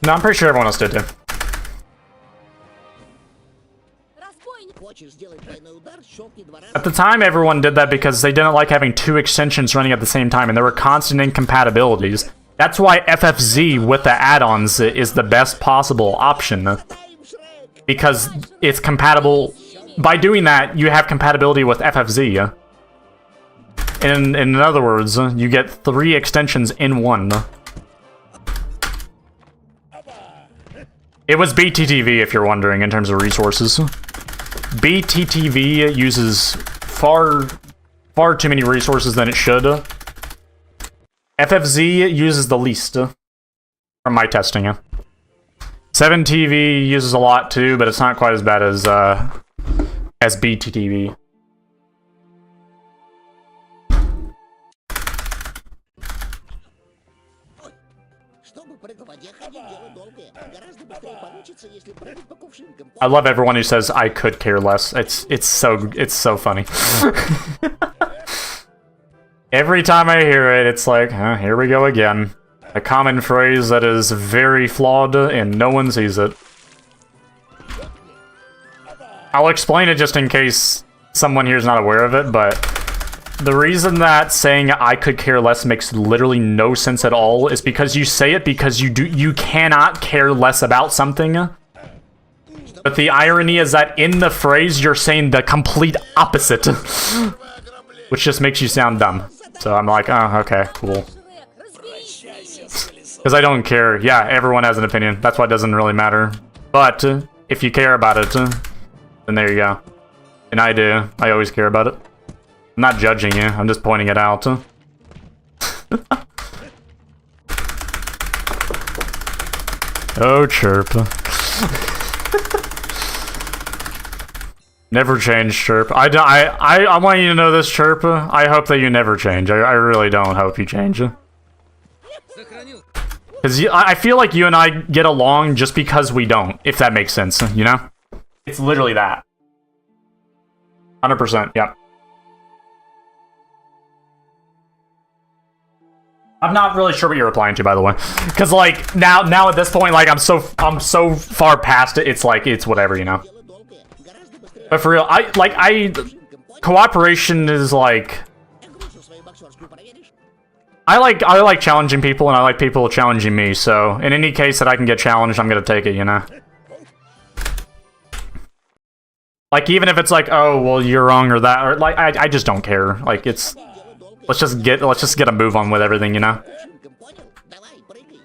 A: No, I'm pretty sure everyone else did too. At the time, everyone did that because they didn't like having two extensions running at the same time, and there were constant incompatibilities. That's why FFZ with the add-ons is the best possible option. Because it's compatible. By doing that, you have compatibility with FFZ. In other words, you get 3 extensions in one. It was BTTV, if you're wondering, in terms of resources. BTTV uses far too many resources than it should. FFZ uses the least, from my testing. 7TV uses a lot too, but it's not quite as bad as BTTV. I love everyone who says I could care less. It's so funny. Every time I hear it, it's like, here we go again. A common phrase that is very flawed and no one sees it. I'll explain it just in case someone here is not aware of it, but the reason that saying I could care less makes literally no sense at all is because you say it because you cannot care less about something. But the irony is that in the phrase you're saying the complete opposite. Which just makes you sound dumb. So I'm like, oh, okay, cool. Because I don't care. Yeah, everyone has an opinion. That's why it doesn't really matter. But if you care about it, then there you go. And I do. I always care about it. I'm not judging you. I'm just pointing it out. Oh, chirp. Never change, chirp. I want you to know this, chirp. I hope that you never change. I really don't hope you change. Because I feel like you and I get along just because we don't, if that makes sense, you know? It's literally that. 100%, yeah. I'm not really sure what you're replying to, by the way. Because, like, now at this point, like, I'm so far past it, it's like, it's whatever, you know? But for real, cooperation is, like,
C: боксерскую проверишь?
A: I like challenging people, and I like people challenging me, so in any case that I can get challenged, I'm gonna take it, you know? Like, even if it's like, oh, well, you're wrong or that, or like, I just don't care. Like, it's... Let's just get a move on with everything, you know?
C: Кувшинком, понял? Давай, прыгай.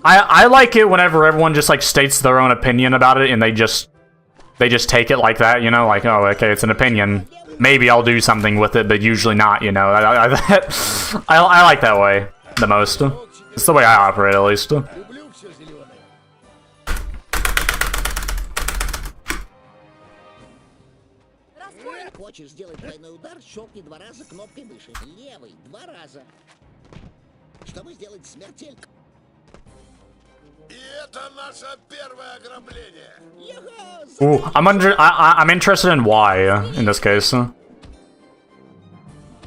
A: I like it whenever everyone just, like, states their own opinion about it, and they just take it like that, you know? Like, oh, okay, it's an opinion. Maybe I'll do something with it, but usually not, you know? I like that way the most. It's the way I operate, at least.
B: Люблю все зеленое.
D: Разбойник!
C: Хочешь сделать двойной удар, щелкни 2 раза кнопкой выше. Левый 2 раза. Чтобы сделать смертельно.
B: И это наше первое ограбление.
A: Ooh, I'm interested in why, in this case.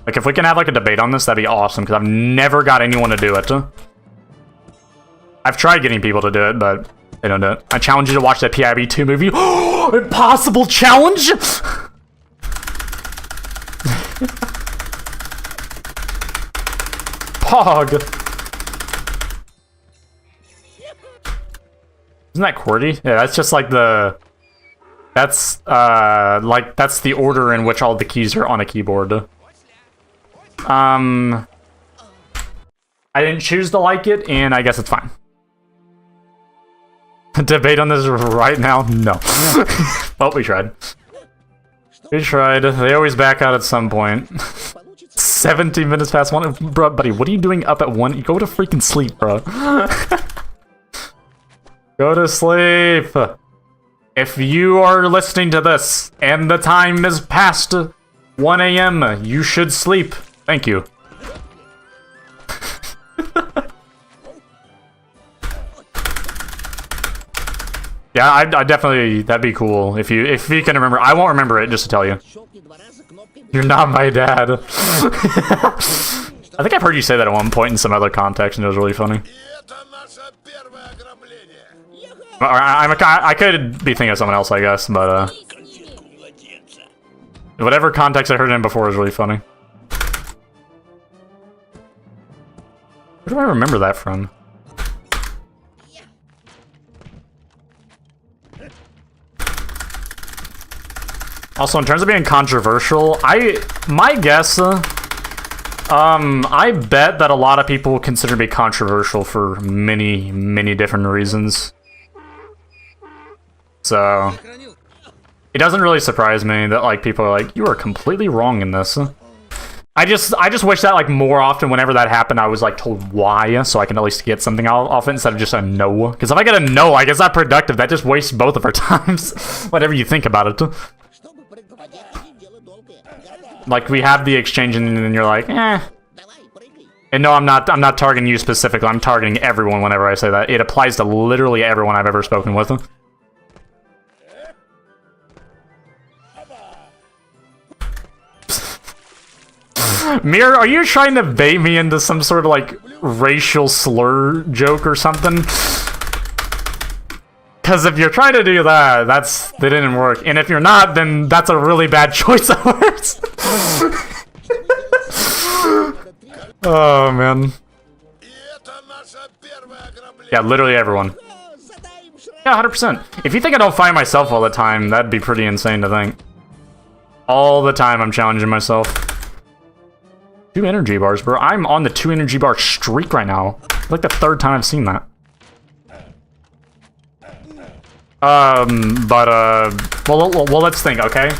A: Like, if we can have, like, a debate on this, that'd be awesome, because I've never got anyone to do it. I've tried getting people to do it, but they don't do it. I challenge you to watch that PIB2 movie. Impossible challenge? Pog. Isn't that QWERTY? Yeah, that's just like the... That's the order in which all the keys are on a keyboard. I didn't choose to like it, and I guess it's fine. Debate on this right now? No. Well, we tried. We tried. They always back out at some point. 17 minutes past 1. Bro, buddy, what are you doing up at 1? Go to freaking sleep, bro. Go to sleep. If you are listening to this and the time is past 1 a.m., you should sleep. Thank you. Yeah, I definitely, that'd be cool if you can remember. I won't remember it, just to tell you.
C: Щелкни 2 раза кнопкой выше.
A: You're not my dad. I think I've heard you say that at one point in some other context, and it was really funny.
B: И это наше первое ограбление.
A: I could be thinking of someone else, I guess, but whatever context I heard it in before was really funny. Where do I remember that from? Also, in terms of being controversial, my guess, I bet that a lot of people consider me controversial for many, many different reasons. So,
F: Сохранил.
A: it doesn't really surprise me that, like, people are like, you are completely wrong in this. I just wish that, like, more often whenever that happened, I was, like, told why, so I can at least get something off it instead of just a no. Because if I get a no, I guess not productive. That just wastes both of our times, whatever you think about it.
C: Чтобы прыгать, дело долгое. Гораздо
A: Like, we have the exchange, and then you're like, eh.
C: Давай, прыгай.
A: And no, I'm not targeting you specifically. I'm targeting everyone whenever I say that. It applies to literally everyone I've ever spoken with. Mir, are you trying to bait me into some sort of, like, racial slur joke or something? Because if you're trying to do that, that didn't work. And if you're not, then that's a really bad choice of words. Oh, man.
B: И это наше первое ограбление.
A: Yeah, literally everyone.
C: Задай им шрам.
A: Yeah, 100%. If you think I don't fight myself all the time, that'd be pretty insane to think. All the time I'm challenging myself. 2 energy bars, bro. I'm on the 2 energy bar streak right now. Like the 3rd time I've seen that. Well, let's think, okay?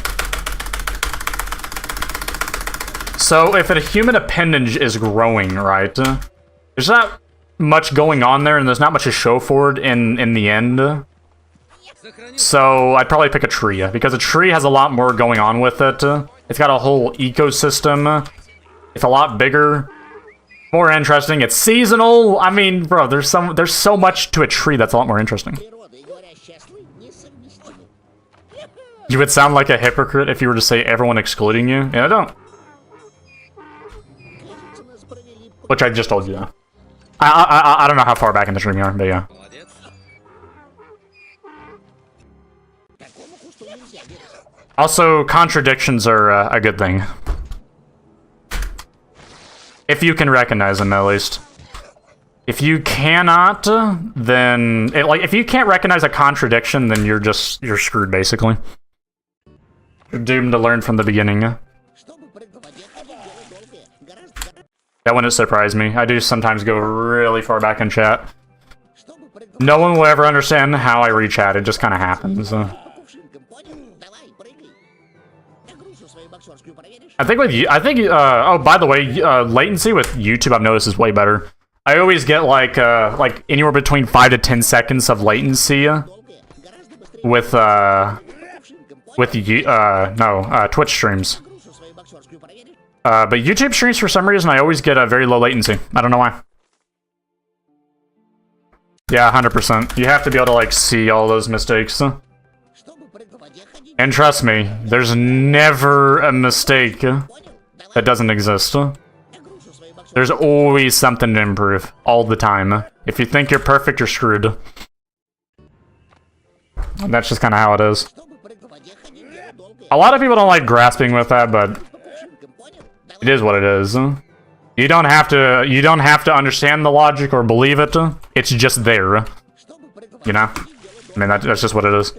A: So, if a human appendage is growing, right? There's not much going on there, and there's not much to show for it in the end.
F: Сохранил.
A: So, I'd probably pick a tree, because a tree has a lot more going on with it. It's got a whole ecosystem. It's a lot bigger, more interesting. It's seasonal. I mean, bro, there's so much to a tree that's a lot more interesting.
C: Природа и говоря счастливы несовместимы.
A: You would sound like a hypocrite if you were to say everyone excluding you. And I don't.
C: Кажется, нас провели по
A: Which I just told you, though. I don't know how far back in the stream you are, but yeah.
F: Молодец.
C: такому кусту нельзя вырасти.
A: Also, contradictions are a good thing. If you can recognize them, at least. If you cannot, then... if you can't recognize a contradiction, then you're screwed, basically. You're doomed to learn from the beginning. That wouldn't surprise me. I do sometimes go really far back in chat. No one will ever understand how I read chat, it just kind of happens. I think with you, oh, by the way, latency with YouTube I've noticed is way better. I always get like anywhere between 5 to 10 seconds of latency with Twitch streams. But YouTube streams, for some reason, I always get a very low latency. I don't know why. Yeah, 100%. You have to be able to, like, see all those mistakes. And trust me, there's never a mistake that doesn't exist. There's always something to improve, all the time. If you think you're perfect, you're screwed. And that's just kind of how it is. A lot of people don't like grasping with that, but it is what it is. You don't have to understand the logic or believe it. It's just there. You know? I mean, that's just what it is.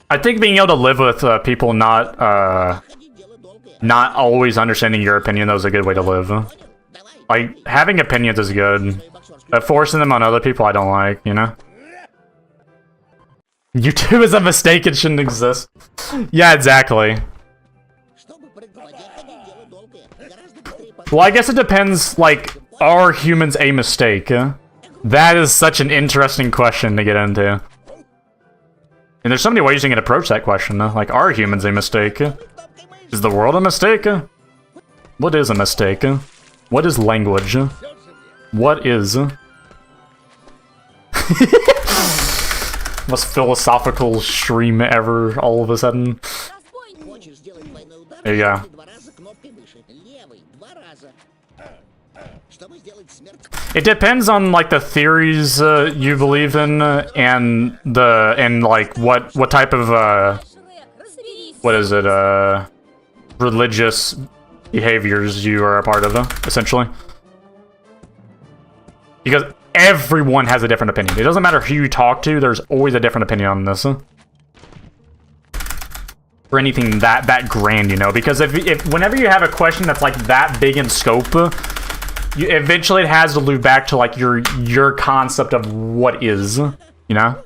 A: I think being able to live with people not always understanding your opinion, that was a good way to live. Like, having opinions is good, but forcing them on other people I don't like, you know? YouTube is a mistake, it shouldn't exist. Yeah, exactly. Well, I guess it depends, like, are humans a mistake? That is such an interesting question to get into. And there's so many ways you can approach that question. Like, are humans a mistake? Is the world a mistake? What is a mistake? What is language? What is... Most philosophical stream ever, all of a sudden. There you go. It depends on like the theories you believe in, and like what type of what is it, religious behaviors you are a part of, essentially. Because everyone has a different opinion. It doesn't matter who you talk to, there's always a different opinion on this. For anything that grand, you know? Because if whenever you have a question that's like that big in scope, eventually it has to loop back to like your concept of what is, you know?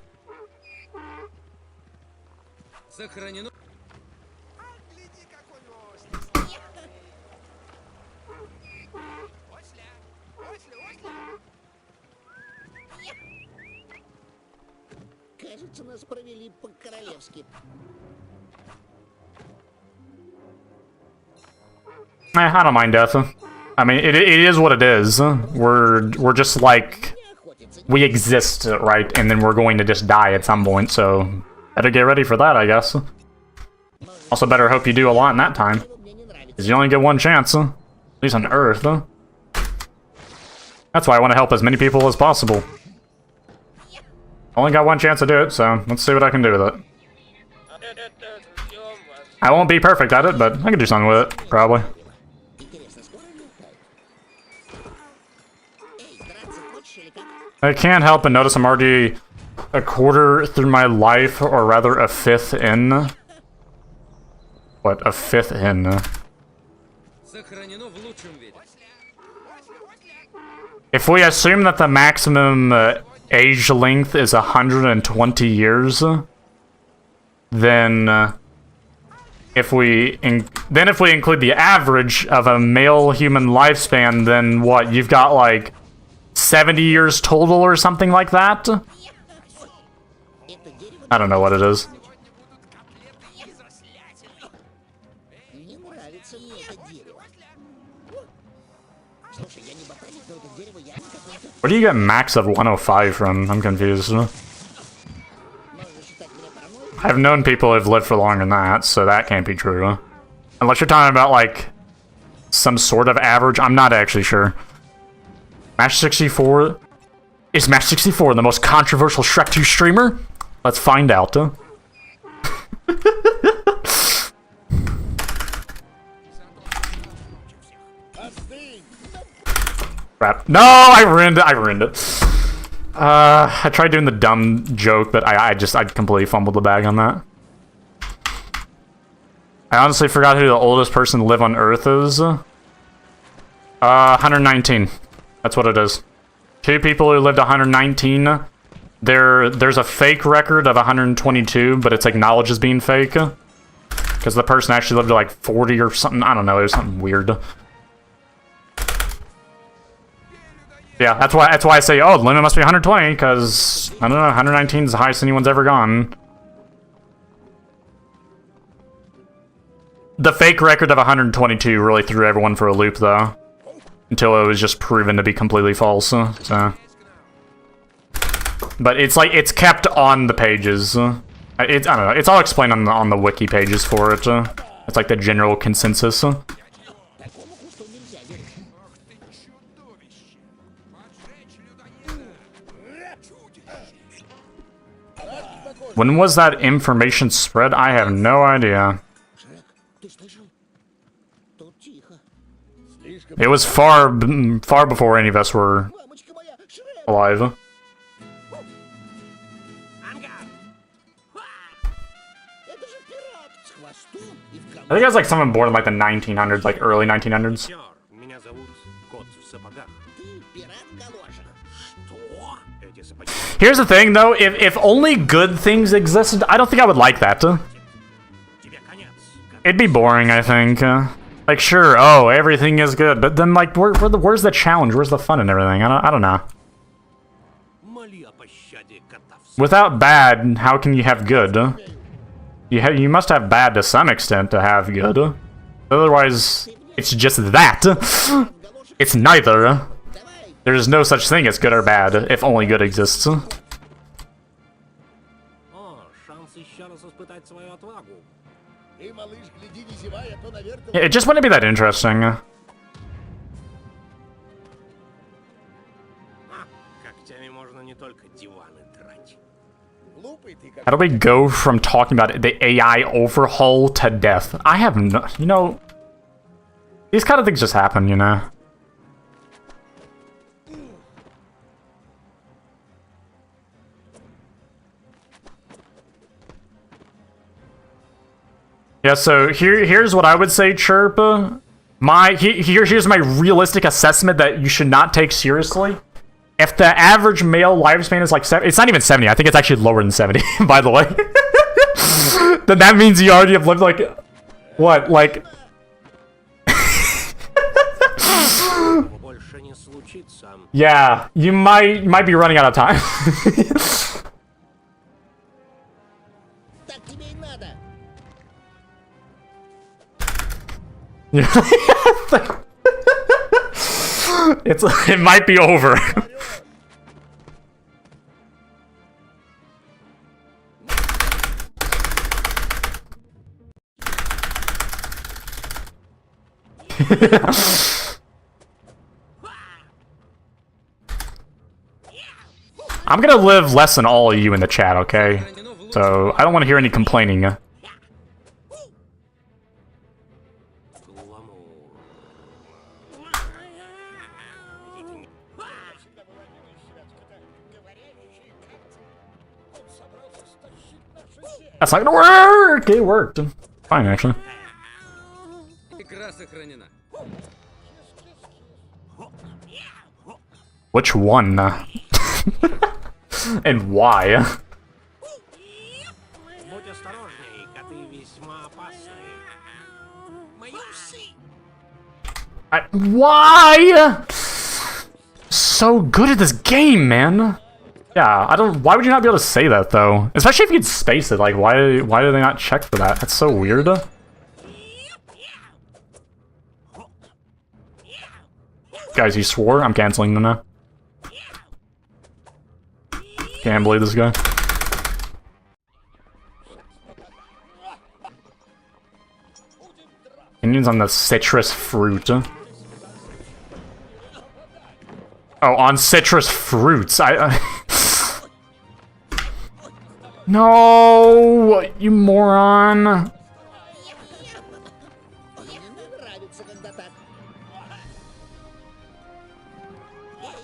C: Кажется, нас провели по-королевски.
A: I don't mind death. I mean, it is what it is. We're just like, we exist, right? And then we're going to just die at some point, so better get ready for that, I guess. Also better hope you do a lot in that time, because you only get one chance, at least on Earth. That's why I want to help as many people as possible. Only got one chance to do it, so let's see what I can do with it. I won't be perfect at it, but I can do something with it, probably. I can't help but notice I'm already a quarter through my life, or rather a fifth in. What, a fifth in? If we assume that the maximum age length is 120 years, then if we include the average of a male human lifespan, then what, you've got like 70 years total or something like that? I don't know what it is. Where do you get max of 105 from? I'm confused. I've known people who've lived for longer than that, so that can't be true. Unless you're talking about, like, some sort of average. I'm not actually sure. Match 64? Is Match64 the most controversial Shrek 2 streamer? Let's find out. Crap. No, I ruined it. I tried doing the dumb joke, but I completely fumbled the bag on that. I honestly forgot who the oldest person to live on Earth is. 119. That's what it is. 2 people who lived 119. There's a fake record of 122, but it's acknowledged as being fake. Because the person actually lived to like 40 or something. I don't know, it was something weird. Yeah, that's why I say, oh, the limit must be 120, because, I don't know, 119 is the highest anyone's ever gone. The fake record of 122 really threw everyone for a loop, though. Until it was just proven to be completely false, so... But it's like, it's kept on the pages. I don't know, it's all explained on the wiki pages for it. It's like the general consensus. When was that information spread? I have no idea. It was far before any of us were alive. I think it was like someone born in like the 1900s, like early 1900s. Here's the thing, though. If only good things existed, I don't think I would like that. It'd be boring, I think. Like, sure, oh, everything is good, but then, like, where's the challenge? Where's the fun and everything? I don't know. Without bad, how can you have good? You must have bad to some extent to have good. Otherwise, it's just that. It's neither. There's no such thing as good or bad, if only good exists. It just wouldn't be that interesting. How do we go from talking about the AI overhaul to death? I have no... You know... These kind of things just happen, you know? Yeah, so here's what I would say, Chirp. Here's my realistic assessment that you should not take seriously. If the average male lifespan is like 70, it's not even 70. I think it's actually lower than 70, by the way. Then that means you already have lived like, what, like... Yeah, you might be running out of time. It might be over. I'm gonna live less than all of you in the chat, okay? So I don't want to hear any complaining. That's not gonna work! It worked. Fine, actually. Which one? And why? Why? So good at this game, man. Yeah, I don't. Why would you not be able to say that though? Especially if you could space it. Like, why do they not check for that? That's so weird. Guys, he swore. I'm canceling them now. Can't believe this guy. Indians on the citrus fruit. Oh, on citrus fruits. No, you moron.
C: Мне нравится, когда так.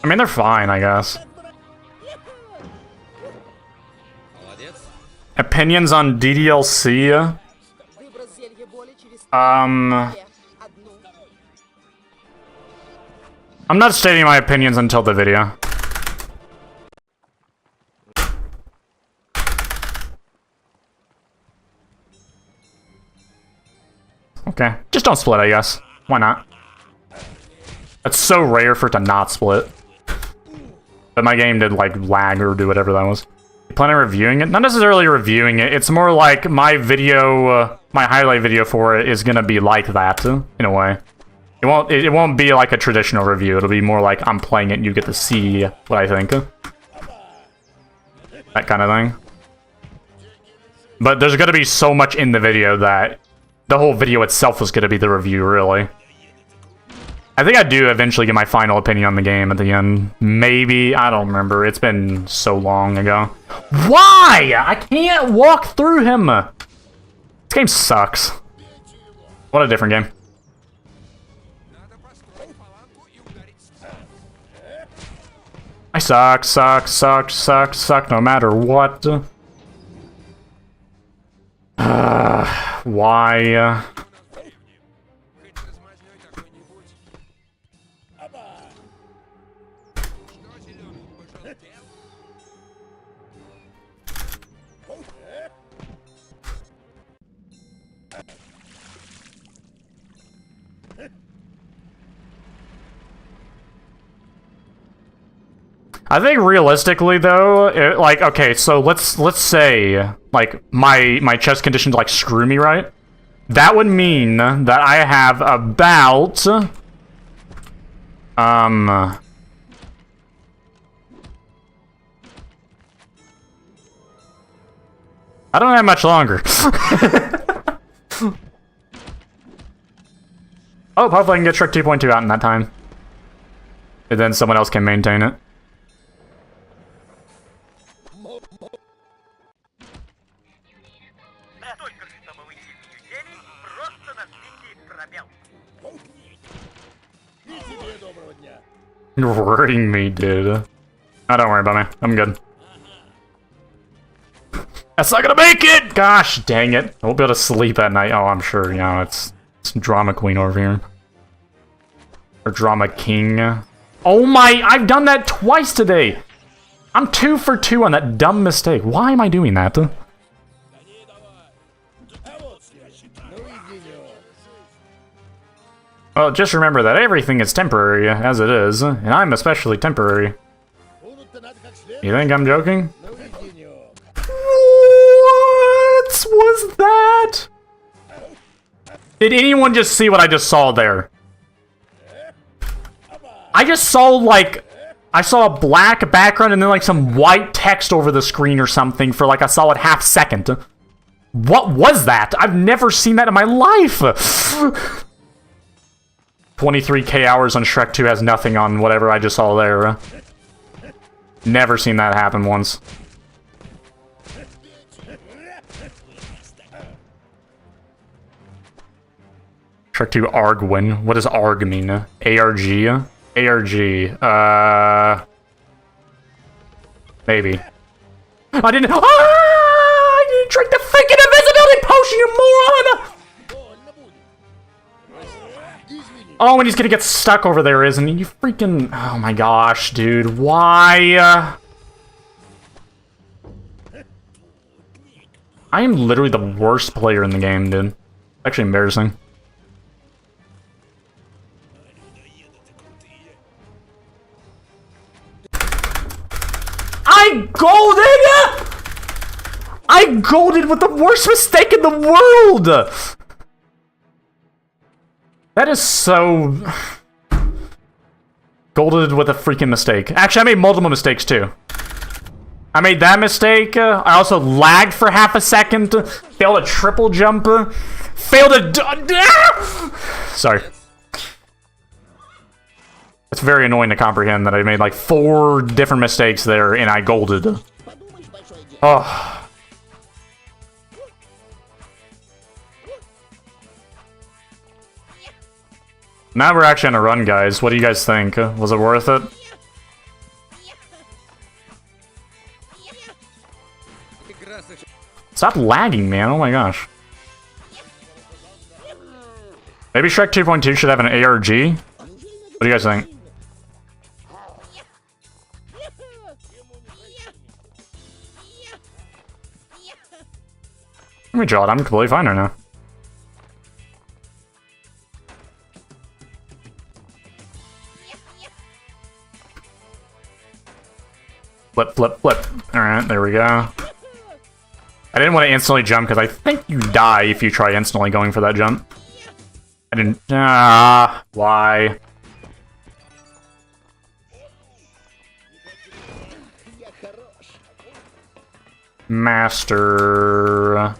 A: I mean, they're fine, I guess.
F: Молодец.
A: Opinions on DDLC?
H: Выброс зелья боли через 3,
A: Um,
H: 2, 1.
A: I'm not stating my opinions until the video. Okay, just don't split, I guess. Why not? It's so rare for it to not split. But my game did, like, lag or do whatever that was. You plan on reviewing it? Not necessarily reviewing it. It's more like my video, my highlight video for it is gonna be like that, in a way. It won't be like a traditional review. It'll be more like I'm playing it and you get to see what I think. That kind of thing. But there's gonna be so much in the video that the whole video itself is gonna be the review, really. I think I do eventually get my final opinion on the game at the end. Maybe, I don't remember. It's been so long ago. Why? I can't walk through him. This game sucks. What a different game. I suck, no matter what. Why? I think realistically though, like, okay, so let's say like my chest conditions like screw me, right? That would mean that I have about I don't have much longer. Oh, hopefully I can get Shrek 2.2 out in that time. And then someone else can maintain it. You're worrying me, dude. Oh, don't worry about me. I'm good. That's not gonna make it! Gosh, dang it. I won't be able to sleep at night. Oh, I'm sure, you know, it's Drama Queen over here. Or Drama King. Oh my, I've done that twice today! I'm 2 for 2 on that dumb mistake. Why am I doing that? Well, just remember that everything is temporary, as it is, and I'm especially temporary. You think I'm joking? What was that? Did anyone just see what I just saw there? I just saw, like, I saw a black background and then, like, some white text over the screen or something for, like, a solid half second. What was that? I've never seen that in my life! 23k hours on Shrek 2 has nothing on whatever I just saw there. Never seen that happen once. Shrek 2 Argwin. What does ARG mean? ARG? ARG. Maybe. I didn't drink the freaking invisibility potion, you moron! Oh, and he's gonna get stuck over there, isn't he? You freaking... Oh my gosh, dude. Why? I am literally the worst player in the game, dude. Actually embarrassing. I golded with the worst mistake in the world! That is so... Golded with a freaking mistake. Actually, I made multiple mistakes, too. I made that mistake. I also lagged for half a second. Failed a triple jump. Failed a... Sorry. It's very annoying to comprehend that I made like 4 different mistakes there and I golded.
C: Подумаешь, большое дело.
A: Oh. Now we're actually on a run, guys. What do you guys think? Was it worth it? Stop lagging, man. Oh my gosh. Maybe Shrek 2.2 should have an ARG? What do you guys think? Let me draw it. I'm completely fine right now. Flip, flip, flip. Alright, there we go. I didn't want to instantly jump because I think you die if you try instantly going for that jump. I didn't... Ah, why? Master...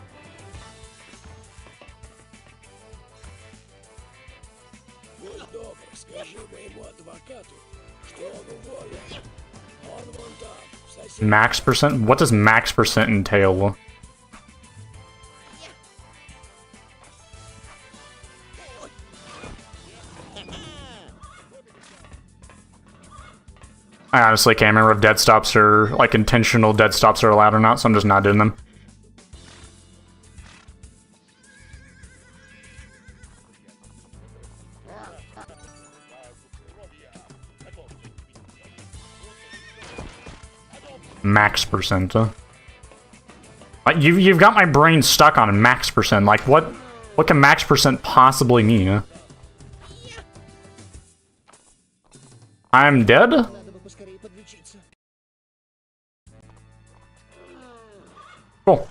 A: Max percent? What does max percent entail? I honestly can't remember if dead stops are, like, intentional dead stops are allowed or not, so I'm just not doing them. Max percent. You've got my brain stuck on max percent. Like, what can max percent possibly mean? I'm dead?
C: Надо бы поскорее подлечиться.
A: Cool.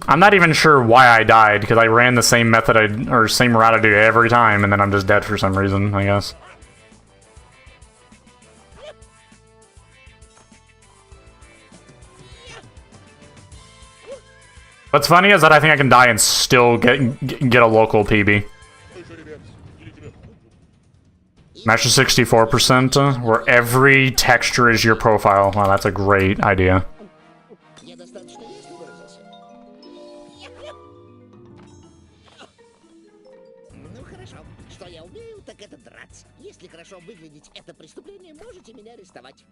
A: I'm not even sure why I died, because I ran the same method or same route I do every time, and then I'm just dead for some reason, I guess. What's funny is that I think I can die and still get a local PB. Match to 64%, where every texture is your profile. Wow, that's a great idea.
C: Я достаточно ясно выразился? Ну хорошо. Что я умею, так это драться. Если хорошо выглядеть это преступление, можете меня арестовать.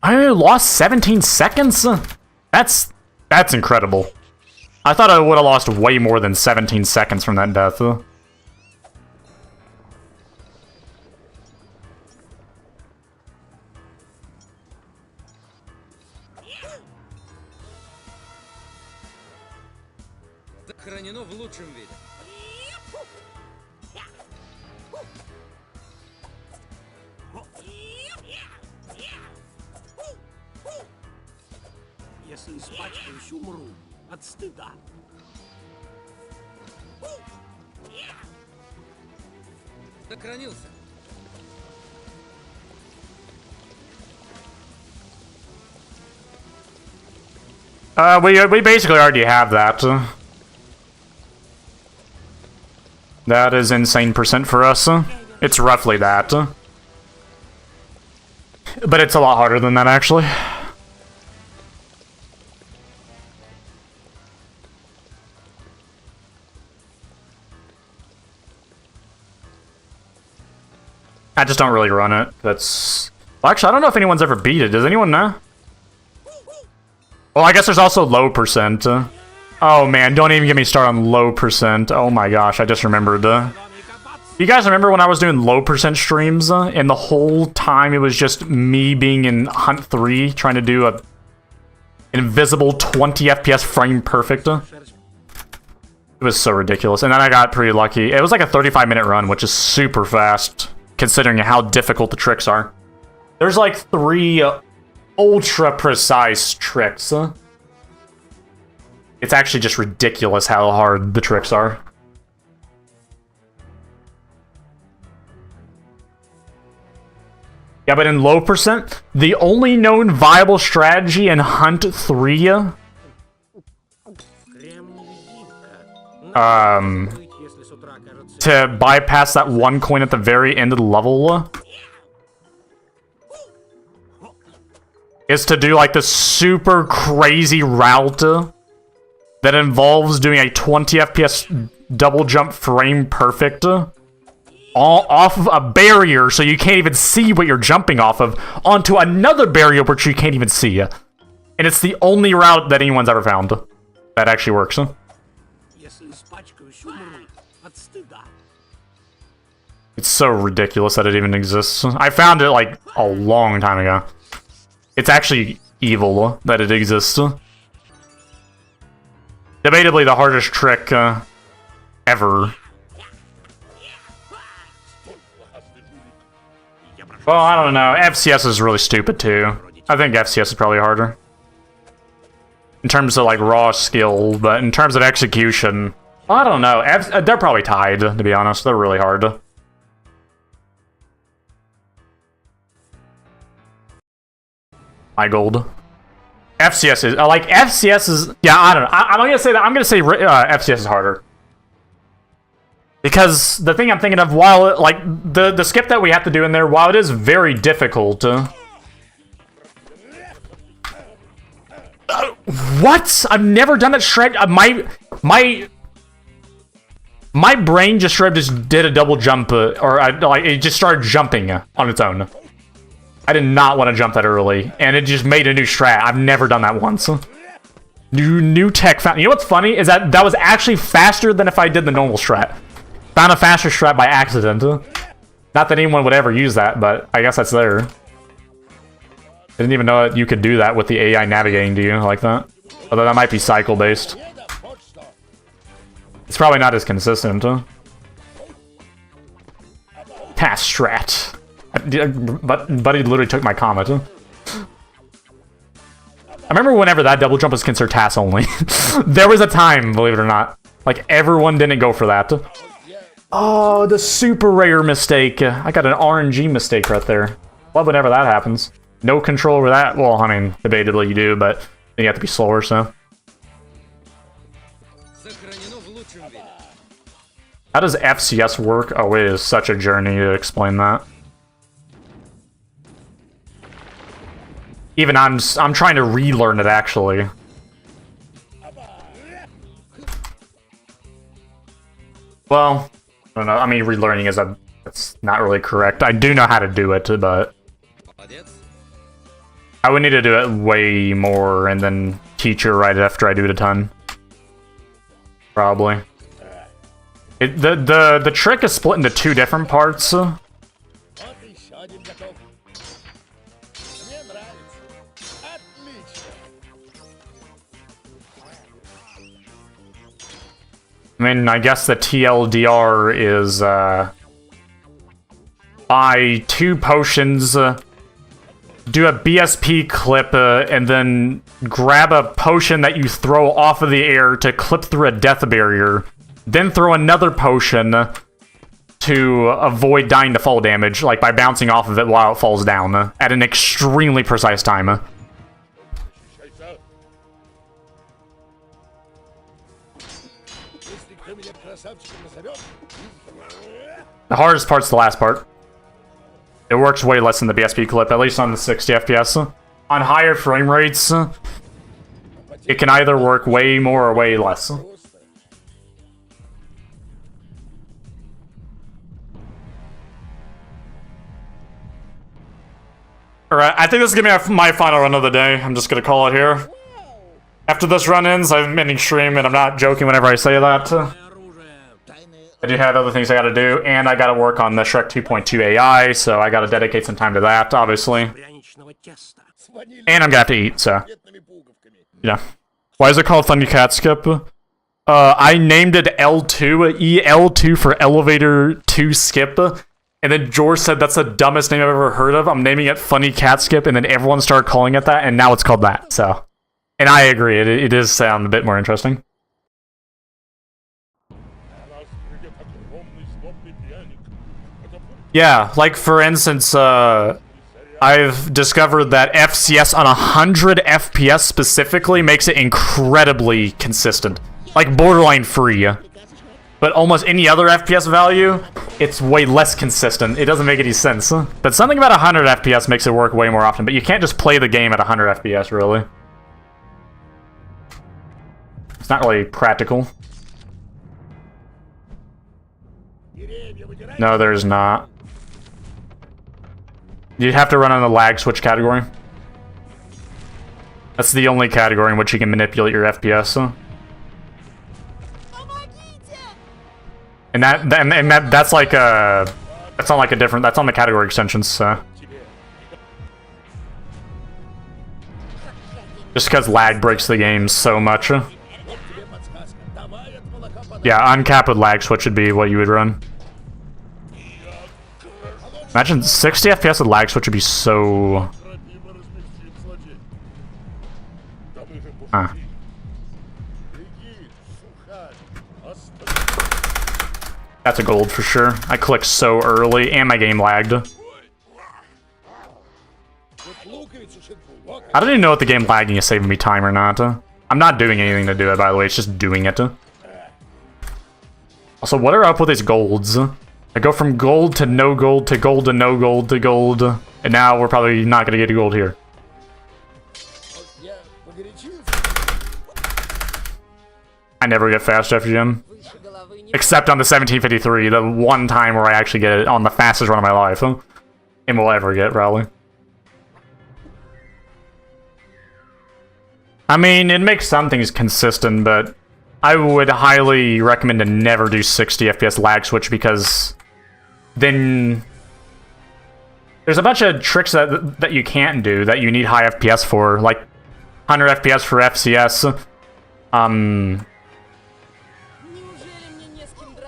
A: I lost 17 seconds? That's incredible. I thought I would have lost way more than 17 seconds from that death.
F: Сохранено в лучшем виде.
E: Если испачкаюсь, умру от стыда.
F: Сохранился.
A: We basically already have that. That is insane percent for us. It's roughly that. But it's a lot harder than that, actually. I just don't really run it. That's... Well, actually, I don't know if anyone's ever beat it. Does anyone know? Well, I guess there's also low percent. Oh man, don't even get me started on low percent. Oh my gosh, I just remembered. You guys remember when I was doing low percent streams, and the whole time it was just me being in Hunt 3 trying to do a invisible 20 FPS frame perfect? It was so ridiculous. And then I got pretty lucky. It was like a 35-minute run, which is super fast, considering how difficult the tricks are. There's like 3 ultra-precise tricks. It's actually just ridiculous how hard the tricks are. Yeah, but in low percent, the only known viable strategy in Hunt 3... to bypass that one coin at the very end of the level is to do like this super crazy route that involves doing a 20 FPS double jump frame perfect off of a barrier so you can't even see what you're jumping off of onto another barrier which you can't even see. And it's the only route that anyone's ever found that actually works. It's so ridiculous that it even exists. I found it like a long time ago. It's actually evil that it exists. Debatably the hardest trick ever. Well, I don't know. FCS is really stupid too. I think FCS is probably harder. In terms of like raw skill, but in terms of execution, I don't know. They're probably tied, to be honest. They're really hard. My gold. FCS is like FCS is yeah. I don't know. I'm not gonna say that. I'm gonna say FCS is harder because the thing I'm thinking of, while it, like the skip that we have to do in there, while it is very difficult. What? I've never done it. Shred. My brain just did a double jump, or like it just started jumping on its own. I did not want to jump that early, and it just made a new strat. I've never done that once. New tech found. You know what's funny is that was actually faster than if I did the normal strat. Found a faster strat by accident. Not that anyone would ever use that, but I guess that's there. Didn't even know that you could do that with the AI navigating to you like that. Although that might be cycle based. It's probably not as consistent. Task strat. But buddy literally took my comment. I remember whenever that double jump was considered task only. There was a time, believe it or not. Like, everyone didn't go for that. Oh, the super rare mistake. I got an RNG mistake right there. Love whenever that happens. No control over that. Well, I mean, debatably you do, but you have to be slower, so. How does FCS work? Oh, it is such a journey to explain that. Even I'm trying to relearn it, actually. Well, I don't know. I mean, relearning is that's not really correct. I do know how to do it, but I would need to do it way more and then teach it right after I do it a ton. Probably. The trick is split into two different parts. I mean, I guess the TLDR is, buy 2 potions, do a BSP clip, and then grab a potion that you throw off of the air to clip through a death barrier, then throw another potion to avoid dying to fall damage, like by bouncing off of it while it falls down, at an extremely precise time. The hardest part's the last part. It works way less than the BSP clip, at least on the 60 FPS. On higher frame rates, it can either work way more or way less. Alright, I think this is gonna be my final run of the day. I'm just gonna call it here. After this run ends, I'm ending stream, and I'm not joking whenever I say that. I do have other things I gotta do, and I gotta work on the Shrek 2.2 AI, so I gotta dedicate some time to that, obviously. And I'm gonna have to eat, so. Yeah. Why is it called Funny Cat Skip? I named it L2, EL2 for Elevator 2 Skip. And then George said that's the dumbest name I've ever heard of. I'm naming it Funny Cat Skip, and then everyone started calling it that, and now it's called that, so. And I agree, it does sound a bit more interesting. Yeah, like for instance, I've discovered that FCS on 100 FPS specifically makes it incredibly consistent. Like borderline free. But almost any other FPS value, it's way less consistent. It doesn't make any sense. But something about 100 FPS makes it work way more often. But you can't just play the game at 100 FPS, really. It's not really practical. No, there's not. You'd have to run on the lag switch category. That's the only category in which you can manipulate your FPS. And that's like a... That's not like a different... That's on the category extensions, so... Just because lag breaks the game so much. Yeah, uncap with lag switch would be what you would run. Imagine 60 FPS with lag switch would be so... Huh. That's a gold for sure. I clicked so early, and my game lagged. I don't even know if the game lagging is saving me time or not. I'm not doing anything to do it, by the way. It's just doing it. Also, what are up with these golds? I go from gold to no gold to gold to no gold to gold. And now we're probably not going to get a gold here. I never get fast FGM. Except on the 1753, the one time where I actually get it on the fastest run of my life. And will ever get, probably. I mean, it makes some things consistent, but I would highly recommend to never do 60 FPS lag switch, because then there's a bunch of tricks that you can't do that you need high FPS for, like 100 FPS for FCS.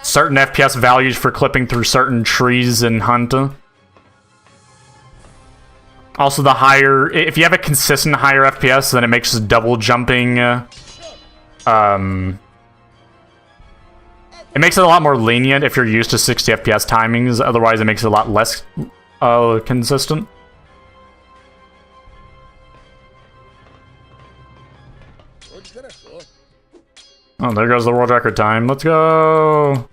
A: Certain FPS values for clipping through certain trees in Hunt. Also, the higher... If you have a consistent higher FPS, then it makes double jumping... It makes it a lot more lenient if you're used to 60 FPS timings. Otherwise, it makes it a lot less consistent. Oh, there goes the world record time. Let's go!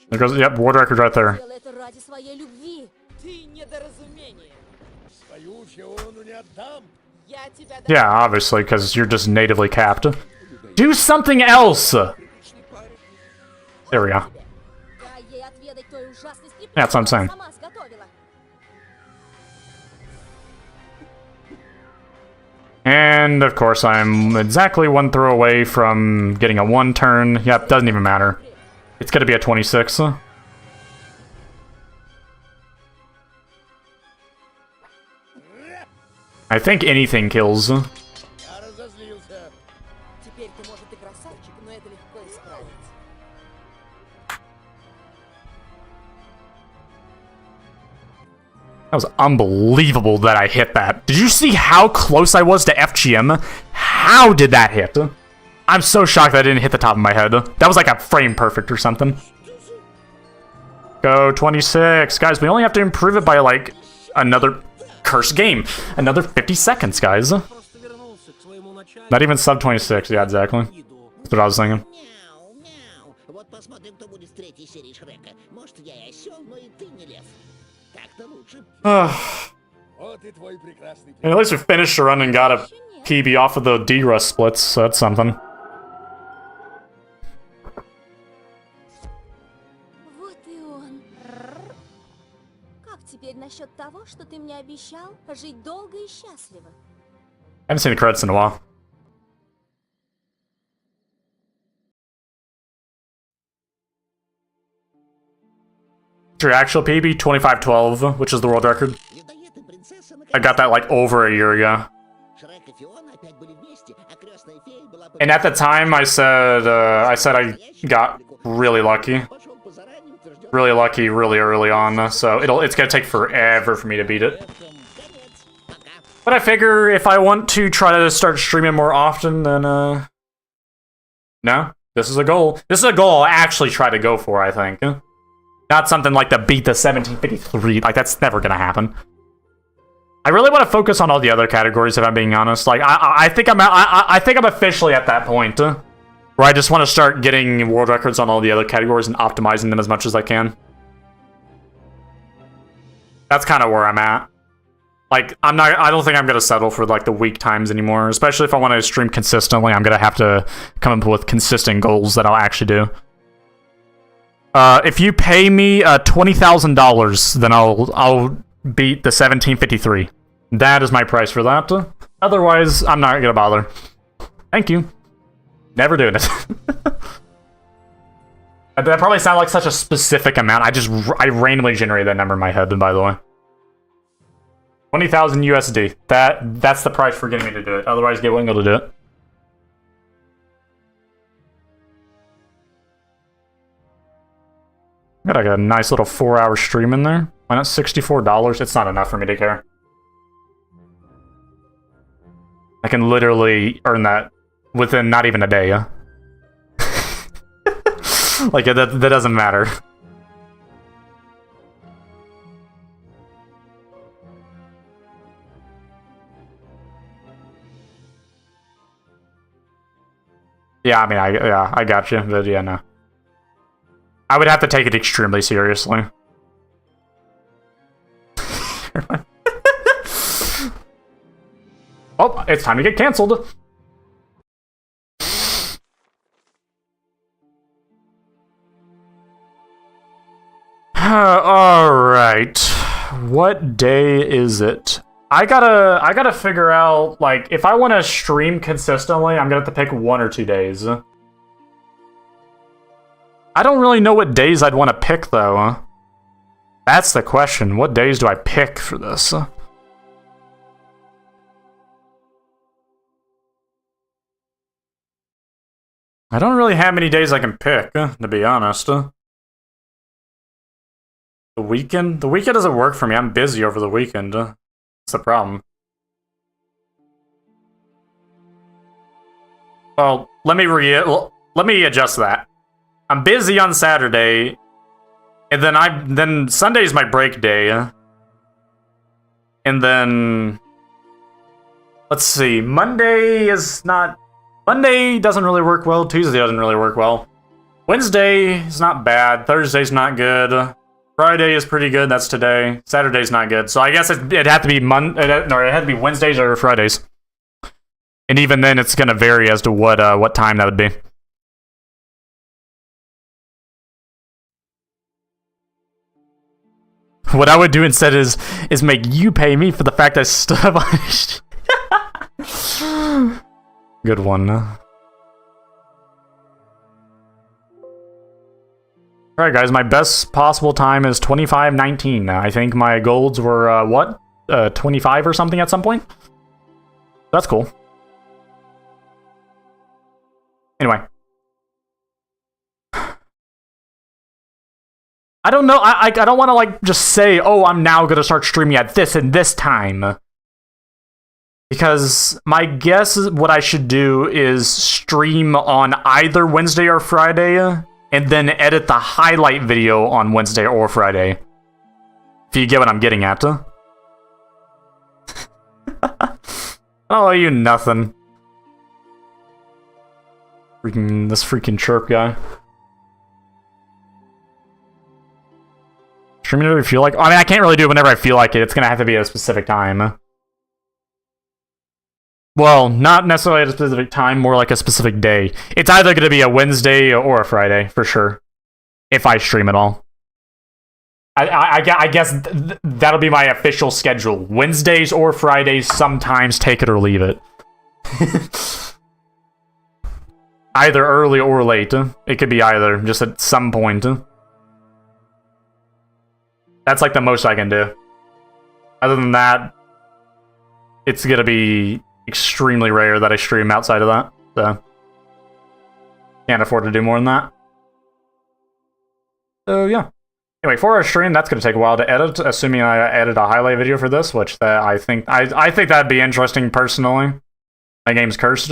A: There goes, yep, world record right there. Yeah, obviously, because you're just natively capped. Do something else! There we go. Yeah, that's what I'm saying. And, of course, I'm exactly one throw away from getting a 1 turn. Yep, doesn't even matter. It's gonna be a 26. I think anything kills. That was unbelievable that I hit that. Did you see how close I was to FGM? How did that hit? I'm so shocked that I didn't hit the top of my head. That was like a frame perfect or something. Go 26. Guys, we only have to improve it by like another cursed game. Another 50 seconds, guys. Not even sub 26. Yeah, exactly. That's what I was thinking. At least we finished the run and got a PB off of the Derust splits, so that's something.
G: Вот и он. Как теперь насчет того, что ты мне обещал жить долго и счастливо?
A: I haven't seen the credits in a while. Your actual PB, 2512, which is the world record. I got that like over a year ago. And at the time, I said I got really lucky. Really lucky, really early on, so it's gonna take forever for me to beat it. But I figure if I want to try to start streaming more often, then no, this is a goal. This is a goal I'll actually try to go for, I think. Not something like to beat the 1753. Like, that's never gonna happen. I really want to focus on all the other categories, if I'm being honest. Like, I think I'm officially at that point where Where I just want to start getting world records on all the other categories and optimizing them as much as I can. That's kind of where I'm at. Like, I don't think I'm gonna settle for like the week times anymore, especially if I want to stream consistently. I'm gonna have to come up with consistent goals that I'll actually do. If you pay me $20,000, then I'll beat the 1753. That is my price for that. Otherwise, I'm not gonna bother. Thank you. Never doing it. That probably sounded like such a specific amount. I randomly generated that number in my head, by the way. 20,000 USD. That's the price for getting me to do it. Otherwise, get Wingo to do it. Got like a nice little 4-hour stream in there. Why not $64? It's not enough for me to care. I can literally earn that within not even a day. Like, that doesn't matter. Yeah, I mean, I got you, but yeah, no. I would have to take it extremely seriously. Oh, it's time to get canceled. Alright. What day is it? I gotta figure out, like, if I want to stream consistently, I'm gonna have to pick 1 or 2 days. I don't really know what days I'd want to pick, though. That's the question. What days do I pick for this? I don't really have many days I can pick, to be honest. The weekend? The weekend doesn't work for me. I'm busy over the weekend. That's the problem. Well, let me adjust that. I'm busy on Saturday, and then Sunday's my break day. And then let's see. Monday doesn't really work well. Tuesday doesn't really work well. Wednesday is not bad. Thursday's not good. Friday is pretty good. That's today. Saturday's not good. So I guess it'd have to be it had to be Wednesdays or Fridays. And even then, it's gonna vary as to what time that would be. What I would do instead is make you pay me for the fact I stood up on Good one. Alright guys, my best possible time is 25:19. I think my golds were, 25 or something at some point? That's cool. Anyway. I don't know, I don't want to, like, just say, oh, I'm now going to start streaming at this and this time. Because my guess is what I should do is stream on either Wednesday or Friday, and then edit the highlight video on Wednesday or Friday. If you get what I'm getting at. Oh, you nothing. This freaking chirp guy. Stream whenever you feel like. I mean, I can't really do it whenever I feel like it. It's gonna have to be at a specific time. Well, not necessarily at a specific time, more like a specific day. It's either gonna be a Wednesday or a Friday, for sure. If I stream at all. I guess that'll be my official schedule. Wednesdays or Fridays, sometimes take it or leave it. Either early or late. It could be either, just at some point. That's like the most I can do. Other than that, it's gonna be extremely rare that I stream outside of that. So, can't afford to do more than that. So yeah. Anyway, for our stream, that's gonna take a while to edit. Assuming I edit a highlight video for this, which I think that'd be interesting personally. My game's cursed.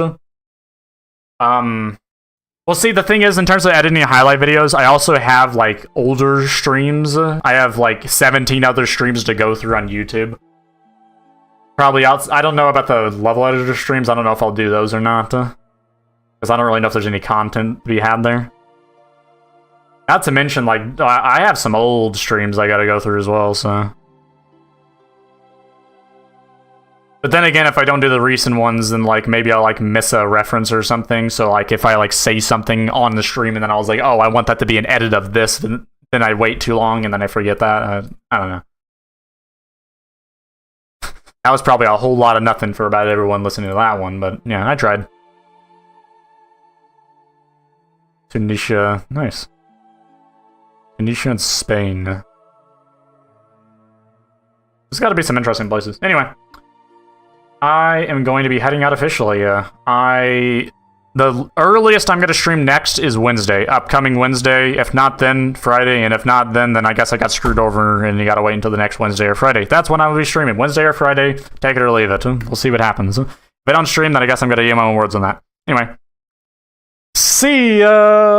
A: Well, see, the thing is, in terms of editing highlight videos, I also have, like, older streams. I have, like, 17 other streams to go through on YouTube. Probably I don't know about the level editor streams. I don't know if I'll do those or not. Because Because I don't really know if there's any content to be had there. Not to mention, like, I have some old streams I gotta go through as well, so... But then again, if I don't do the recent ones, then, like, maybe I'll, like, miss a reference or something. So, like, if I, like, say something on the stream and then I was like, oh, I want that to be an edit of this, then I wait too long and then I forget that. I don't know. That was probably a whole lot of nothing for about everyone listening to that one, but, yeah, I tried. Tunisia, nice. Tunisia and Spain. There's gotta be some interesting places. Anyway. I am going to be heading out officially, the earliest I'm going to stream next is Wednesday. Upcoming Wednesday. If not, then Friday. And if not, then I guess I got screwed over and you gotta wait until the next Wednesday or Friday. That's when I will be streaming. Wednesday or Friday. Take it or leave it. We'll see what happens. If I don't stream, then I guess I'm going to eat my own words on that. Anyway. See ya!